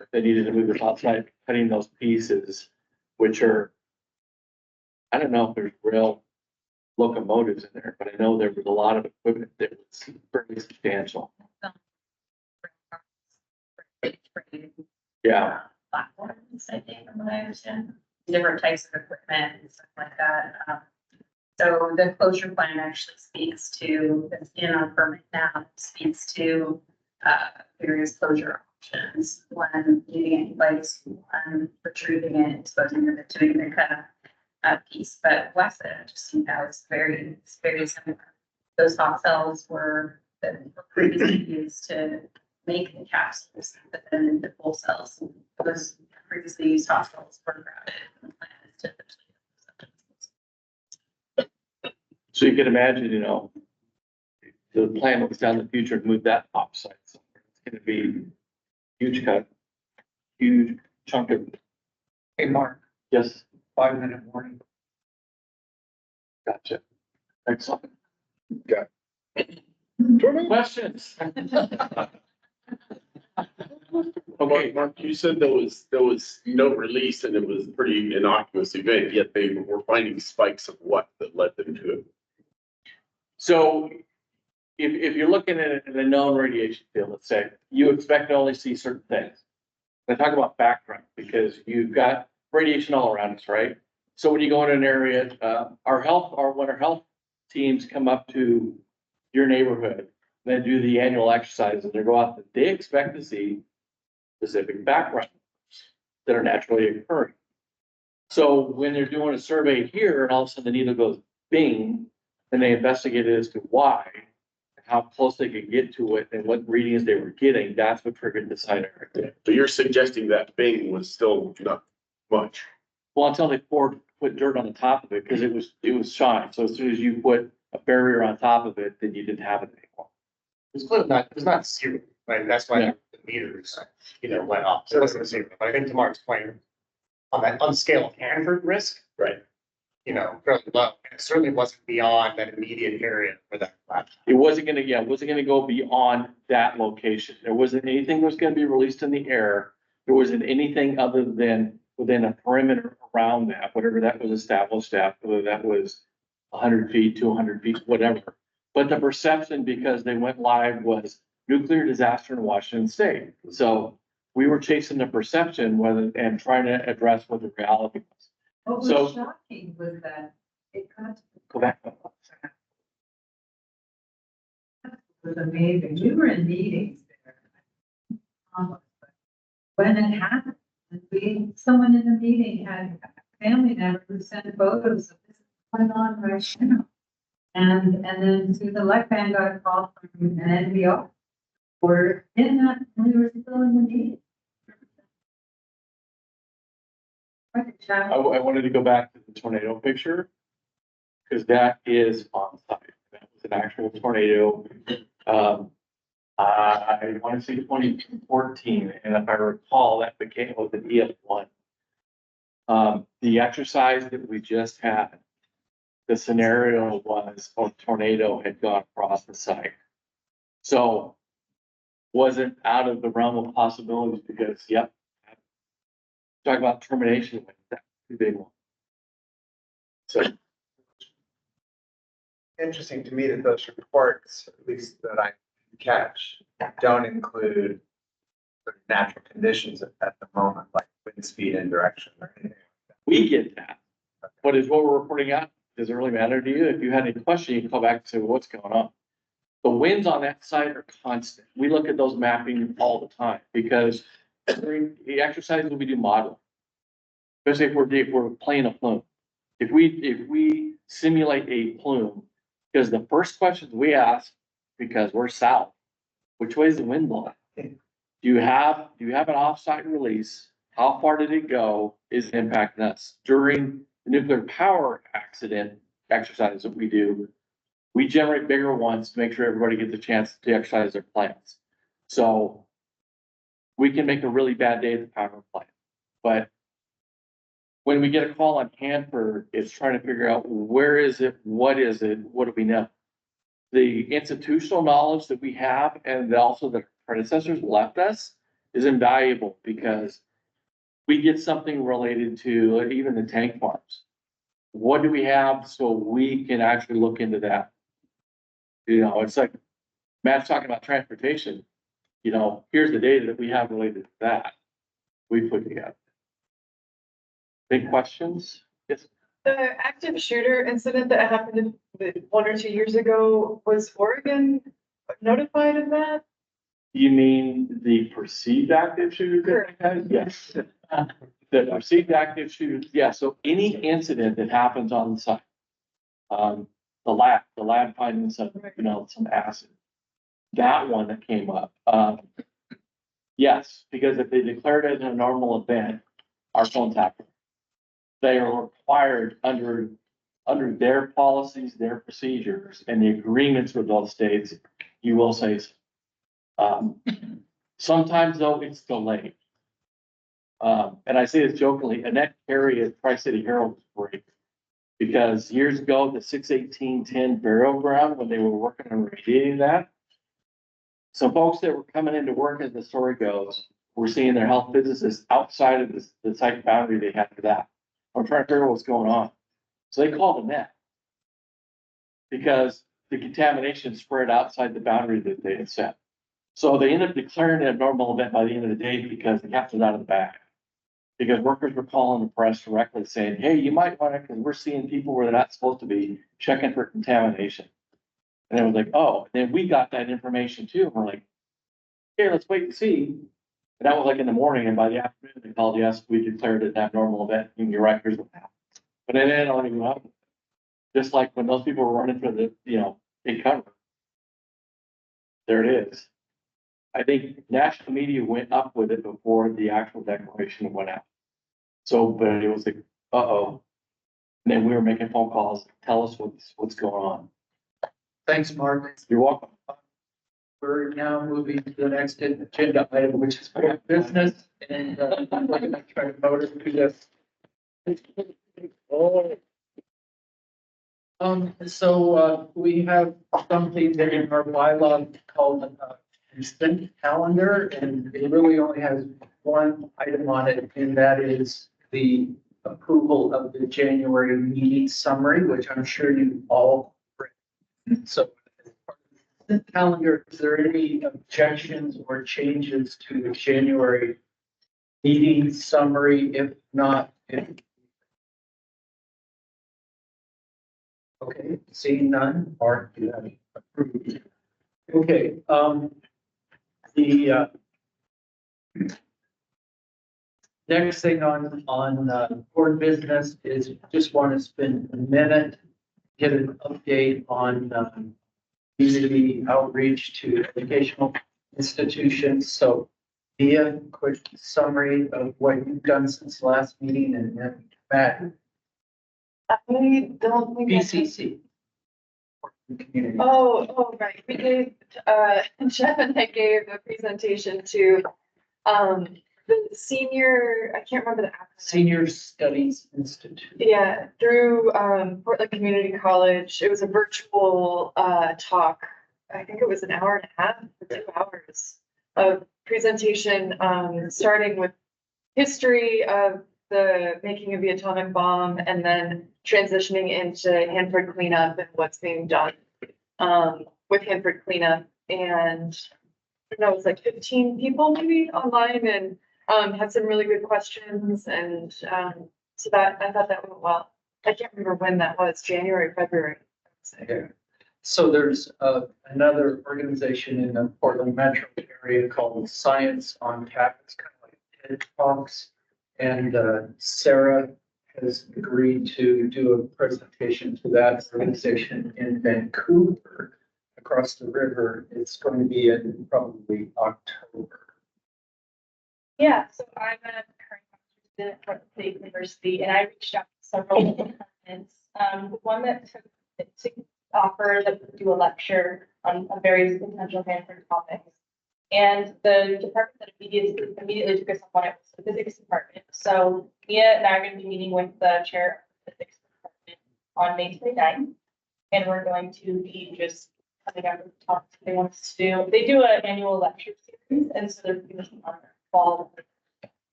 If they needed to move the outside, cutting those pieces, which are, I don't know if there's real locomotives in there, but I know there was a lot of equipment that was pretty substantial. Yeah. Platforms, I think, from what I understand, different types of equipment and stuff like that. So the closure plan actually speaks to, that's in our permit now, speaks to various closure options when needing any place, retrieving it, disposing of it, doing the kind of piece. But Wes just seemed that was very similar. Those hot cells were previously used to make the capsules, but then the full cells, those previously used hot cells were grouted. And the plan is to So you can imagine, the plan was down in the future to move that offsite. So it's going to be huge cut, huge chunk of. Hey, Mark, Yes, 5-minute warning. gotcha. Excellent. Got Questions? Okay, Mark, you said there was no release and it was a pretty innocuous event, yet they were finding spikes of what that led them to it? So if you're looking at it in a known radiation field, let's say, you expect to only see certain things. I talk about background because you've got radiation all around us, right? So when you go in an area, when our health teams come up to your neighborhood, then do the annual exercise and they go out, they expect to see specific backgrounds that are naturally occurring. So when they're doing a survey here and all of a sudden the needle goes bing, and they investigate as to why, how close they could get to it and what readings they were getting, that's what triggered the site area. So you're suggesting that Bing was still not much? Well, until they put dirt on the top of it, because it was shine. So as soon as you put a barrier on top of it, then you didn't have it anymore. It's clearly not, it's not zero, right? That's why Yeah. the meters, went up. So it wasn't zero, but I think to Mark's point, on the scale of Hanford risk, Right. Fairly low. And it certainly wasn't beyond that immediate area for that flat. It wasn't gonna go beyond that location. There wasn't anything that was gonna be released in the air. There wasn't anything other than within a perimeter around that, whatever that was established at, whether that was 100 feet, 200 feet, whatever. But the perception, because they went live, was nuclear disaster in Washington State. So we were chasing the perception and trying to address what the reality was. What So- was shocking was that it got to Go back. was amazing. We were in meetings there. When it happened, someone in the meeting had a family member who sent photos of this going on right now. And then to the left hand got a call from an NPO. We're in that, and we were still in the meeting. Quite a I challenge. wanted to go back to the tornado picture. Because that is on site. That was an actual tornado. I want to say 2014, and if I recall, that was an EF1. The exercise that we just had, the scenario was a tornado had gone across the site. So wasn't out of the realm of possibilities because, yep. Talk about termination, that's a big one. So. Interesting to me that those reports, at least that I catch, don't include the natural conditions at the moment, like wind speed and direction or anything. We get that. But is what we're reporting out, does it really matter to you? If you had any question, you can call back and say, well, what's going on? The winds on that site are constant. We look at those mapping all the time because during the exercises we do modeling. Especially if we're playing a plume. If we simulate a plume, because the first questions we ask, because we're south, which way is the wind blowing? Do you have an offsite release? How far did it go? Is it impacting us? During the nuclear power accident exercise that we do, we generate bigger ones to make sure everybody gets a chance to exercise their plants. So we can make a really bad day at the power plant. But when we get a call on Hanford, it's trying to figure out where is it, what do we know? The institutional knowledge that we have and also the predecessors left us is invaluable because we get something related to even the tank farms. What do we have so we can actually look into that? It's like Matt's talking about transportation. Here's the data that we have related to that. We put together. Big questions? Yes. The active shooter incident that happened 1 or 2 years ago, was Oregon notified of that? You mean the perceived active shooter? Yes. The perceived active shooter, yeah, so any incident that happens on the site. The lab finding some acid. That one that came up, yes, because if they declared it a normal event, our phones happen. They are required under their policies, their procedures, and the agreements with those states, you will say. Sometimes though, it's delayed. And I say this jokingly, Annette Carey at Tri-City Herald was great. Because years ago, the 61810 burial ground, when they were working on radiating that, some folks that were coming into work, as the story goes, were seeing their health physicists outside of the site boundary they had for that. I'm trying to figure out what's going on. So they called Annette. Because the contamination spread outside the boundary that they had set. So they ended up declaring it a normal event by the end of the day because the cat was out of the bag. Because workers were calling the press directly saying, hey, you might want to, because we're seeing people where they're not supposed to be checking for contamination. And it was like, oh, and then we got that information too. And we're like, here, let's wait and see. And that was like in the morning, and by the afternoon, they called, yes, we declared it an abnormal event, and you're right, here's what happened. But it ended up, just like when those people were running for the, big cover. There it is. I think national media went up with it before the actual declaration went out. So, but it was like, uh-oh. And then we were making phone calls, tell us what's going on. Thanks, Mark. You're welcome. We're now moving to the next agenda item, which is for business, and I'm going to try to motor through this. So we have something that in our bylaw called consent calendar, and it really only has one item on it, and that is the approval of the January meeting summary, which I'm sure you all read. So the calendar, is there any objections or changes to the January meeting summary? If not, okay, seeing none, Mark, you have approved. Okay, the next thing on board business is just want to spend a minute, get an update on community outreach to educational institutions. So be a quick summary of what you've done since the last meeting, and then Matt, I don't think. BCC. Oh, right. We gave, Jeff and I gave a presentation to, the senior, I can't remember the acronym. Senior Studies Institute. Yeah, through, Portland Community College. It was a virtual, talk. I think it was an hour and a half or 2 hours of presentation, starting with history of the making of the atomic bomb and then transitioning into Hanford cleanup and what's being done with Hanford cleanup. And I don't know, it was like 15 people maybe online, and had some really good questions. And so that, I thought that went well. I can't remember when that was, January, February. Yeah. So there's another organization in the Portland metro area called Science on Tap. It's kind of like TED Talks. And Sarah has agreed to do a presentation to that organization in Vancouver, across the river. It's going to be in probably October. Yeah, so I'm a current student at Portland State University, and I reached out to several departments. The one that took to offer to do a lecture on various potential Hanford topics. And the department that immediately took us up on it was the physics department. So Mia and I are going to be meeting with the chair of the physics department on May 29th. And we're going to be just coming up with topics they want us to do. They do an annual lecture series, and so they're doing some on their fall.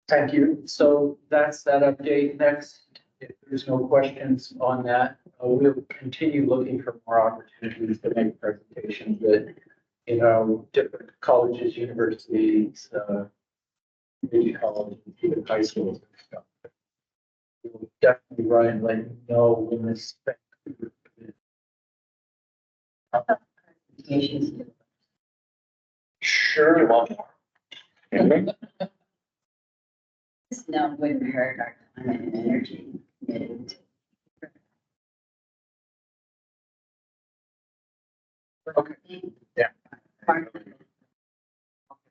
Thank you. So that's that update. Next, if there's no questions on that, we'll continue looking for more opportunities to make presentations that, different colleges, universities, community colleges, even high schools and stuff. We'll definitely write and let you know when this. Sure. It's not would hurt our climate and energy committed. Okay. Yeah.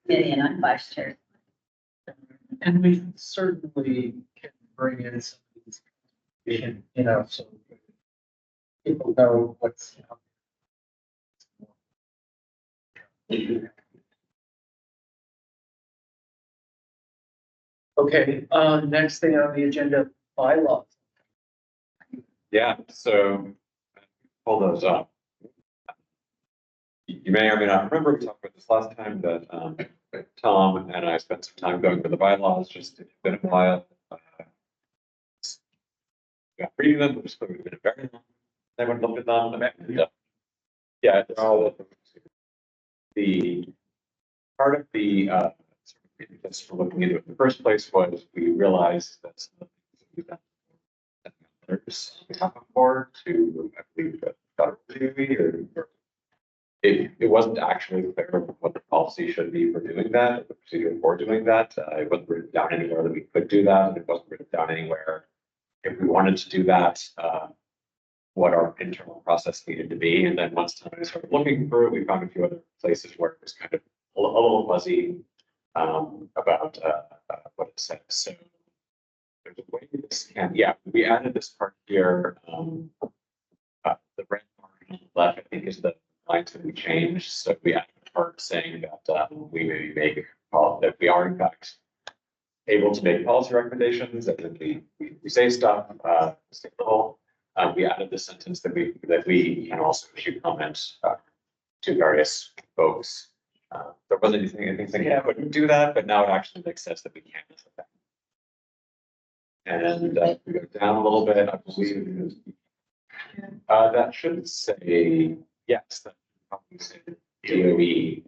Million on vice chair. And we certainly can bring in some of these, so people know what's. Okay, next thing on the agenda, bylaws. Yeah, so pull those up. You may or may not remember, we talked about this last time, that Tom and I spent some time going through the bylaws, just it's been a while. got reading them, which is clearly been very long. They went and looked at them, and, yeah, it's all the part of the, sort of impetus for looking into it in the first place was we realized that some of the things that we've done others we have before to, I believe, federal TV or it wasn't actually clear what the policy should be for doing that, the procedure for doing that. It wasn't written down anywhere that we could do that, and it wasn't written down anywhere if we wanted to do that, what our internal process needed to be. And then once we started looking through it, we found a few other places where it was kind of a little fuzzy about what it said. So there's a way this can, yeah, we added this part here. The red part on the left, I think, is the lines that we changed. So we added a part saying that we maybe make that we are in fact able to make policy recommendations, and then we say stuff, say little. We added the sentence that we can also issue comments to various folks. There wasn't anything saying I couldn't do that, but now it actually makes sense that we can. And we go down a little bit, I believe. That should say yes. That should probably say DOE,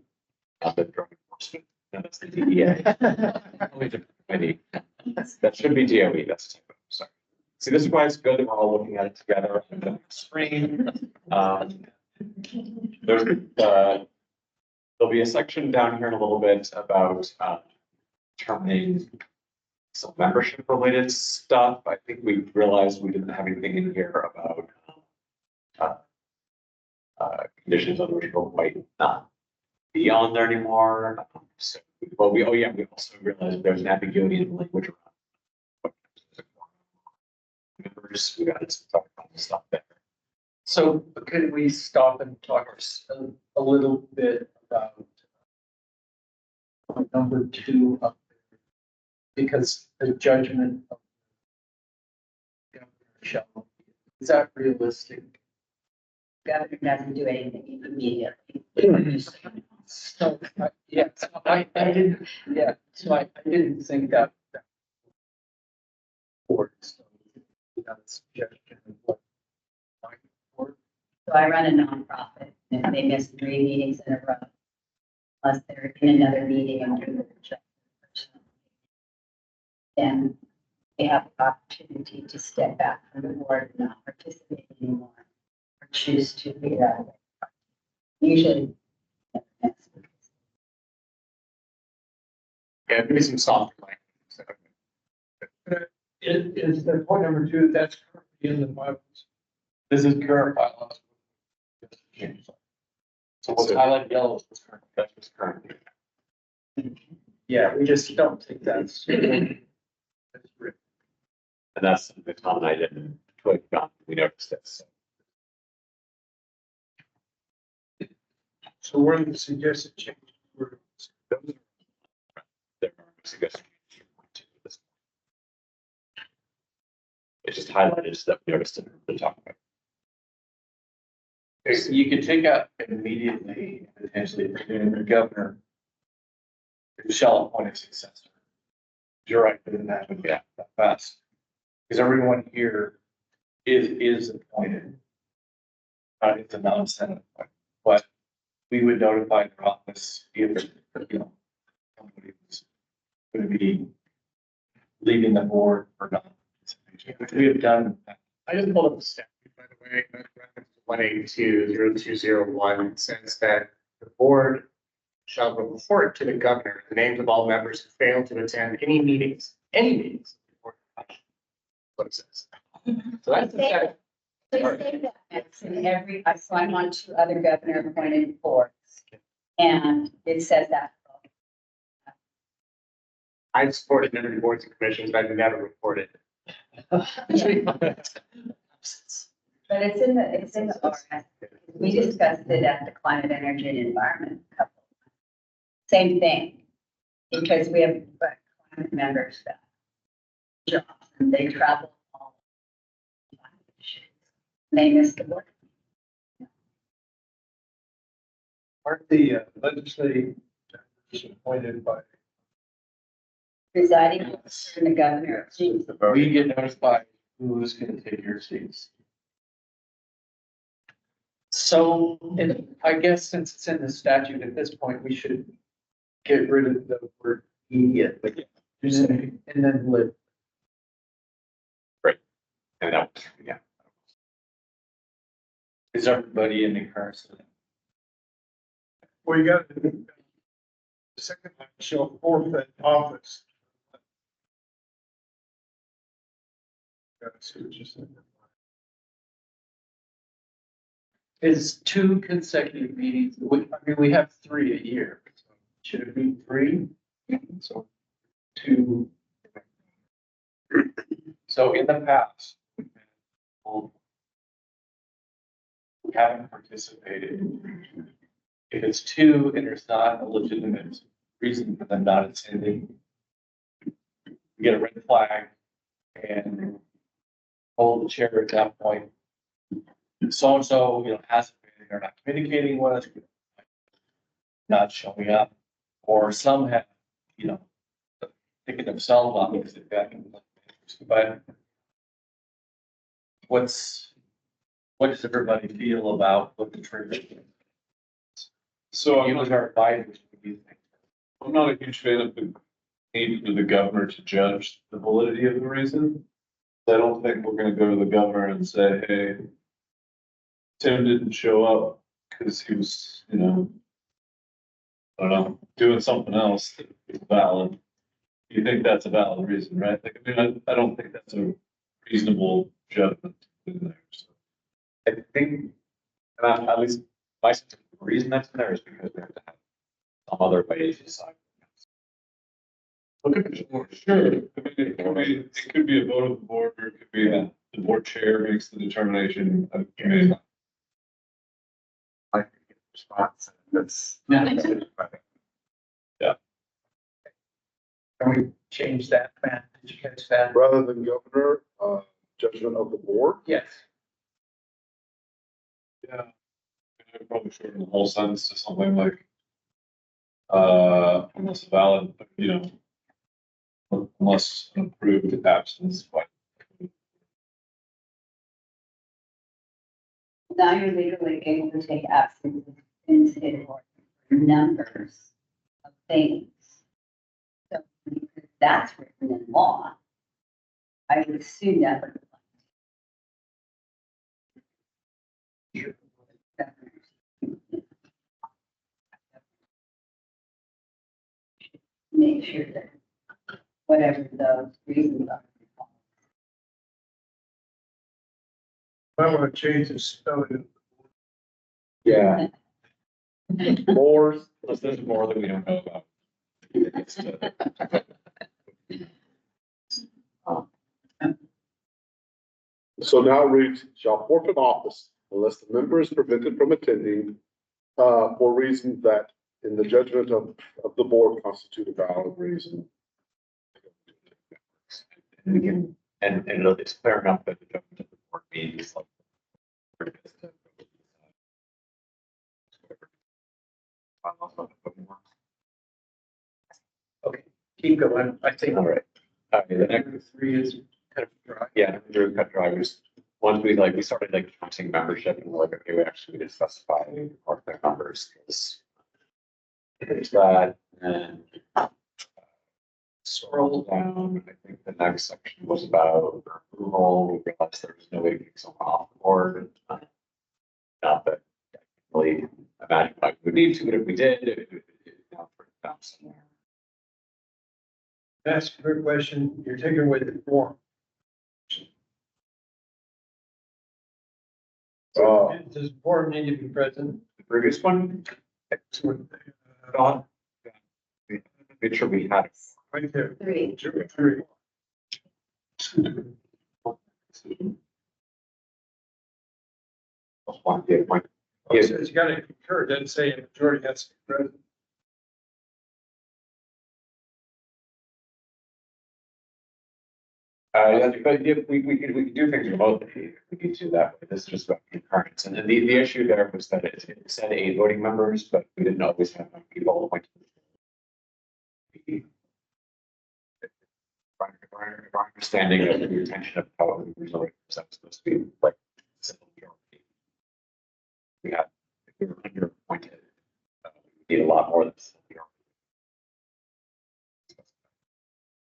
the drug enforcement. No, that's the DEA. That should be DOE. That's a typo. Sorry. See, this is why it's good that we're all looking at it together on the screen. There'll be a section down here in a little bit about determining some membership related stuff. I think we realized we didn't have anything in here about conditions on which people might not be on there anymore. So, well, we also realized there's an ambiguity in the language around members. We got some talk about stuff there. So could we stop and talk a little bit about number 2 up there? Because the judgment of Governor Shell, is that realistic? Governor doesn't do anything immediately. So, yeah, so I didn't, yeah, so I didn't think that. Board, so that's a suggestion of what my board. So I run a nonprofit, and if they miss 3 meetings in a row, unless they're in another meeting and do the check, then they have the opportunity to step back from the board and not participate anymore, or choose to figure out a way. Usually. Yeah, maybe some soft language. Is the point number 2, that's currently in the bylaws? This is current bylaws. So what's highlighted yellow is what's current. That's what's currently. Yeah, we just don't think that's. And that's something Tom and I didn't click on. We noticed this. So where are the suggested changes? There are suggestions. It's just highlighted so that we noticed it to talk about. So you can take out immediately, potentially, put in the governor shall appoint a successor. You're right, but that would be that fast. Because everyone here is appointed. It's a non-senate appointment, but we would notify their office if, somebody was going to be leaving the board or not. We have done. I just pulled up the statute, by the way, 182.0201 says that the board shall report to the governor the names of all members who fail to attend any meetings. What it says. So that's the statute. They say that it's in every, so I'm on 2 other governor appointed boards, and it says that. I've supported many boards and commissions, but I've never reported. But it's in the ORS. We discussed it at the Climate, Energy and Environment couple. Same thing, because we have climate members that jobs and they travel all. They miss the work. Aren't the legislative appointed by? Presiding officer and the governor. We get notified who's gonna take your seats? So, and I guess since it's in the statute at this point, we should get rid of the word immediate. And then live. And that, yeah. Is everybody in the current? Well, you got the second line, shall forfeit office. Got to see what you said. Is 2 consecutive meetings, we have 3 a year. Should it be 3? So 2. So in the past, we haven't participated. If it's 2 and there's not a legitimate reason for them not attending, we get a red flag and hold the chair at that point. So-and-so, hasn't been, they're not communicating with us, not showing up, or some have, picking themselves up because they've got. But what does everybody feel about what the trigger is? So You as our advisors, what do you think? I'm not a huge fan of the need for the governor to judge the validity of the reason. I don't think we're gonna go to the governor and say, hey, Tim didn't show up because he was, I don't know, doing something else that was valid. You think that's a valid reason, right? Like, I don't think that's a reasonable judgment in there. So. I think, at least my sense of the reason that's in there is because we have to have some other way to decide. Sure, it could be a vote of the board, or it could be the board chair makes the determination. I think response, that's. Yeah. Can we change that, Matt? Did you catch that? Rather than governor, judgment of the board. Yes. Yeah. I'd probably shorten the whole sentence to something like, unless valid, unless an approved absence, but. Now you're legally able to take absence in the state of Oregon for numbers of things. So if that's written in law, I would assume that would make sure that whatever those reasons are. I want to change the spelling. Yeah. More, unless there's more that we don't know about. So now reads, shall forfeit office unless the member is prevented from attending, for reasons that in the judgment of the board constitute a valid reason. And again, and it's fair enough that the judgment of the board means like. Okay, keep going. I think. All right. The next 3 is kind of dry. Yeah, during cut drivers, once we started counting membership and we're like, okay, we actually need to specify our their numbers. There's that, and scroll down, I think the next section was about approval. We realized there was no way to kick someone off the board. Not that I really imagine like we need to, but if we did, it now for somewhere. Ask a quick question. You're taking away the form. Does the board need to be present? The previous one, made sure we had it. Right there. 3. 3. It says you gotta concur, it doesn't say a majority has to be present. But if we could do things remotely, if we could do that, but this is just about concurrence. And then the issue there was that it said 8 voting members, but we didn't always have enough people appointed. our understanding of the retention of power resources, that's supposed to be like simple majority. We have, if we were underappointed, we need a lot more than simple majority.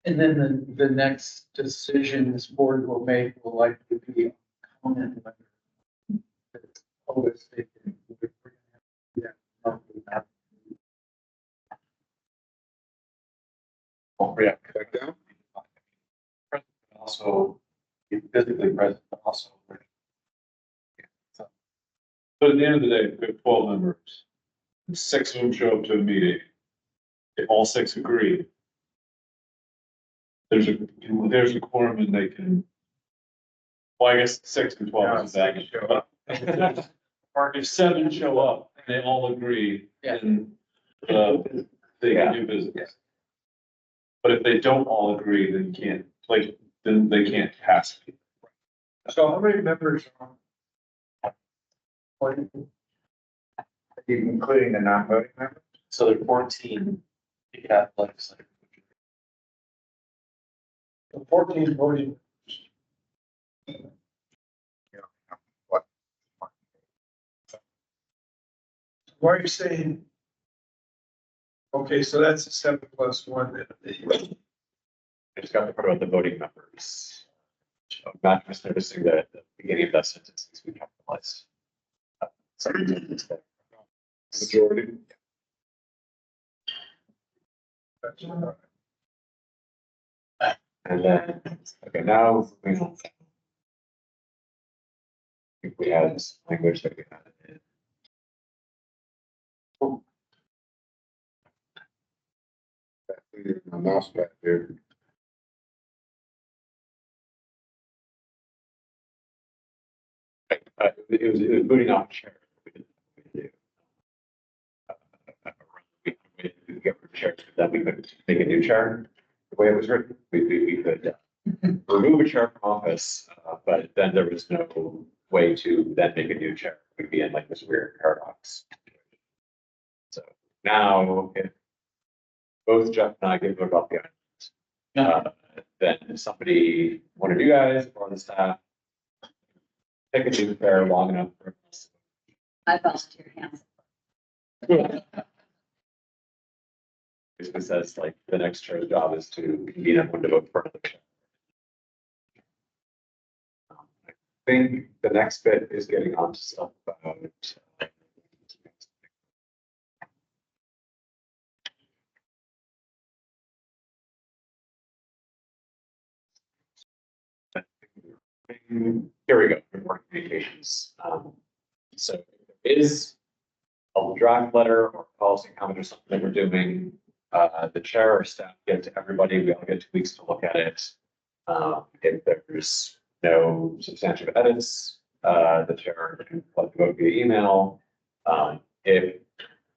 And then the next decision this board will make will likely be a comment letter. That's always taken. Oh, yeah. Back down. Also, be physically present, but also. So at the end of the day, we have 12 members. 6 of them show up to a meeting. If all 6 agree, there's a quorum and they can. Well, I guess 6 and 12 is that. If 7 show up and they all agree, then they can do business. But if they don't all agree, then you can't, like, then they can't pass it. So how many members are? Including the non-voting members? So there are 14 Catholics. 14 voting. What? Why are you saying? Okay, so that's a 7+1 then. I just got the part about the voting members. Not just noticing that at the beginning of that sentence, we capitalized. Majority. And then, okay, now we I think we had this language that we had in. My mouse back there. It was booting off chair. We didn't get rid of chair, then we could make a new chair. The way it was written, we could remove a chair from office, but then there was no way to then make a new chair. We'd be in like this weird paradox. So now, if both Jeff and I give vote off the island, then somebody, one of you guys or the staff, pick a new chair long enough for us. I volunteer hands. Basically says like the next chair's job is to convene everyone to vote for another chair. I think the next bit is getting onto stuff about. Here we go, report communications. So there is a draft letter or policy comment or something that we're doing. The chair or staff get to everybody, we all get 2 weeks to look at it. If there's no substantive edits, the chair can let the vote via email. If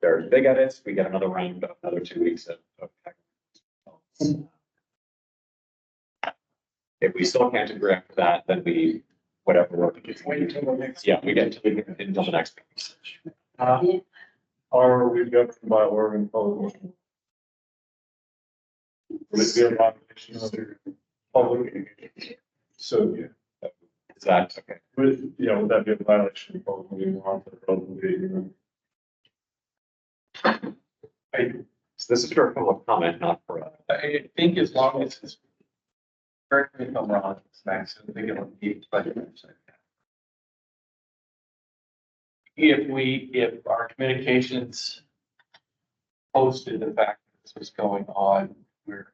there's big edits, we get another round of another 2 weeks of if we still can't agree after that, then we, whatever work. Wait until the next. Yeah, we get until the next. Are we governed by Oregon public? Would it be a violation of the public? So, yeah. Is that okay? Would that be a violation of public meeting law for the public meeting? So this is for a public comment, not for. I think as long as it's, correct me if I'm wrong, it's max, I think it'll be 20%. If our communications posted the fact that this was going on, we're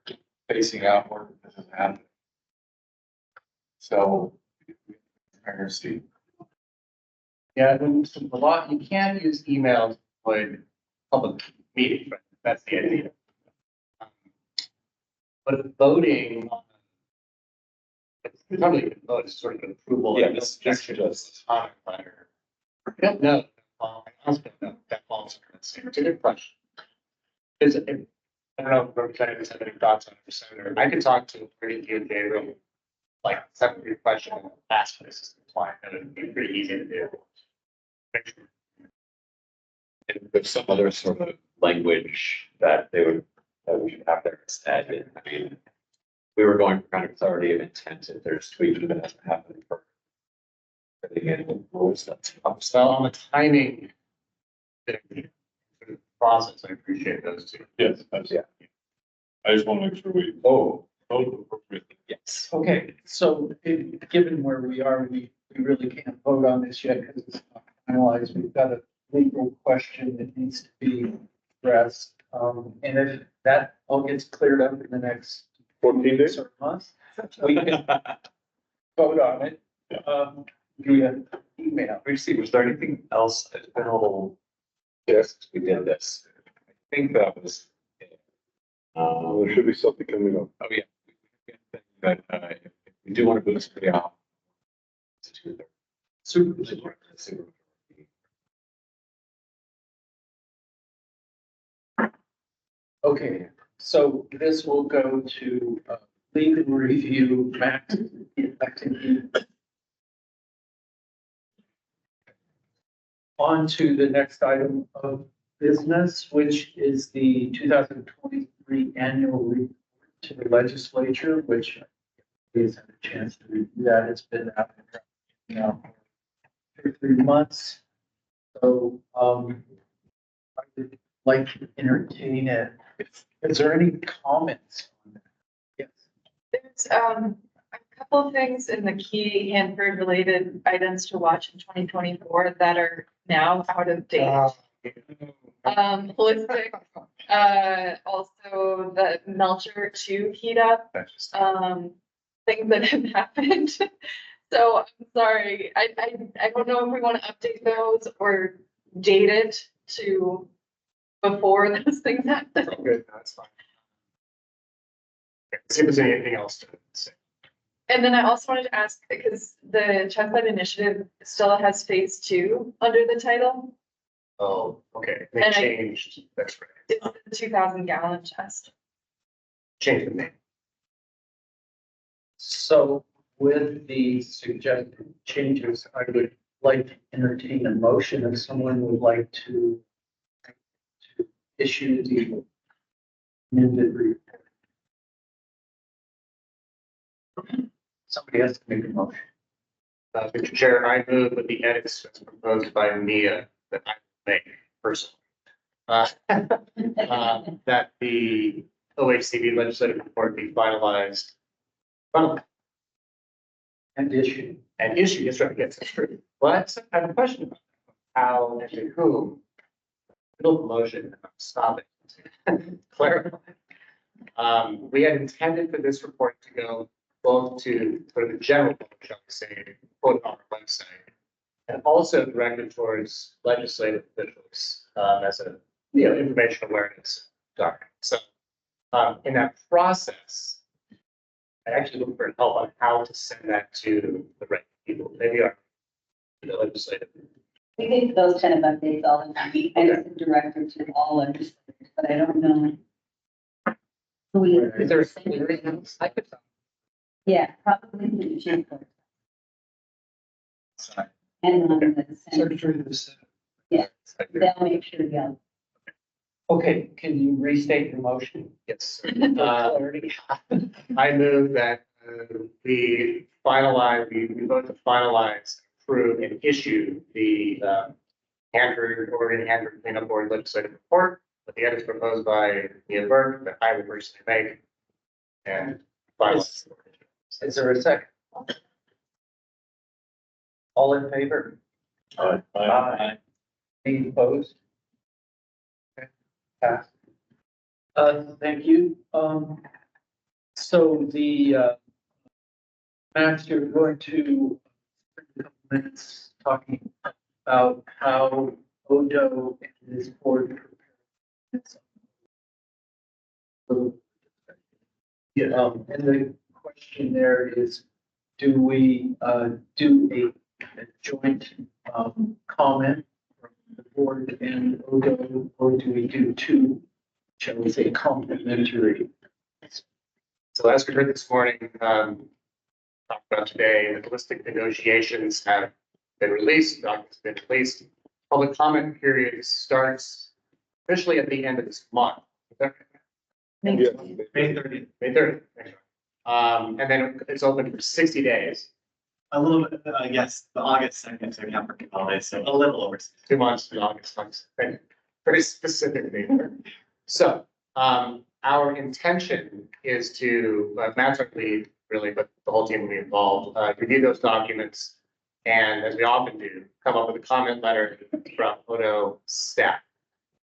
facing outward, this is happening. So, transparency. Yeah, when a lot, you can't use emails for public meetings, but that's the idea. But voting. It's not really a vote, it's sort of an approval. Yeah, this just. Comment letter. I don't know. That falls under the same. It's a good question. Is it, I don't know if representatives have any thoughts on it, Senator. I could talk to pretty good Gabriel, like send your question and ask for this compliant, and it'd be pretty easy to do. And there's some other sort of language that they would, that we should have there instead. I mean, we were going for kind of clarity of intent, if there's tweaking that has to happen for the annual rules, that's. So on the timing. Process, I appreciate those two. Yes, yeah. I just want to make sure we. Appropriate. Yes. Okay, so given where we are, we really can't vote on this yet because it's not finalized. We've got a legal question that needs to be addressed. And if that all gets cleared up in the next 14 days. or months, we can vote on it. Via email. We see, was there anything else? It's been a little, yes, we did this. I think that was. There should be something coming up. Oh, yeah. But, if we do want to move this pretty off. Super. Okay, so this will go to legal review, Max, electing you. On to the next item of business, which is the 2023 annual report to the legislature, which is had a chance to review that. It's been out now for 3 months. So, I would like to entertain it. Is there any comments on that? Yes. There's, a couple of things in the key Hanford related items to watch in 2024 that are now out of date. Holistic, also the Melcher 2 heat up, things that have happened. So I'm sorry, I don't know if we want to update those or date it to before those things happen. Good, that's fine. Okay, see if there's anything else to say. And then I also wanted to ask, because the Chestnut Initiative still has phase 2 under the title. Oh, okay, they And changed, that's right, It's the 2,000 gallon chest. changed the name. So with the suggested changes, I would like to entertain a motion if someone would like to issue the amended report. Somebody has to make a motion. Mr. Chair, I move with the edits as proposed by Mia that I make personally. That the OHCV legislative report be finalized. And issue. And issue, yes, right, yes, that's true. Well, I have a question about how and to whom. Middle of the motion, stop it. Clarify. We had intended for this report to go both to sort of the general public, shall we say, quote on our website, and also directed towards legislative officials as a information awareness document. So in that process, I actually look for help on how to send that to the right people. Maybe our legislative. We make those kind of updates all the time. I just directed to all legislators, but I don't know. Is there I could. Yeah, probably the chief. And on the Secretary of the Senate. yeah, they'll make sure, yeah. Okay, can you restate your motion? Yes. For clarity. I move that we finalize, we vote to finalize, approve, and issue the Hanford, Oregon Hanford Cleanup Board legislative report with the edits proposed by Mia Burke that I would personally make. And finalize. Is there a second? All in favor? Aye. Any opposed? Okay, pass. Thank you. So the, Max, you're going to spend a couple minutes talking about how Odo and his board. Yeah, and the question there is, do we, do a joint, comment from the board and Odo, or do we do two, shall we say, complementary? So as we heard this morning, talked about today, the holistic negotiations have been released, documents have been released. Public comment period starts officially at the end of this month. Yes. May 30th. May 30th. And then it's open for 60 days, A little bit, yes, the August 2nd, so Hanford holiday, so a little over. 2 months to August, very specifically. So, our intention is to, Matt's our lead, really, but the whole team will be involved, review those documents. And as we often do, come up with a comment letter from Odo staff.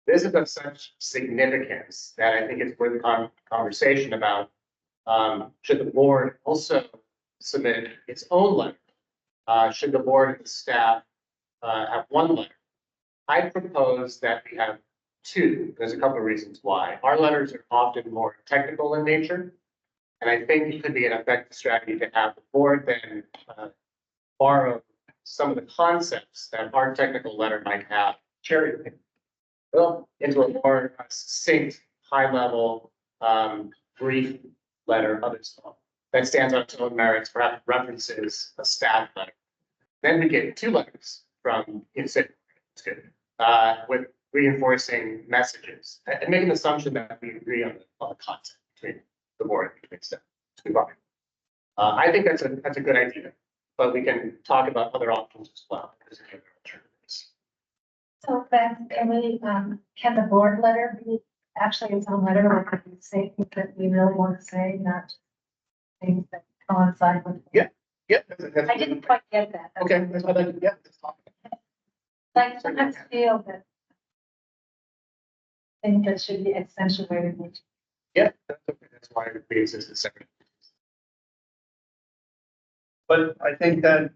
This is of such significance that I think it's worth a conversation about. Should the board also submit its own letter? Should the board and the staff have one letter? I propose that we have two. There's a couple of reasons why. Our letters are often more technical in nature. And I think it could be an effective strategy to have the board then borrow some of the concepts that our technical letter might have, cherry pick, well, into a more succinct, high level, brief letter of its own that stands on its own merits, perhaps references a staff letter. Then we get two letters from inside, with reinforcing messages and make an assumption that we agree on the content between the board and the staff. I think that's a good idea, but we can talk about other options as well. So Beth, can the board letter be actually its own letter, or could we say things that we really want to say, not just things that coincide with? Yeah. I didn't quite get that. Okay, that's what I, yeah. Like sometimes feel that things that should be accentuated. Yeah, that's why we exist as separate. But I think that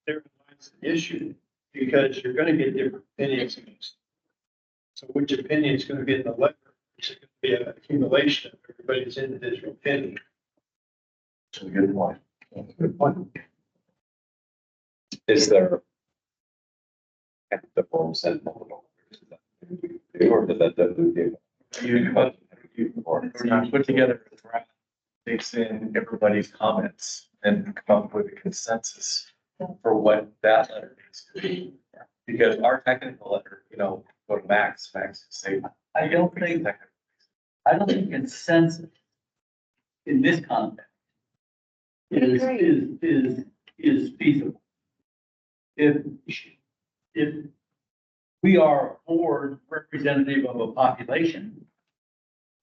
there lies an issue, because you're gonna get different opinions. So which opinion is gonna be in the letter? It's gonna be an accumulation of everybody's individual opinion. That's a good point. Good point. Is there? At the form sent multiple. Or does that definitely? You put together a draft, takes in everybody's comments and come up with a consensus for what that letter needs to be. Because our technical letter, go to Max say. I don't think consensus in this context is feasible. If we are a board representative of a population,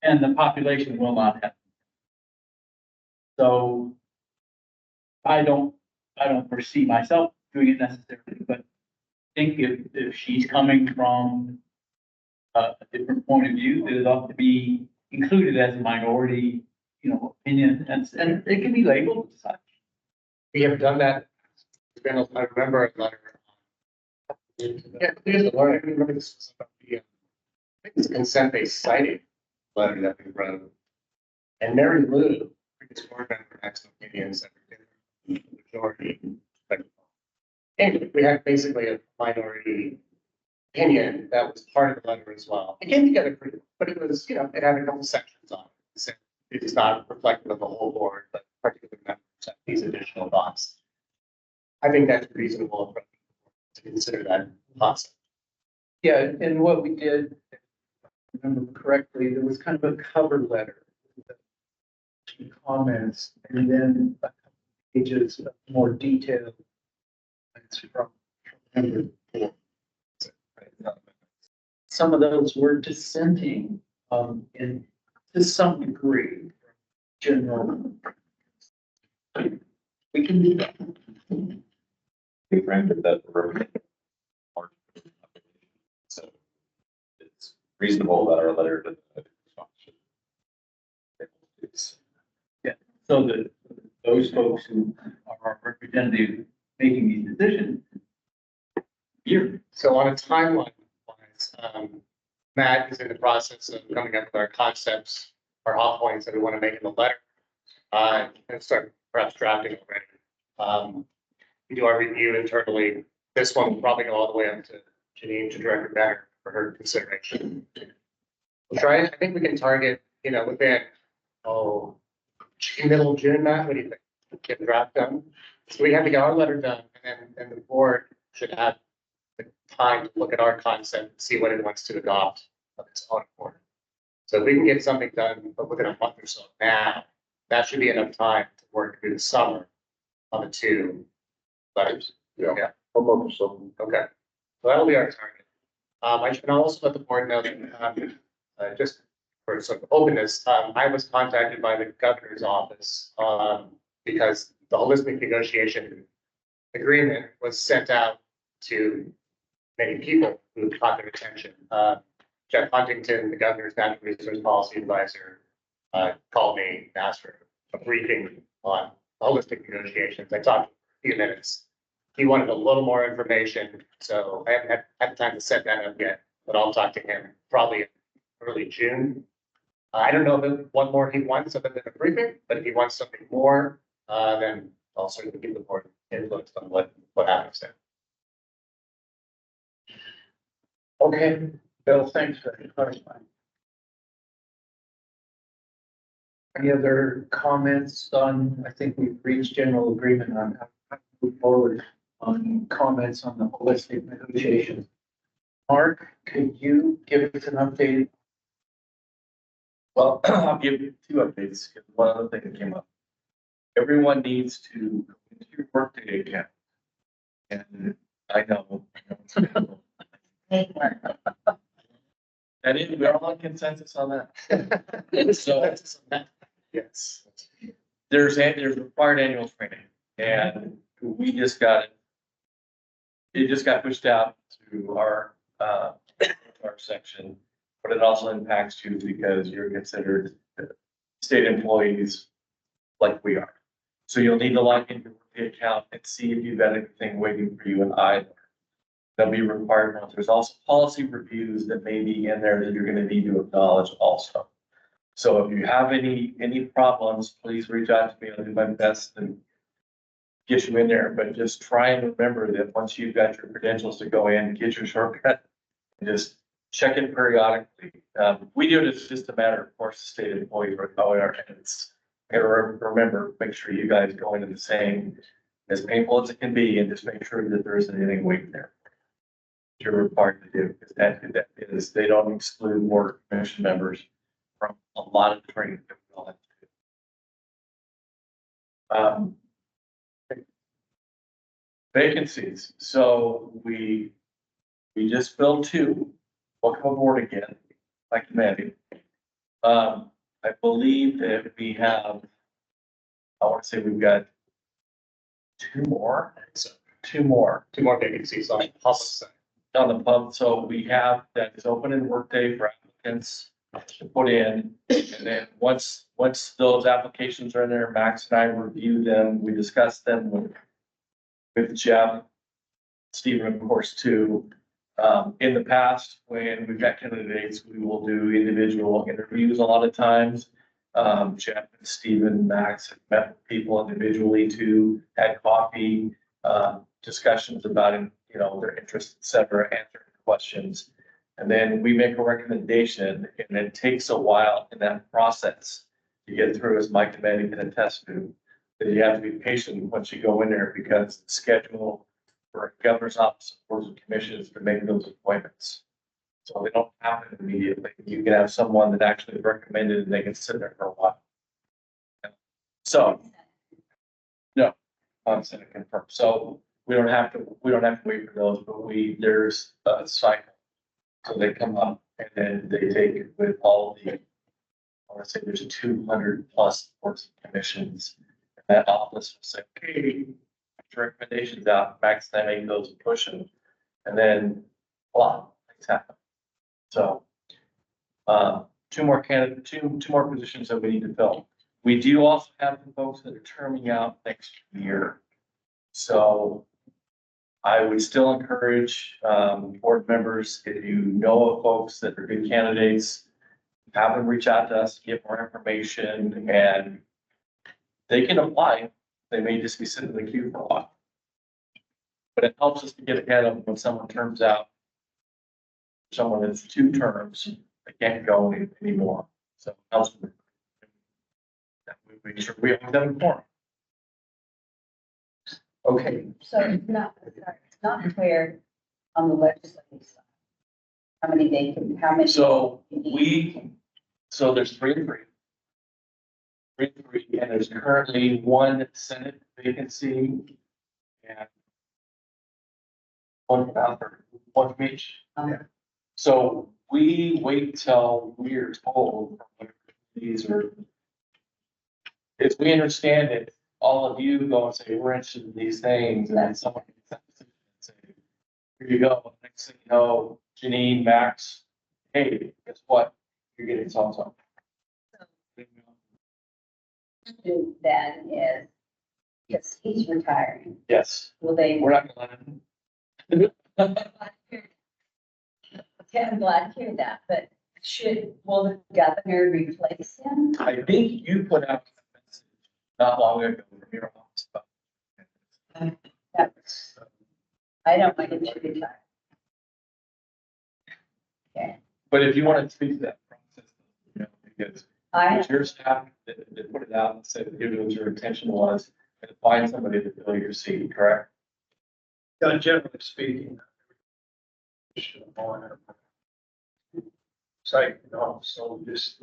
and the population will not have. So I don't foresee myself doing it necessarily, but I think if she's coming from a different point of view, that it ought to be included as a minority, opinion, and it can be labeled as such. We have done that. I remember a letter. Yeah, here's the letter. I remember this was about the, I think it's a consent-based citing letter that we wrote. And Mary Lou, previous board member, had some opinions that were in the majority. But anyway, we had basically a minority opinion that was part of the letter as well. It came together pretty, but it was, it had a couple sections on it. So it's not reflective of the whole board, but particular members have these additional thoughts. I think that's reasonable for to consider that concept. Yeah, and what we did, if I remember correctly, there was kind of a cover letter. Comments, and then a couple pages of more detailed. It's from number 4. Some of those were dissenting, in to some degree, general. We can do that. We framed it that we're. So it's reasonable that our letter to the. So that those folks who are our representative making these decisions. So on a timeline wise, Matt is in the process of coming up with our concepts, our hot points that we want to make in the letter. And start perhaps drafting already. We do our review internally. This one will probably go all the way up to Janine, to Director Becker, for her consideration. We'll try, I think we can target, within, middle of June, Matt, what do you think? Get the draft done? So we have to get our letter done, and then the board should have the time to look at our concept and see what it wants to adopt of its own board. So if we can get something done, but within a month or so now, that should be enough time to work through the summer on the two letters. Yeah. A month or so. Okay, so that'll be our target. I should also let the board know that, just for some openness, I was contacted by the governor's office, because the holistic negotiation agreement was sent out to many people who caught their attention. Jeff Huntington, the governor's natural resource policy advisor, called me and asked for a briefing on holistic negotiations. I talked for a few minutes. He wanted a little more information, so I haven't had the time to set that up yet, but I'll talk to him probably in early June. I don't know if what more he wants other than a briefing, but if he wants something more, then I'll certainly give the board influence on what happens there. Okay, Bill, thanks for clarifying. Any other comments on, I think we've reached general agreement on how to move forward on comments on the holistic negotiations. Mark, could you give us an update? Well, I'll give you two updates. One other thing that came up. Everyone needs to go into your workday account. And I know. And we're all on consensus on that. So Yes. there's required annual training, and we just got it just got pushed out to our section, but it also impacts you because you're considered state employees like we are. So you'll need to log into the account and see if you've got anything waiting for you in either. There'll be required ones. There's also policy reviews that may be in there that you're gonna need to acknowledge also. So if you have any problems, please reach out to me. I'll do my best and get you in there, but just try and remember that once you've got your credentials to go in, get your shortcut, and just check it periodically. We do it, it's just a matter, of course, the state employees are how we are, and it's, I gotta remember, make sure you guys go into the same, as painful as it can be, and just make sure that there isn't anything waiting there. You're required to do, because that is, they don't exclude board commission members from a lot of training that we all have to do. Vacancies, so we just filled two, welcome aboard again, like Mandy. I believe that we have, I want to say we've got two more Vacancies on the public side. on the pub, so we have that is open in Workday for applicants to put in. And then once those applications are in there, Max and I review them, we discuss them with Jeff, Stephen, of course, too. In the past, when we've got candidates, we will do individual interviews a lot of times. Jeff and Stephen, Max have met with people individually too, had coffee, discussions about, you know, their interests, et cetera, answering questions. And then we make a recommendation, and it takes a while in that process to get through, as Mike and Mandy can attest to, that you have to be patient once you go in there, because the schedule for a governor's office, boards and commissions to make those appointments. So they don't happen immediately. You can have someone that actually recommended and they can sit there for a while. So, no, I'm saying confirm. So we don't have to wait for those, but there's a cycle. So they come up and then they take it with all the, I want to say there's 200 plus boards and commissions. That office will say, okay, put your recommendations out, Max, and I make those push them, and then a lot of things happen. So, two more positions that we need to fill. We do also have the folks that are terming out next year. So I would still encourage, board members, if you know of folks that are good candidates, have them reach out to us, get more information, and they can apply. They may just be sitting in the queue for a while. But it helps us to get ahead of when someone turns out. Someone that's 2 terms, they can't go anymore. So it helps. We make sure we have them for. Okay, So it's not clear on the legislative side. How many they can, how many? So there's 3 and 3. three, and there's currently one Senate vacancy. And one for one from each. Yeah. So we wait till we are told what these are. If we understand it, all of you go and say, we're interested in these things, and then someone can say, here you go. Next thing you know, Janine, Max, hey, guess what? You're getting so-and-so. Then is, yes, he's retiring. Yes, Will they? we're not gonna let him. Okay, I'm glad to hear that, but will the governor replace him? I think you put out a message not long ago from your office, but That's, I don't want him to retire. Okay, but if you want to speak to that process, you know, because I, it's your staff that put it out and said, give it what your intention was, and find somebody to fill your seat, correct? Generally speaking. Site, so just.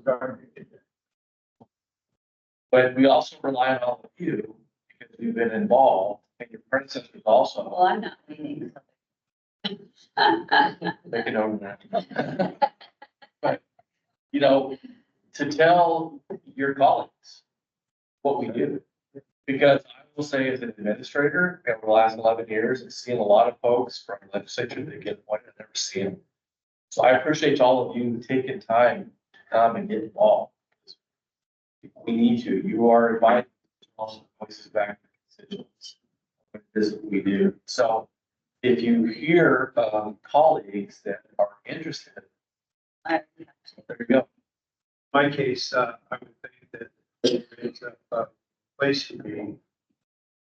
But we also rely on all of you, because you've been involved, and your predecessors also. well, I'm not leaving. They can own that. But, you know, to tell your colleagues what we do. Because I will say as an administrator, over the last 11 years, I've seen a lot of folks from legislature that get appointed, I've never seen them. So I appreciate all of you taking time to come and get involved. We need to. You are invited to also voices back to constituents. What it is that we do. So if you hear colleagues that are interested, there you go. My case, I would think that it's a place to be.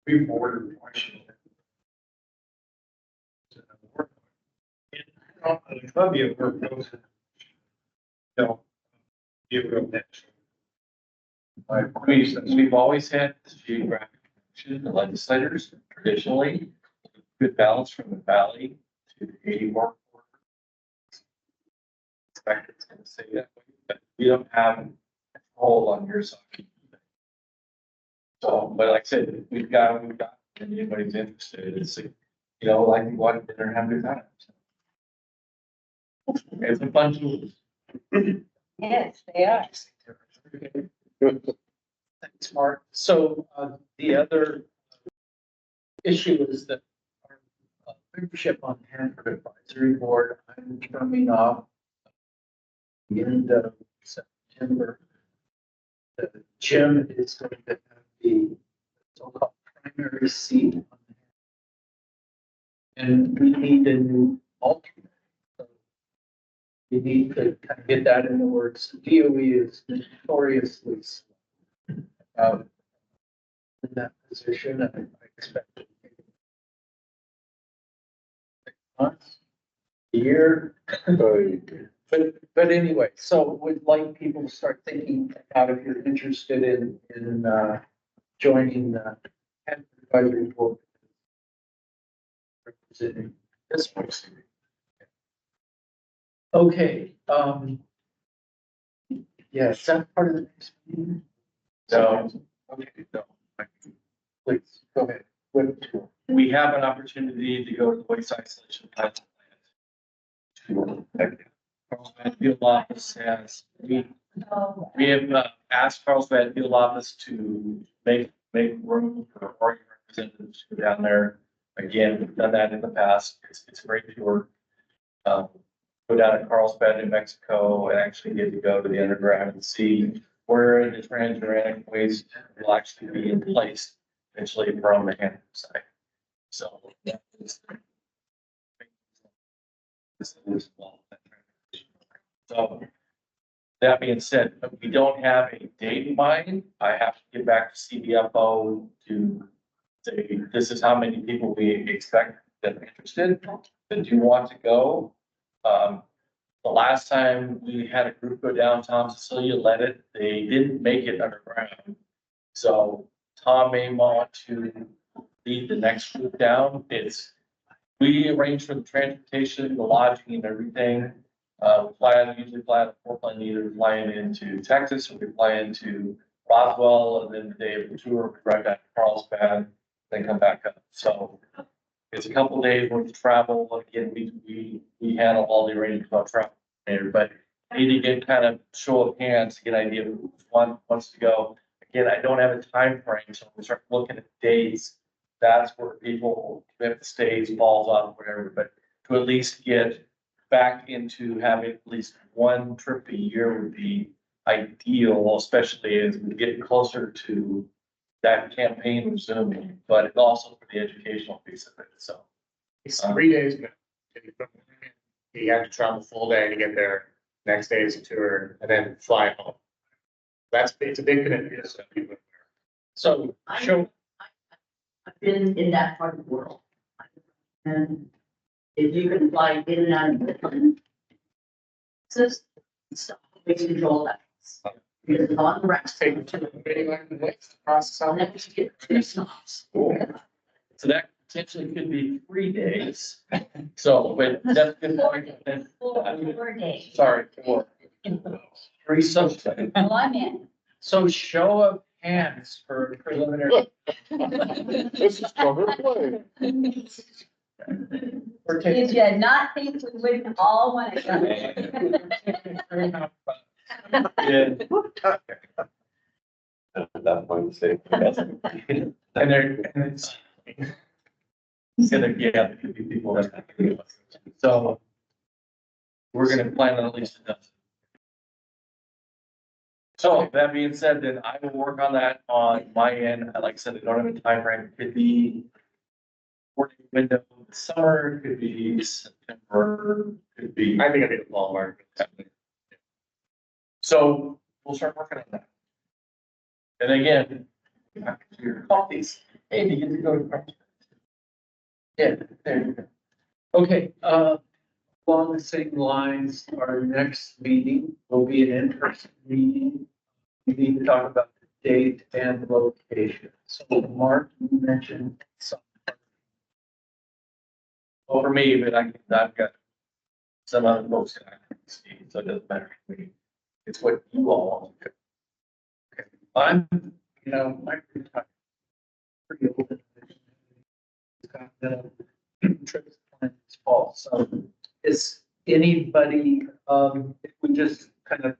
We border Washington. I'd love you to work those. No, you wrote that. We've always had this geographic connection, the legislators traditionally, good balance from the valley to the 84. Expect it's gonna say that way, but we don't have control on your side. So, but like I said, we've got, if anybody's interested, it's, you know, like we go out to dinner and have a good time. It's a fun tool. Yes, they are. Thanks, Mark. So, the other issue is that our membership on the Hanford Advisory Board, I'm terming off the end of September. Jim is going to have the so-called primary seat. And we need a new alternate. So we need to kind of get that in the works. DOE is notoriously slow in that position, and I expect it to take 6 months, a year. But anyway, so we'd like people to start thinking about if you're interested in joining the advisory board. Representing this person. Okay, yeah, is that part of the next meeting? So, Okay, no. Please, go ahead. we have an opportunity to go to the waste isolation plant. Carlsbad Field Office has, we have asked Carlsbad Field Office to make room for our representatives to go down there. Again, we've done that in the past. It's a great tour. Go down to Carlsbad, New Mexico, and actually get to go to the underground and see where the transuranic waste will actually be placed eventually from the Hanford site. So that is. So that being said, we don't have a date in mind. I have to get back to CBFO to say, this is how many people we expect that are interested, that do want to go. The last time we had a group go down, Tom Cecilia led it. They didn't make it underground. So Tom may want to lead the next group down. We arrange for the transportation, the lodging and everything. Usually fly out of Portland, either flying into Texas or we fly into Roswell, and then the day of the tour, we drive back to Carlsbad, then come back up. So it's a couple days worth of travel. Again, we handle all the arrangements about travel there, but I need to get kind of show of hands to get an idea of who wants to go. Again, I don't have a time frame, so we start looking at dates. That's where people, if the stays falls off, whatever, but to at least get back into having at least one trip a year would be ideal, especially as we get closer to that campaign resuming, but it's also for the educational piece of it, so. It's 3 days. You have to travel full day to get there. Next day is a tour and then fly home. It's a big commitment. So people- So, show, I've been in that part of the world. And if you can fly in and out of the plane, just stop, makes control that. Because it's on the rest. Take to the video and wait to process all And then that. you get 2 stops. so that potentially could be 3 days. So, but that's a good point. Then, 4 days. sorry, 4. 3 subs. Well, I'm in. So show of hands for preliminary. This is cover play. We're Did taking. you not think we wouldn't all want to go? Yeah, At that point, say, yes. and it's. Yeah, there could be people that. So. We're gonna plan on at least a dozen. So that being said, then I will work on that on my end. Like I said, I don't have a time frame. It could be working window in the summer, it could be September, could be. I think I'd be the ball mark. So we'll start working on that. And again, back to your coffees. Hey, you get to go to. Yeah, there you go. Okay, along the same lines, our next meeting will be an in-person meeting. We need to talk about the date and location. So Mark, you mentioned something. Well, for me, but I've got some other folks that I can see, so it doesn't matter to me. It's what you all want. I'm, I'm retired. Pretty old. Trips planned this fall, so is anybody, if we just kind of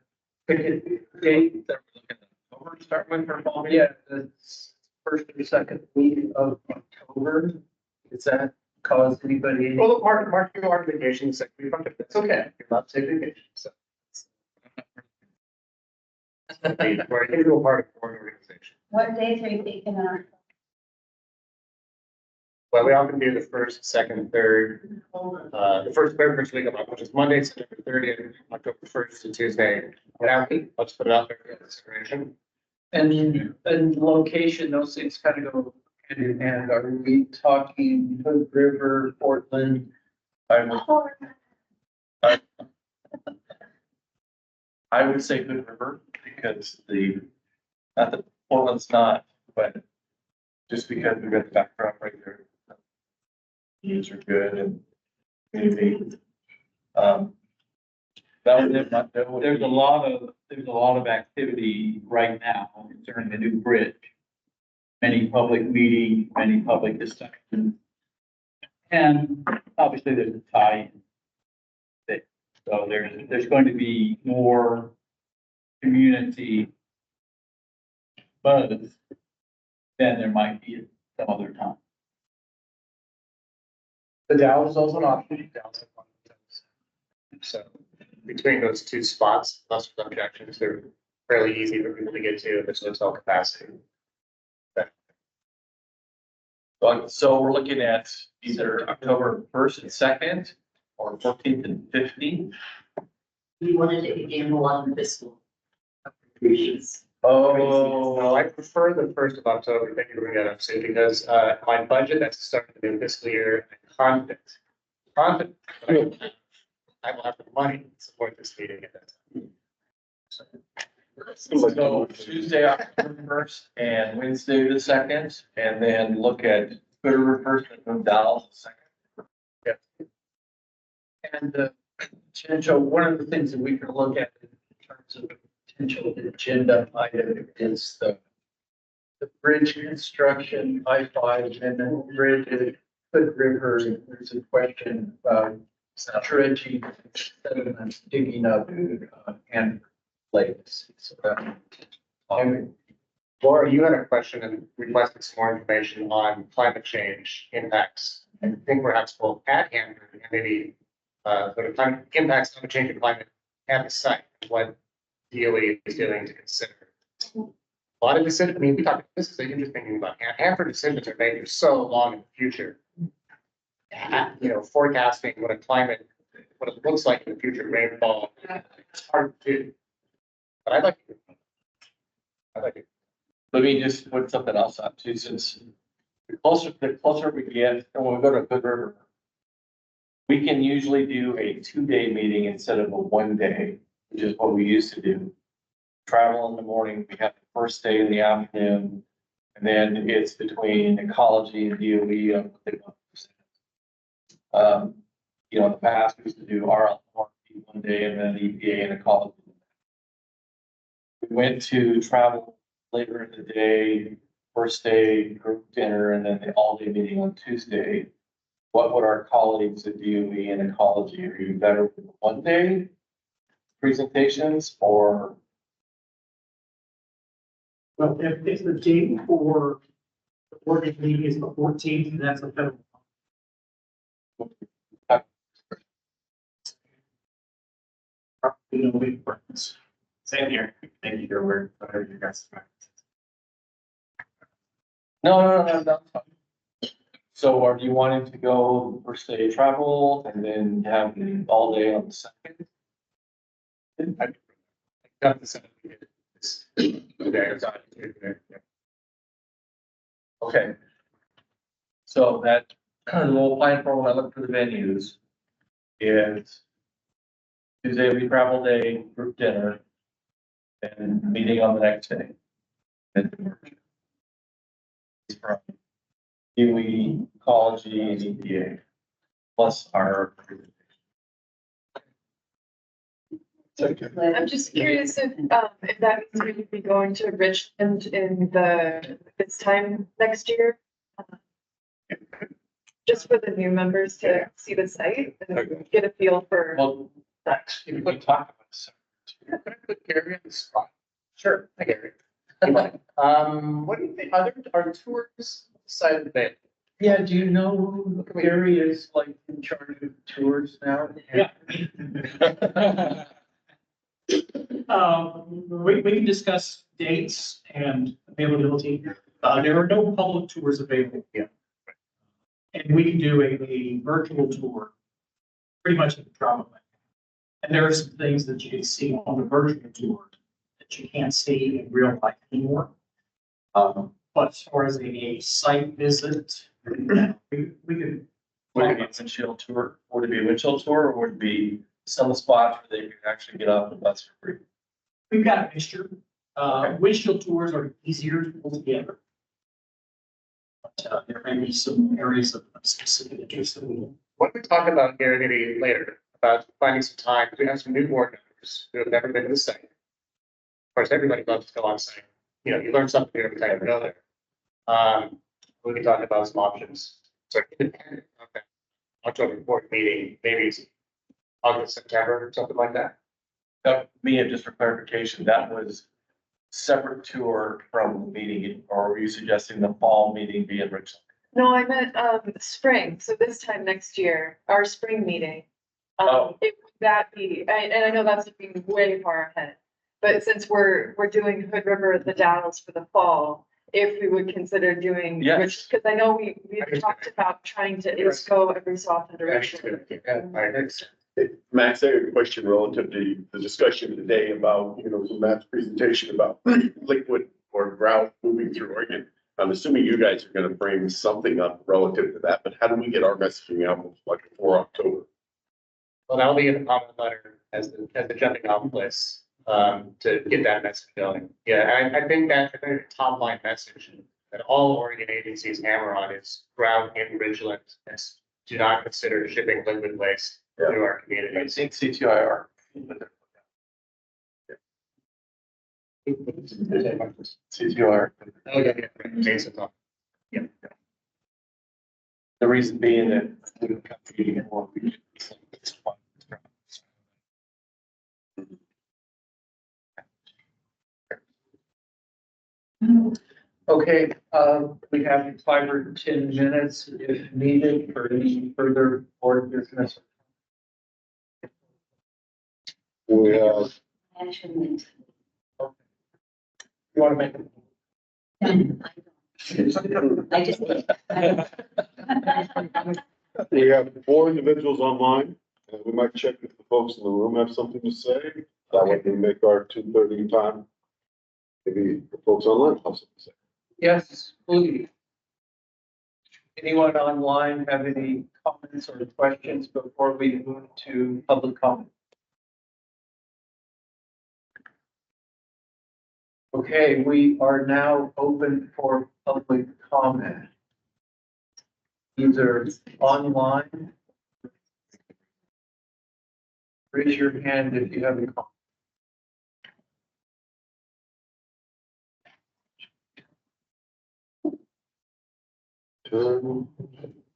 pick a date that we're looking at, over to start with for fall? Yeah, the first or second week of October. Does that cause anybody? Well, look, Mark, you are on vacation, so it's okay. You're not taking vacation, so. We're an integral part of an organization. What days are you thinking on? Well, we often do the first, second, third, the first week of October, which is Monday, September 30th, October 1st to Tuesday. Whatever, let's put it out there for consideration. And location, those things kind of go hand in hand. Are we talking Hood River, Portland? I would say Hood River because not that Portland's not, but just because we've got the backdrop right there. Views are good and community. That was it. There's a lot of activity right now concerning the new bridge. Many public meetings, many public discussions. And obviously there's a tie-in. So there's going to be more community buzz than there might be at some other time. The Dow is also an option. Dow's one of those. So between those two spots, plus objections, they're fairly easy for people to get to if it's hotel capacity. So we're looking at either October 1st and 2nd or 14th and 15th. We wanted to gamble on the fiscal appropriations. No, I prefer the 1st of October. Thank you for bringing that up, Sue, because my budget, that's the start of the new fiscal year, I'm confident that I will have the money to support this meeting at that time. So Tuesday, October 1st and Wednesday the 2nd, and then look at Hood River first and Dallas the 2nd. And potential, one of the things that we can look at in terms of potential agenda item is the bridge construction, I-5, and then bridge at Hood River. There's a question about dredging, sediment, digging up, and lakes. So Laura, you had a question and requested some more information on climate change impacts. I think perhaps both at Hanford and maybe, sort of impacts climate change and climate at the site, what DOE is doing to consider. A lot of decisions, I mean, we talked, this is the interesting thing about Hanford decisions are made for so long in the future. You know, forecasting what it looks like in the future rainfall, it's hard to do. But I'd like to. Let me just put something else up too, since the closer we get, and when we go to Hood River, we can usually do a 2-day meeting instead of a 1-day, which is what we used to do. Travel in the morning, we have the first day in the afternoon, and then it's between ecology and DOE on what they want to present. You know, in the past, we used to do RLRP 1 day and then EPA and ecology. We went to travel later in the day, first day group dinner, and then the all-day meeting on Tuesday. What would our colleagues at DOE and ecology, are you better with the 1-day presentations or? Well, if the date for the board meeting is the 14th, that's a federal. No big difference. Same here. Thank you for where, whatever you guys. No, that's fine. So are you wanting to go first day travel and then have the all day on the second? I've got this. Okay. So that, we'll plan for when I look for the venues. Is Tuesday we travel day, group dinner, and meeting on the next day. And from DOE, ecology, and EPA, plus our. I'm just curious if that means we would be going to Richmond in this time next year. Just for the new members to see the site and get a feel for Well, that. if we talk about this. Can I put Gary on the spot? Sure, I Gary. What do you think, are tours side of the bay? yeah, do you know Gary is like in charge of tours now? Yeah. We can discuss dates and availability. There are no public tours available yet. And we can do a virtual tour, pretty much at the drop of a hat. And there are some things that you can see on the virtual tour that you can't see in real life anymore. But as far as a site visit, we could. Would it be a windshield tour? Would it be a windshield tour or would it be some spots where they could actually get off the bus for free? We've got a mixture. Windshield tours are easier to pull together. But there may be some areas of specific interest that we. What we talk about here maybe later, about finding some time, we have some new board members who have never been to the site. Of course, everybody loves to go on site, you know, you learn something new every time you go there. We can talk about some options, so independent of that October board meeting, maybe it's August, September, or something like that. Me, and just for clarification, that was separate tour from the meeting, or were you suggesting the fall meeting be in Richland? No, I meant spring, so this time next year, our spring meeting. It would that be, and I know that's looking way far ahead, but since we're doing Hood River at the Dalles for the fall, if we would consider doing. Yes. Because I know we've talked about trying to just go every so often to Richmond. Max, I have a question relative to the discussion today about, you know, Matt's presentation about liquid or ground moving through Oregon. I'm assuming you guys are gonna bring something up relative to that, but how do we get our messaging out like before October? Well, that'll be in the comment letter as the jumping off place, to get that message going. Yeah, I think the top line message that all Oregon agencies hammer on is ground in Ridgeland, and do not consider shipping liquid waste through our community. I think CTIR. CTR. Oh, yeah, right, Jason talked. The reason being that we don't compete anymore. Okay, we have 5 or 10 minutes if needed for any further board business. We have, Management. You want to make it? I just. we have 4 individuals online. We might check if the folks in the room have something to say. That way we make our 2:30 time. Maybe the folks online have something to say. Yes, please. Anyone online have any comments or questions before we move to public comment? Okay, we are now open for public comment. Either online. Raise your hand if you have a comment.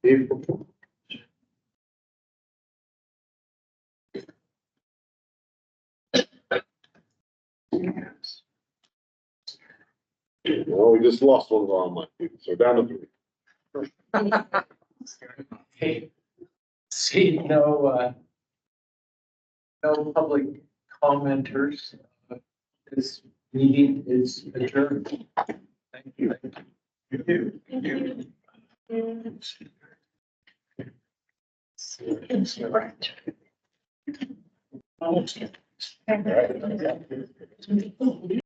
April. Well, we just lost one of our online people, so down to 3. Okay. See, no public commenters. This meeting is adjourned. Thank you. Thank you. Thank you.